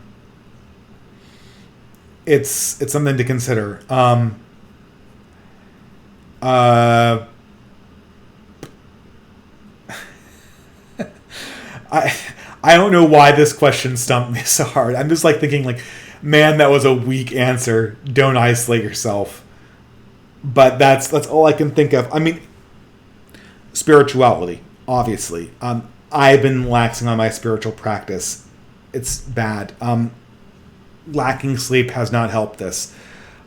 to consider. I don't know why this question stumped me so hard. I'm just thinking man, that was a weak answer. Don't isolate yourself. But that's all I can think of. I mean, spirituality. Obviously, I've been laxing on my spiritual practice. It's bad. Lacking sleep has not helped this.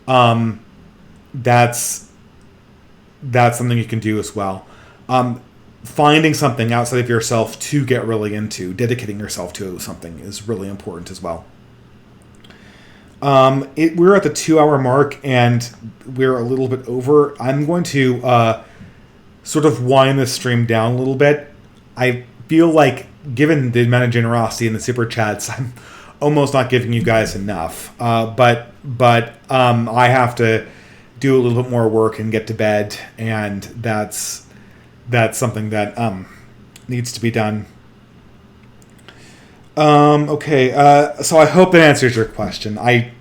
That's something you can do as well. Finding something outside of yourself to get really into, dedicating yourself to something is really important as well. We're at the 2-hour mark, and we're a little bit over. I'm going to sort of wind the stream down a little bit. I feel like, given the amount of generosity in the super chats, I'm almost not giving you guys enough. But I have to do a little bit more work and get to bed, and that's something that needs to be done. Okay, so I hope that answers your question. I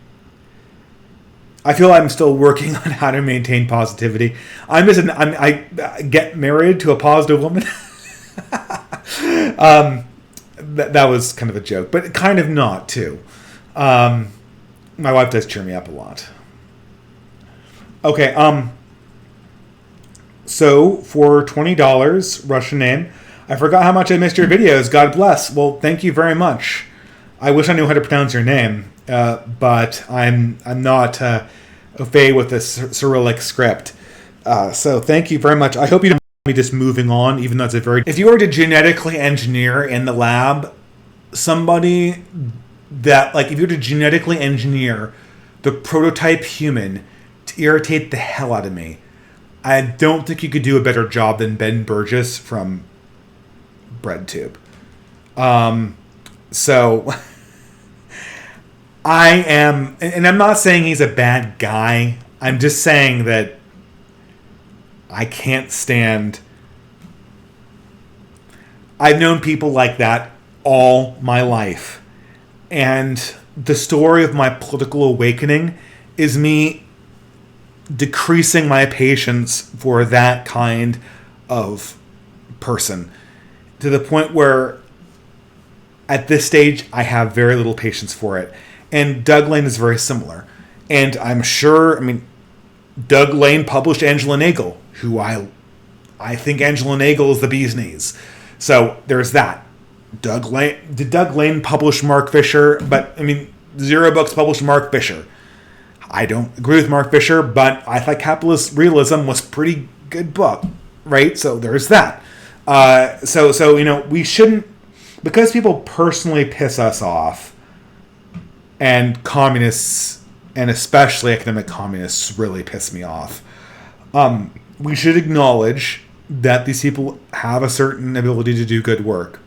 feel I'm still working on how to maintain positivity. I get married to a positive woman. That was kind of a joke, but kind of not too. My wife does cheer me up a lot. Okay, so for $20, Russian name, I forgot how much I missed your videos. God bless. Well, thank you very much. I wish I knew how to pronounce your name, but I'm not au fait with the Cyrillic script. So thank you very much. I hope you don't mind me just moving on, even though it's a very... If you were to genetically engineer in the lab somebody that, like, if you were to genetically engineer the prototype human to irritate the hell out of me, I don't think you could do a better job than Ben Burgess from BreadTube. So I am, and I'm not saying he's a bad guy. I'm just saying that I can't stand. I've known people like that all my life. And the story of my political awakening is me decreasing my patience for that kind of person, to the point where at this stage I have very little patience for it. And Doug Lane is very similar. And I'm sure, Doug Lane published Angela Nagel, who I think Angela Nagel is the bee's knees. So there's that. Did Doug Lane publish Mark Fisher? But Zero Books published Mark Fisher. I don't agree with Mark Fisher, but I thought Capitalist Realism was a pretty good book, right? So there's that. So we shouldn't, because people personally piss us off, and communists, and especially academic communists, really piss me off. We should acknowledge that these people have a certain ability to do good work,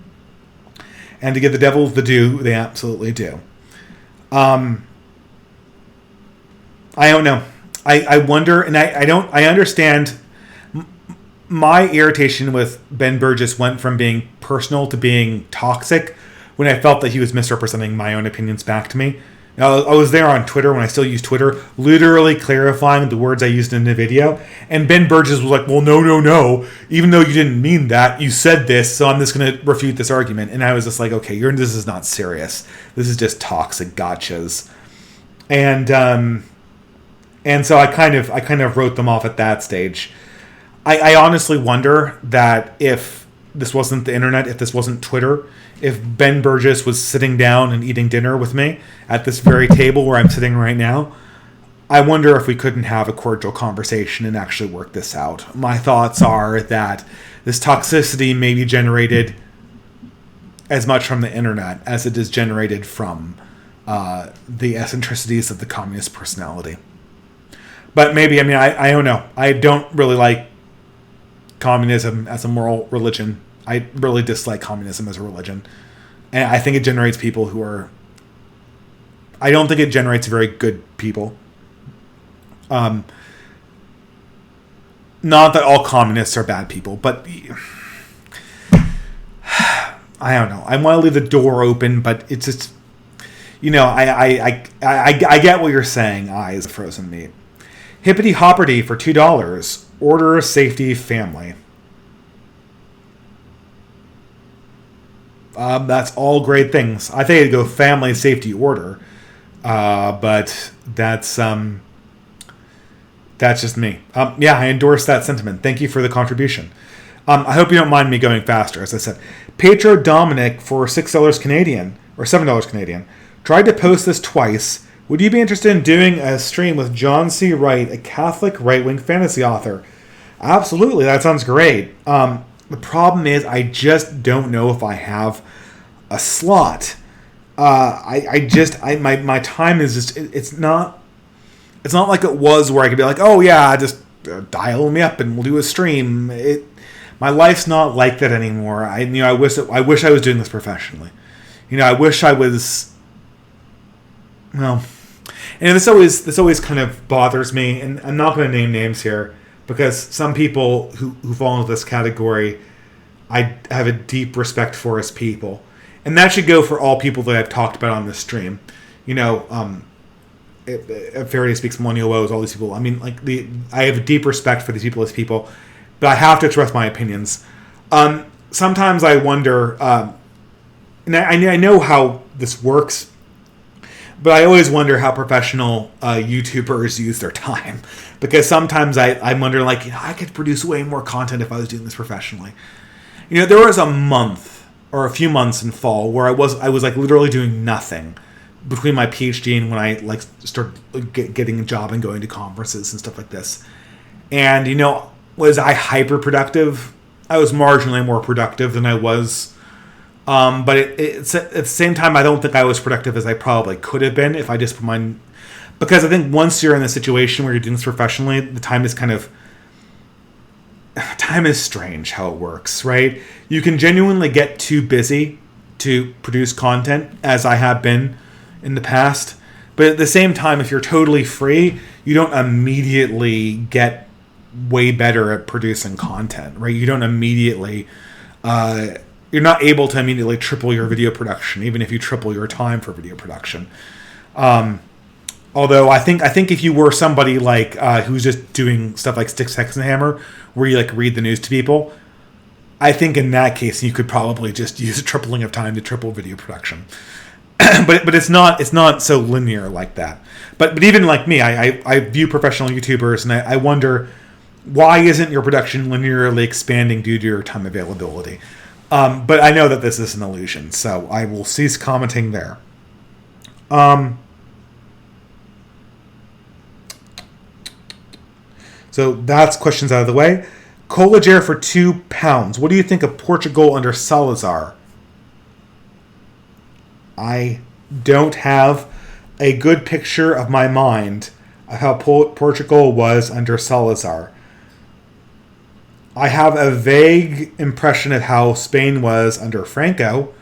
and to give the devil the due, they absolutely do. I don't know. I wonder, and I understand. My irritation with Ben Burgess went from being personal to being toxic when I felt that he was misrepresenting my own opinions back to me. Now, I was there on Twitter when I still use Twitter, literally clarifying the words I used in the video. And Ben Burgess was like, well, no. Even though you didn't mean that, you said this, so I'm just going to refute this argument. And I was just like, okay, this is not serious. This is just toxic gotchas. And so I kind of wrote them off at that stage. I honestly wonder that if this wasn't the internet, if this wasn't Twitter, if Ben Burgess was sitting down and eating dinner with me at this very table where I'm sitting right now, I wonder if we couldn't have a cordial conversation and actually work this out. My thoughts are that this toxicity may be generated as much from the internet as it is generated from the eccentricities of the communist personality. But maybe, I don't know. I don't really like communism as a moral religion. I really dislike communism as a religion. And I think it generates people who are... I don't think it generates very good people. Not that all communists are bad people, but... I don't know. I want to leave the door open, but it's just... I get what you're saying, eyes frozen meat. Hippity Hopperty for $2. Order, safety, family. That's all great things. I think I'd go family, safety, order. But that's just me. Yeah, I endorse that sentiment. Thank you for the contribution. I hope you don't mind me going faster. As I said, Petro Dominic for $6 Canadian, or $7 Canadian, tried to post this twice. Would you be interested in doing a stream with John C. Wright, a Catholic right-wing fantasy author? Absolutely, that sounds great. The problem is I just don't know if I have a slot. My time is just, it's not like it was where I could be like, oh yeah, just dial me up and we'll do a stream. My life's not like that anymore. I wish I was doing this professionally. I wish I was. Well, and this always kind of bothers me, and I'm not going to name names here because some people who fall into this category, I have a deep respect for as people, and that should go for all people that I've talked about on this stream. Faraday Speaks, Millennial Woes, all these people. I mean, I have a deep respect for these people as people, but I have to express my opinions. Sometimes I wonder, and I know how this works, but I always wonder how professional YouTubers use their time. Because sometimes I wonder, I could produce way more content if I was doing this professionally. There was a month or a few months in fall where I was literally doing nothing between my PhD and when I started getting a job and going to conferences and stuff like this. And was I hyper productive? I was marginally more productive than I was. But it's at the same time, I don't think I was productive as I probably could have been if I just put my. Because I think once you're in the situation where you're doing this professionally, the time is time is strange how it works, right? You can genuinely get too busy to produce content, as I have been in the past. But at the same time, if you're totally free, you don't immediately get way better at producing content, right? You don't immediately. You're not able to immediately triple your video production, even if you triple your time for video production. Although I think if you were somebody who's just doing stuff like Sticks, Hex, and Hammer, where you read the news to people, I think in that case you could probably just use a tripling of time to triple video production. but it's not so linear like that. But even like me, I view professional YouTubers and I wonder, why isn't your production linearly expanding due to your time availability? But I know that this is an illusion, so I will cease commenting there. So that's questions out of the way. Colager for £2. What do you think of Portugal under Salazar? I don't have a good picture of my mind of how Portugal was under Salazar. I have a vague impression of how Spain was under Franco,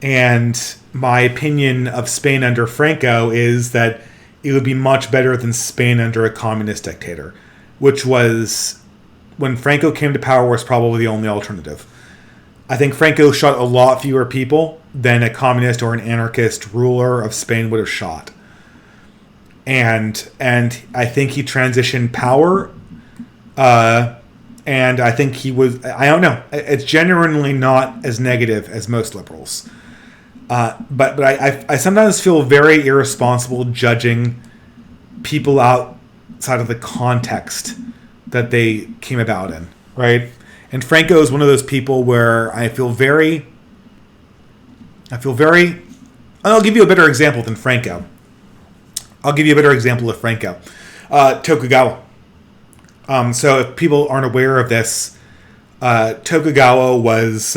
and my opinion of Spain under Franco is that it would be much better than Spain under a communist dictator, which was, when Franco came to power, was probably the only alternative. I think Franco shot a lot fewer people than a communist or an anarchist ruler of Spain would have shot. And I think he transitioned power, and I think he was, I don't know, it's genuinely not as negative as most liberals. But I sometimes feel very irresponsible judging people outside of the context that they came about in, right? And Franco is one of those people where I feel very, I'll give you a better example than Franco. Tokugawa. So if people aren't aware of this, Tokugawa was,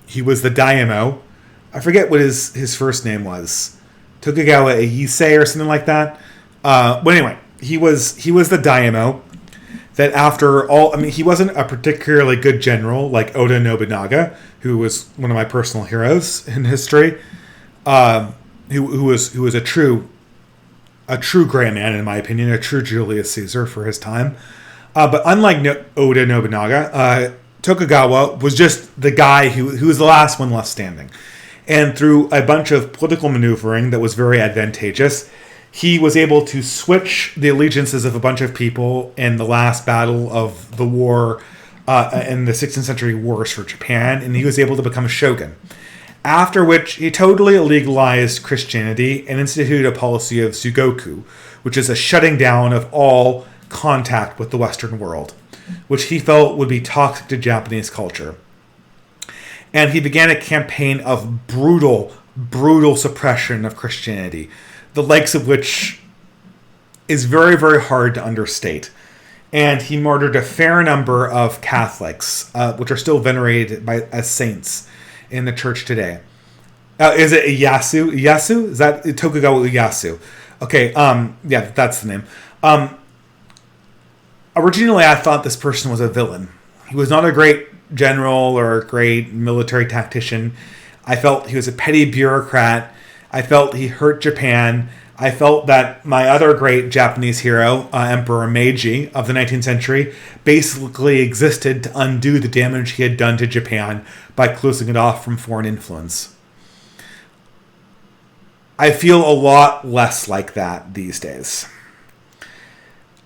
he was the daimyo. I forget what his first name was. Tokugawa Ieyasu or something like that. But anyway, he was the daimyo that after all, I mean, he wasn't a particularly good general like Oda Nobunaga, who was one of my personal heroes in history, who was a true great man, in my opinion, a true Julius Caesar for his time. But unlike Oda Nobunaga, Tokugawa was just the guy who was the last one left standing. And through a bunch of political maneuvering that was very advantageous, he was able to switch the allegiances of a bunch of people in the last battle of the war, in the 16th century wars for Japan, and he was able to become a shogun. After which, he totally illegalized Christianity and instituted a policy of Sugoku, which is a shutting down of all contact with the Western world, which he felt would be toxic to Japanese culture. And he began a campaign of brutal suppression of Christianity, the likes of which is very, very hard to understate. And he martyred a fair number of Catholics, which are still venerated as saints in the church today. Is it Ieyasu? Ieyasu? Is that Tokugawa Ieyasu? Okay, yeah, that's the name. originally I thought this person was a villain. He was not a great general or a great military tactician. I felt he was a petty bureaucrat. I felt he hurt Japan. I felt that my other great Japanese hero, Emperor Meiji of the 19th century, basically existed to undo the damage he had done to Japan by closing it off from foreign influence. I feel a lot less like that these days.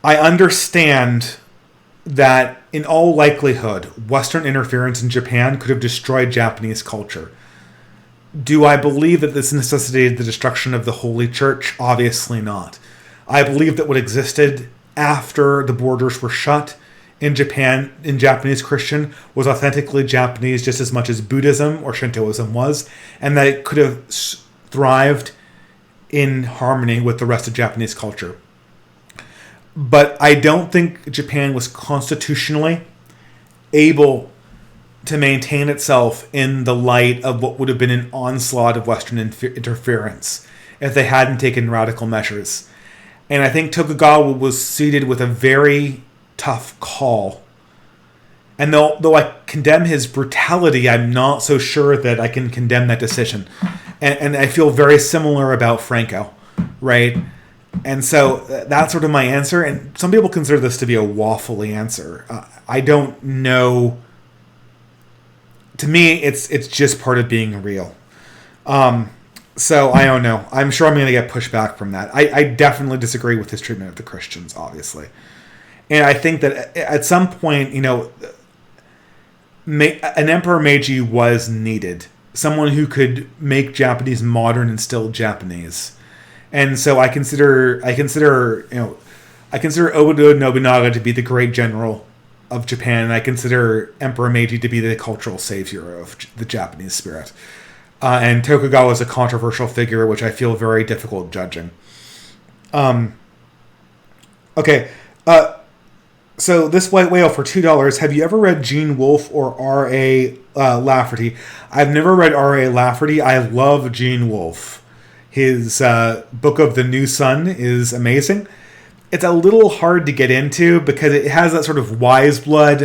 I understand that in all likelihood, Western interference in Japan could have destroyed Japanese culture. Do I believe that this necessitated the destruction of the Holy Church? Obviously not. I believe that what existed after the borders were shut in Japan, in Japanese Christian, was authentically Japanese just as much as Buddhism or Shintoism was, and that it could have thrived in harmony with the rest of Japanese culture. But I don't think Japan was constitutionally able to maintain itself in the light of what would have been an onslaught of Western interference if they hadn't taken radical measures. And I think Tokugawa was seated with a very tough call. And though I condemn his brutality, I'm not so sure that I can condemn that decision. And I feel very similar about Franco, right? And so that's sort of my answer. And some people consider this to be a waffly answer. I don't know. To me, it's just part of being real. So I don't know. I'm sure I'm going to get pushback from that. I definitely disagree with his treatment of the Christians, obviously. And I think that at some point, an Emperor Meiji was needed. Someone who could make Japanese modern and still Japanese. And so I consider Oda Nobunaga to be the great general of Japan, and I consider Emperor Meiji to be the cultural savior of the Japanese spirit. And Tokugawa is a controversial figure, which I feel very difficult judging. Okay. So this white whale for $2. Have you ever read Gene Wolfe or R.A. Lafferty? I've never read R.A. Lafferty. I love Gene Wolfe. His Book of the New Sun is amazing. It's a little hard to get into because it has that sort of wise blood.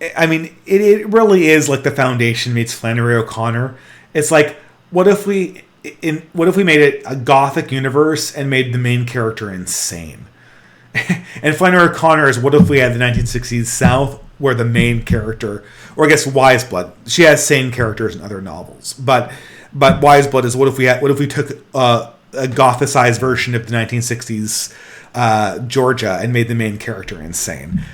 It really is like The Foundation meets Flannery O'Connor. It's like, what if we made it a gothic universe and made the main character insane? And Flannery O'Connor is what if we had the 1960s South where the main character, or I guess Wise Blood, she has sane characters in other novels, but Wise Blood is what if we took a gothicized version of the 1960s Georgia and made the main character insane.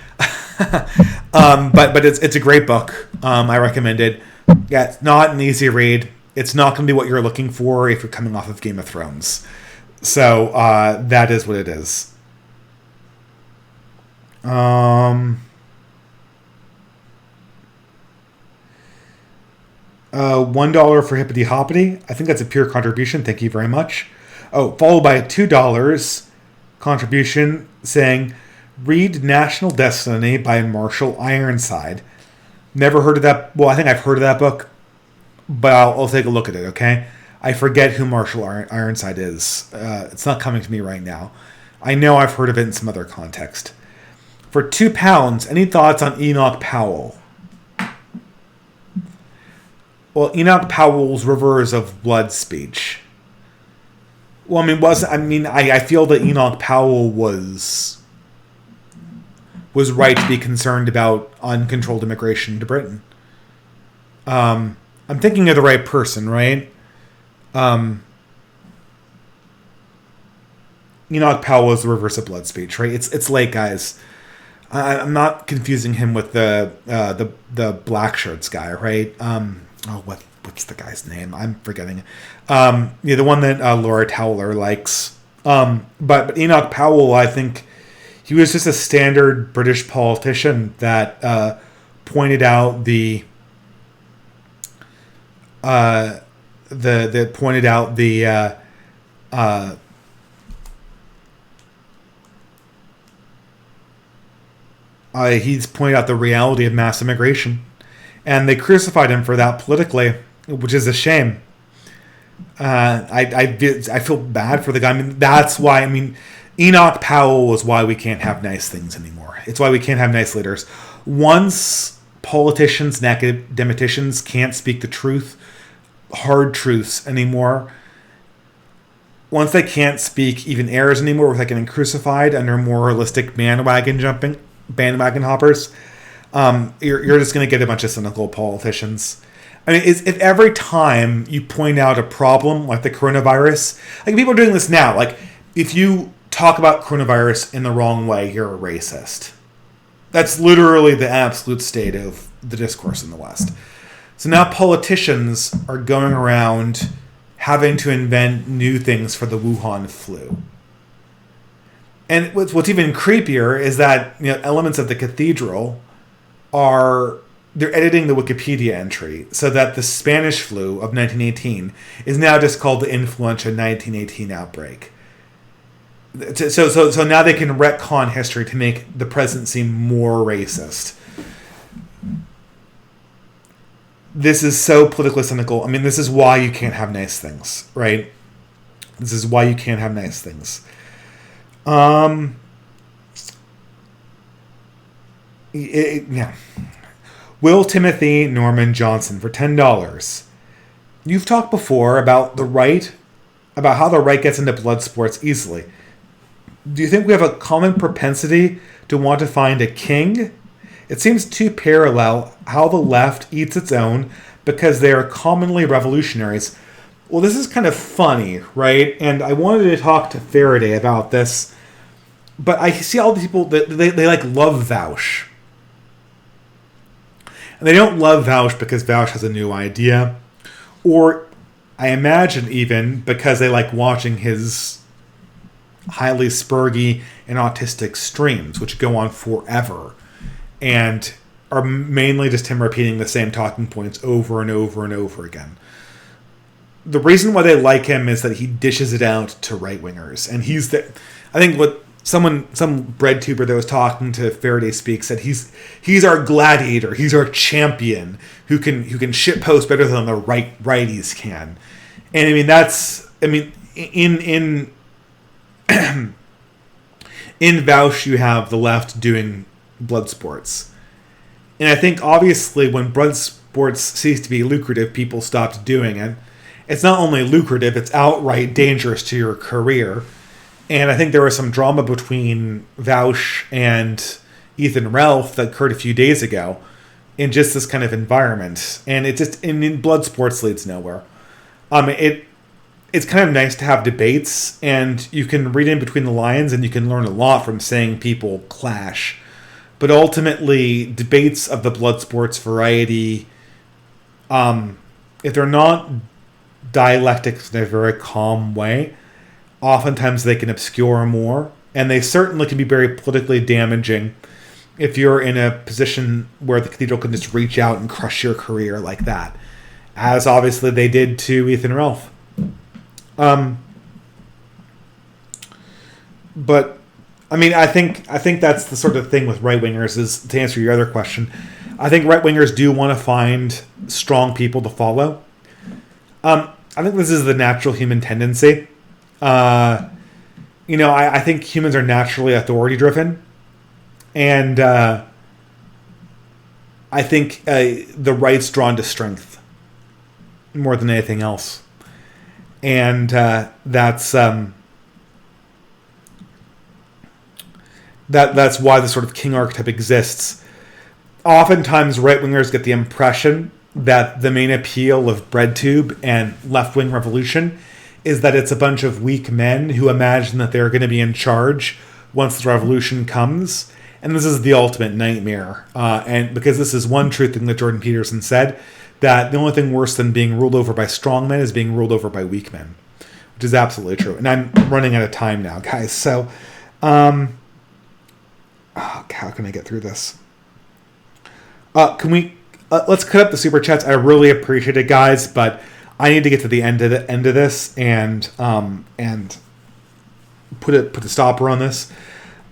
But it's a great book. I recommend it. Yeah, it's not an easy read. It's not going to be what you're looking for if you're coming off of Game of Thrones. So that is what it is. $1 for Hippity Hoppity. I think that's a pure contribution. Thank you very much. Oh, followed by a $2 contribution saying, read National Destiny by Marshall Ironside. Never heard of that. Well, I think I've heard of that book, but I'll take a look at it, okay? I forget who Marshall Ironside is. It's not coming to me right now. I know I've heard of it in some other context. For £2, any thoughts on Enoch Powell? Well, Enoch Powell's Rivers of Blood speech. Well, I feel that Enoch Powell was right to be concerned about uncontrolled immigration to Britain. I'm thinking of the right person, right? Enoch Powell's Rivers of Blood speech, right? It's late, guys. I'm not confusing him with the black shirts guy, right? What's the guy's name? I'm forgetting. The one that Laura Towler likes. But Enoch Powell, I think he was just a standard British politician that pointed out the he's pointed out the reality of mass immigration, and they crucified him for that politically, which is a shame. I feel bad for the guy. That's why. Enoch Powell is why we can't have nice things anymore. It's why we can't have nice leaders. Once politicians and academicians can't speak the truth, hard truths anymore, once they can't speak even errors anymore without getting crucified under moralistic bandwagon hoppers, you're just going to get a bunch of cynical politicians. I mean, if every time you point out a problem like the coronavirus, like people are doing this now, like if you talk about coronavirus in the wrong way, you're a racist. That's literally the absolute state of the discourse in the West. So now politicians are going around having to invent new things for the Wuhan flu. And what's even creepier is that elements of the cathedral they're editing the Wikipedia entry so that the Spanish flu of 1918 is now just called the influenza 1918 outbreak. So now they can retcon history to make the present seem more racist. This is so politically cynical. I mean, this is why you can't have nice things, right? This is why you can't have nice things. Yeah. Will Timothy Norman Johnson for $10. You've talked before about how the right gets into blood sports easily. Do you think we have a common propensity to want to find a king? It seems to parallel how the left eats its own because they are commonly revolutionaries. Well, this is kind of funny, right? And I wanted to talk to Faraday about this, but I see all the people that they like love Vaush. And they don't love Vaush because Vaush has a new idea, or I imagine even because they like watching his highly spurgy and autistic streams, which go on forever and are mainly just him repeating the same talking points over and over and over again. The reason why they like him is that he dishes it out to right-wingers. And I think what some bread tuber that was talking to Faraday Speak said he's our gladiator, he's our champion who can shitpost better than the righties can. And in in Vaush you have the left doing blood sports. And I think obviously when blood sports ceased to be lucrative, people stopped doing it. It's not only lucrative, it's outright dangerous to your career. And I think there was some drama between Vaush and Ethan Ralph that occurred a few days ago in just this kind of environment. And it just, in blood sports leads nowhere. It's kind of nice to have debates, and you can read in between the lines and you can learn a lot from saying people clash. But ultimately, debates of the blood sports variety, if they're not dialectics in a very calm way, oftentimes they can obscure more, and they certainly can be very politically damaging if you're in a position where the cathedral can just reach out and crush your career like that, as obviously they did to Ethan Ralph. But I mean, I think that's the sort of thing with right-wingers, is to answer your other question. I think right-wingers do want to find strong people to follow. I think this is the natural human tendency. I think humans are naturally authority-driven. And I think the right's drawn to strength more than anything else. And that's why the sort of king archetype exists. Oftentimes, right-wingers get the impression that the main appeal of BreadTube and left-wing revolution is that it's a bunch of weak men who imagine that they're going to be in charge once the revolution comes. And this is the ultimate nightmare. And because this is one true thing that Jordan Peterson said, that the only thing worse than being ruled over by strong men is being ruled over by weak men, which is absolutely true. And I'm running out of time now, guys. So, how can I get through this? Can we let's cut up the super chats? I really appreciate it, guys, but I need to get to the end of this and put a stopper on this.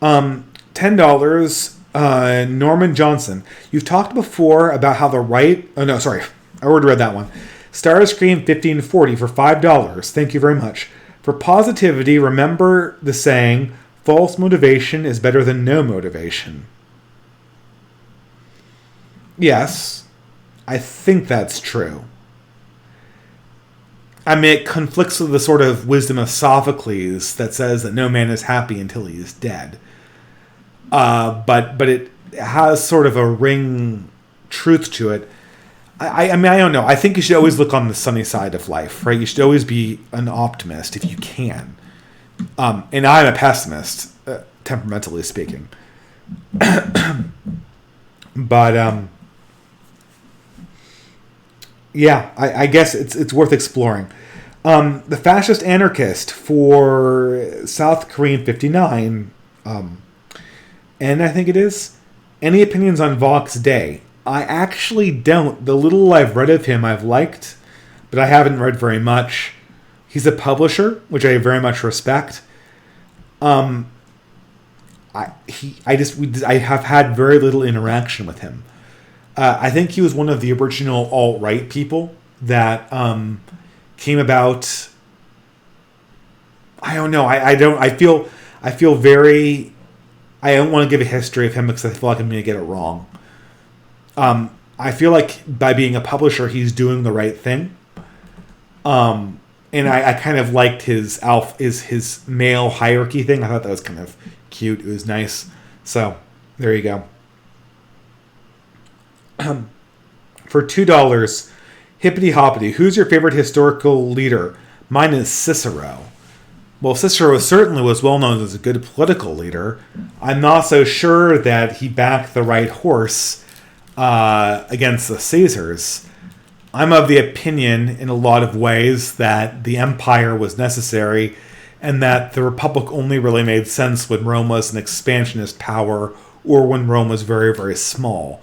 $10. Norman Johnson. You've talked before about how the right... Oh, no, sorry. I already read that one. Starscream 1540 for $5. Thank you very much. For positivity, remember the saying, false motivation is better than no motivation. Yes, I think that's true. I mean, it conflicts with the sort of wisdom of Sophocles that says that no man is happy until he is dead. But it has sort of a ring truth to it. I mean, I don't know. I think you should always look on the sunny side of life, right? You should always be an optimist if you can. And I'm a pessimist, temperamentally speaking. But yeah, I guess it's worth exploring. The fascist anarchist for South Korean 59, and I think it is. Any opinions on Vox Day? I actually don't. The little I've read of him I've liked, but I haven't read very much. He's a publisher, which I very much respect. I have had very little interaction with him. I think he was one of the original alt-right people that came about. I don't know. I feel very. I don't want to give a history of him because I feel like I'm going to get it wrong. I feel like by being a publisher, he's doing the right thing. And I kind of liked his male hierarchy thing. I thought that was kind of cute. It was nice. So there you go. For $2, hippity hoppity. Who's your favorite historical leader? Mine is Cicero. Well, Cicero certainly was well known as a good political leader. I'm not so sure that he backed the right horse against the Caesars. I'm of the opinion, in a lot of ways, that the empire was necessary and that the republic only really made sense when Rome was an expansionist power or when Rome was very, very small.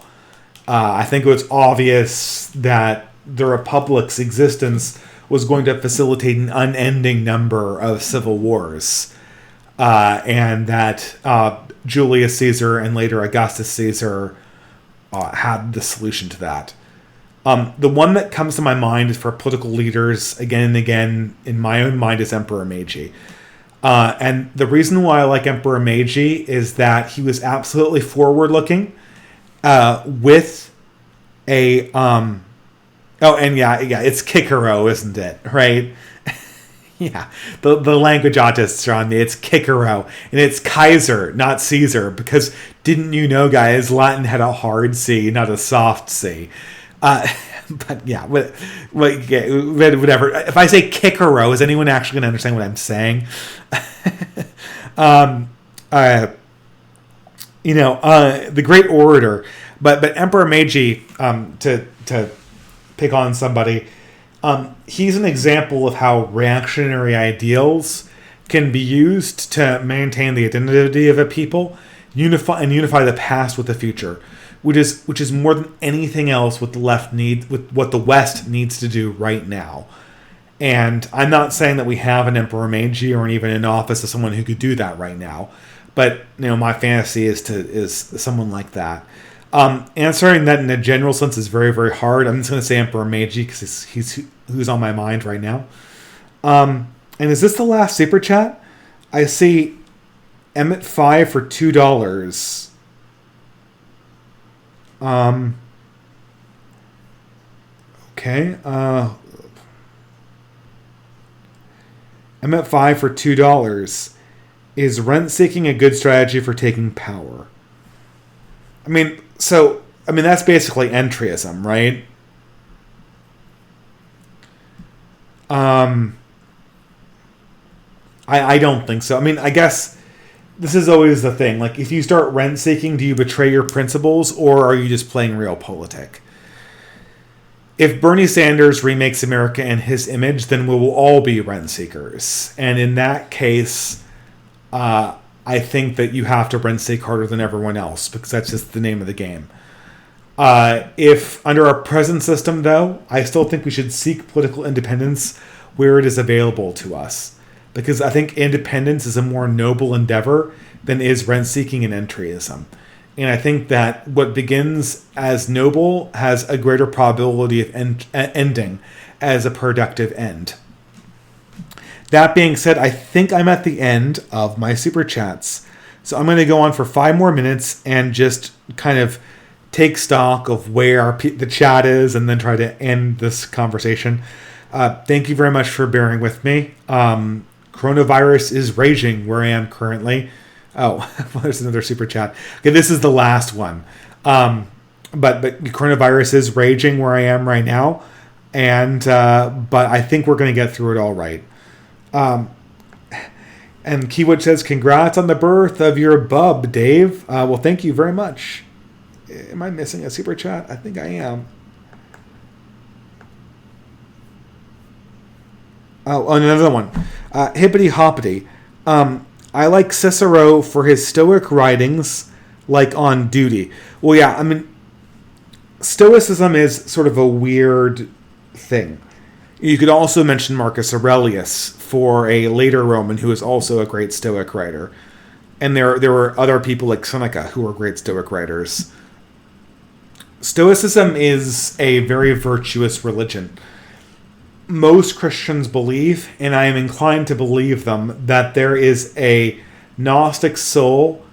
I think it was obvious that the republic's existence was going to facilitate an unending number of civil wars, and that Julius Caesar and later Augustus Caesar had the solution to that. The one that comes to my mind is for political leaders, again and again, in my own mind, is Emperor Meiji. And the reason why I like Emperor Meiji is that he was absolutely forward-looking, with a... it's Kikero, isn't it? Right? Yeah. The language autists are on me. It's Kikero. And it's Kaiser, not Caesar. Because didn't you know, guys, Latin had a hard C, not a soft C. But yeah, whatever. If I say Kikero, is anyone actually going to understand what I'm saying? The great orator. But Emperor Meiji, to pick on somebody, he's an example of how reactionary ideals can be used to maintain the identity of a people, unify the past with the future, which is more than anything else what the West needs to do right now. And I'm not saying that we have an Emperor Meiji or even an office of someone who could do that right now, but my fantasy is someone like that. Answering that in a general sense is very, very hard. I'm just going to say Emperor Meiji because he's who's on my mind right now. And is this the last super chat? I see Emmett 5 for $2. Okay. Emmett 5 for $2. Is rent seeking a good strategy for taking power? I mean, that's basically entryism, right? I don't think so. I mean, I guess this is always the thing. Like, if you start rent seeking, do you betray your principles, or are you just playing realpolitik? If Bernie Sanders remakes America in his image, then we will all be rent seekers. And in that case, I think that you have to rent seek harder than everyone else because that's just the name of the game. If under our present system, though, I still think we should seek political independence where it is available to us, because I think independence is a more noble endeavor than is rent seeking and entryism. And I think that what begins as noble has a greater probability of ending as a productive end. That being said, I think I'm at the end of my super chats. So I'm going to go on for 5 more minutes and just kind of take stock of where the chat is and then try to end this conversation. Thank you very much for bearing with me. Coronavirus is raging where I am currently. Oh, well, there's another super chat. Okay, this is the last one. But coronavirus is raging where I am right now. And but I think we're going to get through it all right. And Keywood says, congrats on the birth of your bub, Dave. Well, thank you very much. Am I missing a super chat? I think I am. Oh, another one. Hippity hoppity. I like Cicero for his Stoic writings, like On Duty. Well, yeah, I mean, Stoicism is sort of a weird thing. You could also mention Marcus Aurelius for a later Roman who is also a great Stoic writer. And there were other people like Seneca who were great Stoic writers. Stoicism is a very virtuous religion. Most Christians believe, and I am inclined to believe them, that there is a Gnostic soul,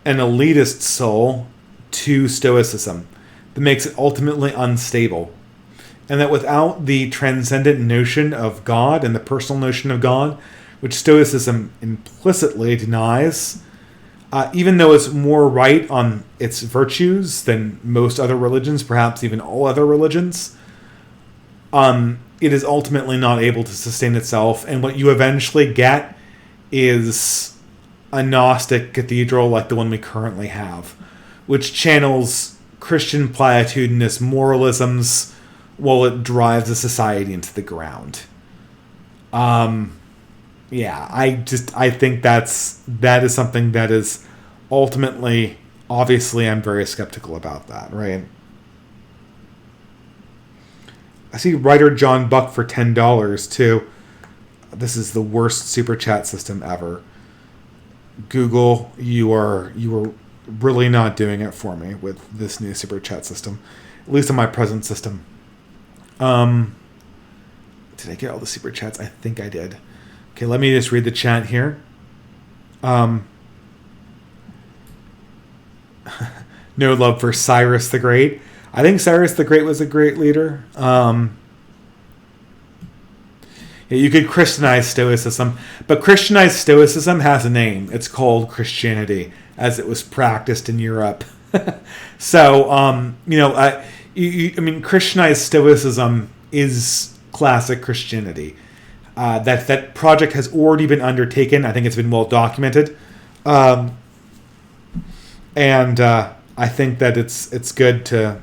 an elitist soul to Stoicism that makes it ultimately unstable. And that without the transcendent notion of God and the personal notion of God, which Stoicism implicitly denies, even though it's more right on its virtues than most other religions, perhaps even all other religions, it is ultimately not able to sustain itself. And what you eventually get is a Gnostic cathedral like the one we currently have, which channels Christian platitudinous moralisms while it drives a society into the ground. Yeah, I think that is something that is ultimately, obviously, I'm very skeptical about that, right? I see writer John Buck for $10 too. This is the worst super chat system ever. Google, you are really not doing it for me with this new super chat system, at least on my present system. Did I get all the super chats? I think I did. Okay, let me just read the chat here. No love for Cyrus the Great. I think Cyrus the Great was a great leader. Yeah, you could Christianize Stoicism, but Christianized Stoicism has a name. It's called Christianity, as it was practiced in Europe. So, I mean, Christianized Stoicism is classic Christianity. That project has already been undertaken. I think it's been well documented, and I think that it's good to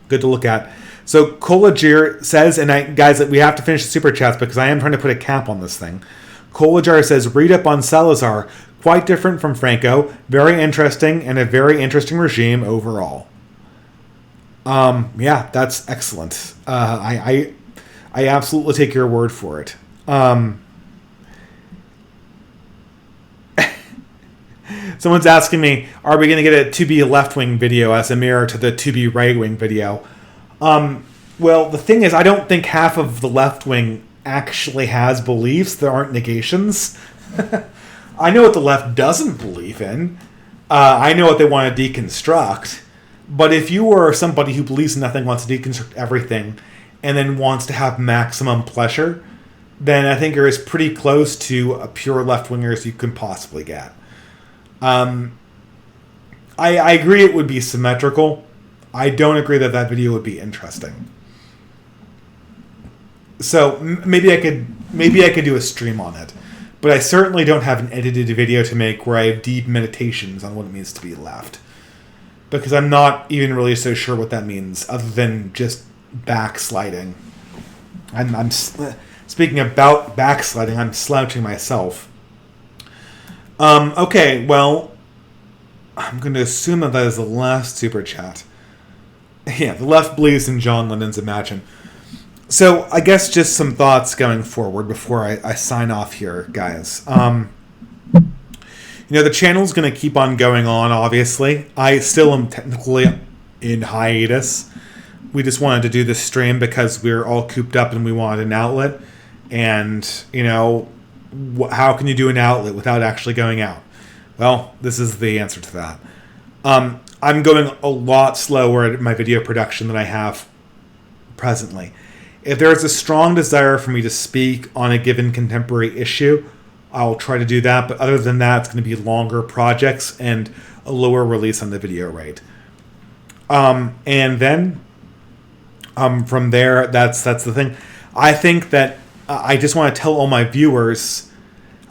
look at. So Kolajar says, and guys, we have to finish the super chats because I am trying to put a cap on this thing. Kolajar says, read up on Salazar. Quite different from Franco. Very interesting and a very interesting regime overall. Yeah, that's excellent. I absolutely take your word for it. Someone's asking me, are we going to get a To Be Left-Wing video as a mirror to the To Be Right-Wing video? Well, the thing is, I don't think half of the left-wing actually has beliefs. There aren't negations. I know what the left doesn't believe in. I know what they want to deconstruct. But if you are somebody who believes in nothing, wants to deconstruct everything, and then wants to have maximum pleasure, then I think you're as pretty close to a pure left-winger as you can possibly get. I agree it would be symmetrical. I don't agree that video would be interesting. So maybe I could do a stream on it. But I certainly don't have an edited video to make where I have deep meditations on what it means to be left. Because I'm not even really so sure what that means, other than just backsliding. I'm speaking about backsliding, I'm slouching myself. Okay, well, I'm going to assume that is the last super chat. Yeah, the left believes in John Lennon's Imagine. So, I guess just some thoughts going forward before I sign off here, guys. The channel's going to keep on going on, obviously. I still am technically in hiatus. We just wanted to do this stream because we're all cooped up and we wanted an outlet. And, how can you do an outlet without actually going out? Well, this is the answer to that. I'm going a lot slower at my video production than I have presently. If there's a strong desire for me to speak on a given contemporary issue, I'll try to do that. But other than that, it's going to be longer projects and a lower release on the video rate. And then from there, that's the thing. I think that I just want to tell all my viewers,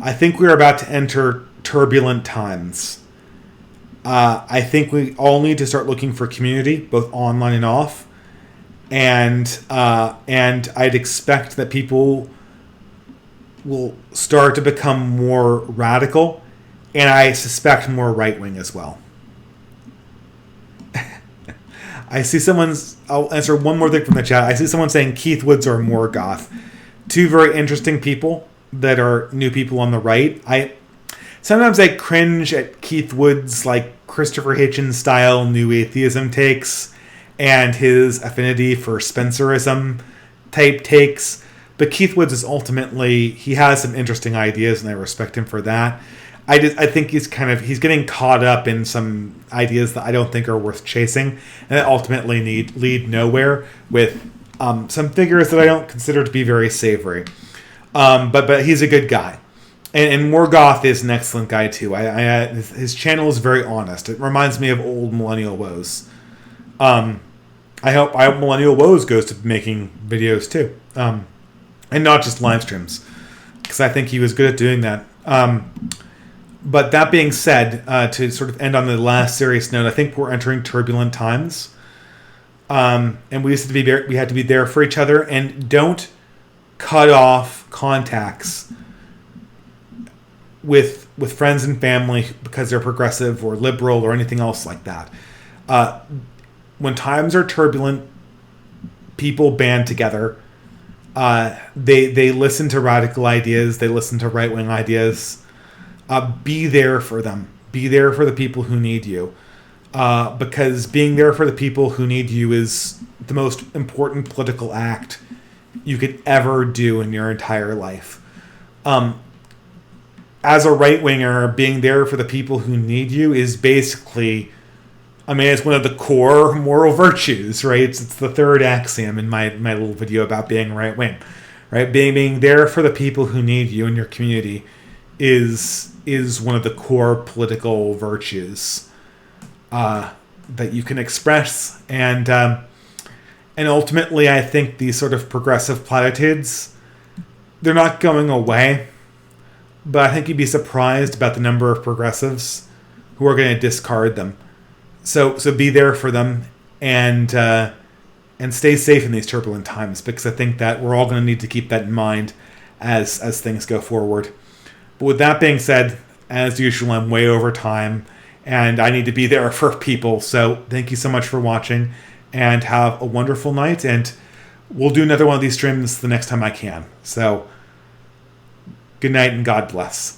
I think we're about to enter turbulent times. I think we all need to start looking for community, both online and off. And I'd expect that people will start to become more radical, and I suspect more right-wing as well. I'll answer one more thing from the chat. I see someone saying Keith Woods or Morgoth. Two very interesting people that are new people on the right. Sometimes I cringe at Keith Woods' like Christopher Hitchens style new atheism takes and his affinity for Spencerism type takes. But Keith Woods is ultimately, he has some interesting ideas and I respect him for that. I think he's getting caught up in some ideas that I don't think are worth chasing and that ultimately lead nowhere with some figures that I don't consider to be very savory. But he's a good guy. And Morgoth is an excellent guy too. His channel is very honest. It reminds me of old Millennial Woes. I hope Millennial Woes goes to making videos too. And not just live streams. Because I think he was good at doing that. But that being said, to sort of end on the last serious note, I think we're entering turbulent times. And we had to be there for each other. And don't cut off contacts with friends and family because they're progressive or liberal or anything else like that. When times are turbulent, people band together. They listen to radical ideas. They listen to right-wing ideas. Be there for them. Be there for the people who need you. Because being there for the people who need you is the most important political act you could ever do in your entire life. As a right-winger, being there for the people who need you is basically, it's one of the core moral virtues, right? It's the third axiom in my little video about being right-wing, right? Being there for the people who need you in your community is one of the core political virtues that you can express. And ultimately, I think these sort of progressive platitudes, they're not going away. But I think you'd be surprised about the number of progressives who are going to discard them. So be there for them and stay safe in these turbulent times, because I think that we're all going to need to keep that in mind as things go forward. But with that being said, as usual, I'm way over time and I need to be there for people. So thank you so much for watching and have a wonderful night. And we'll do another one of these streams the next time I can. So good night and God bless.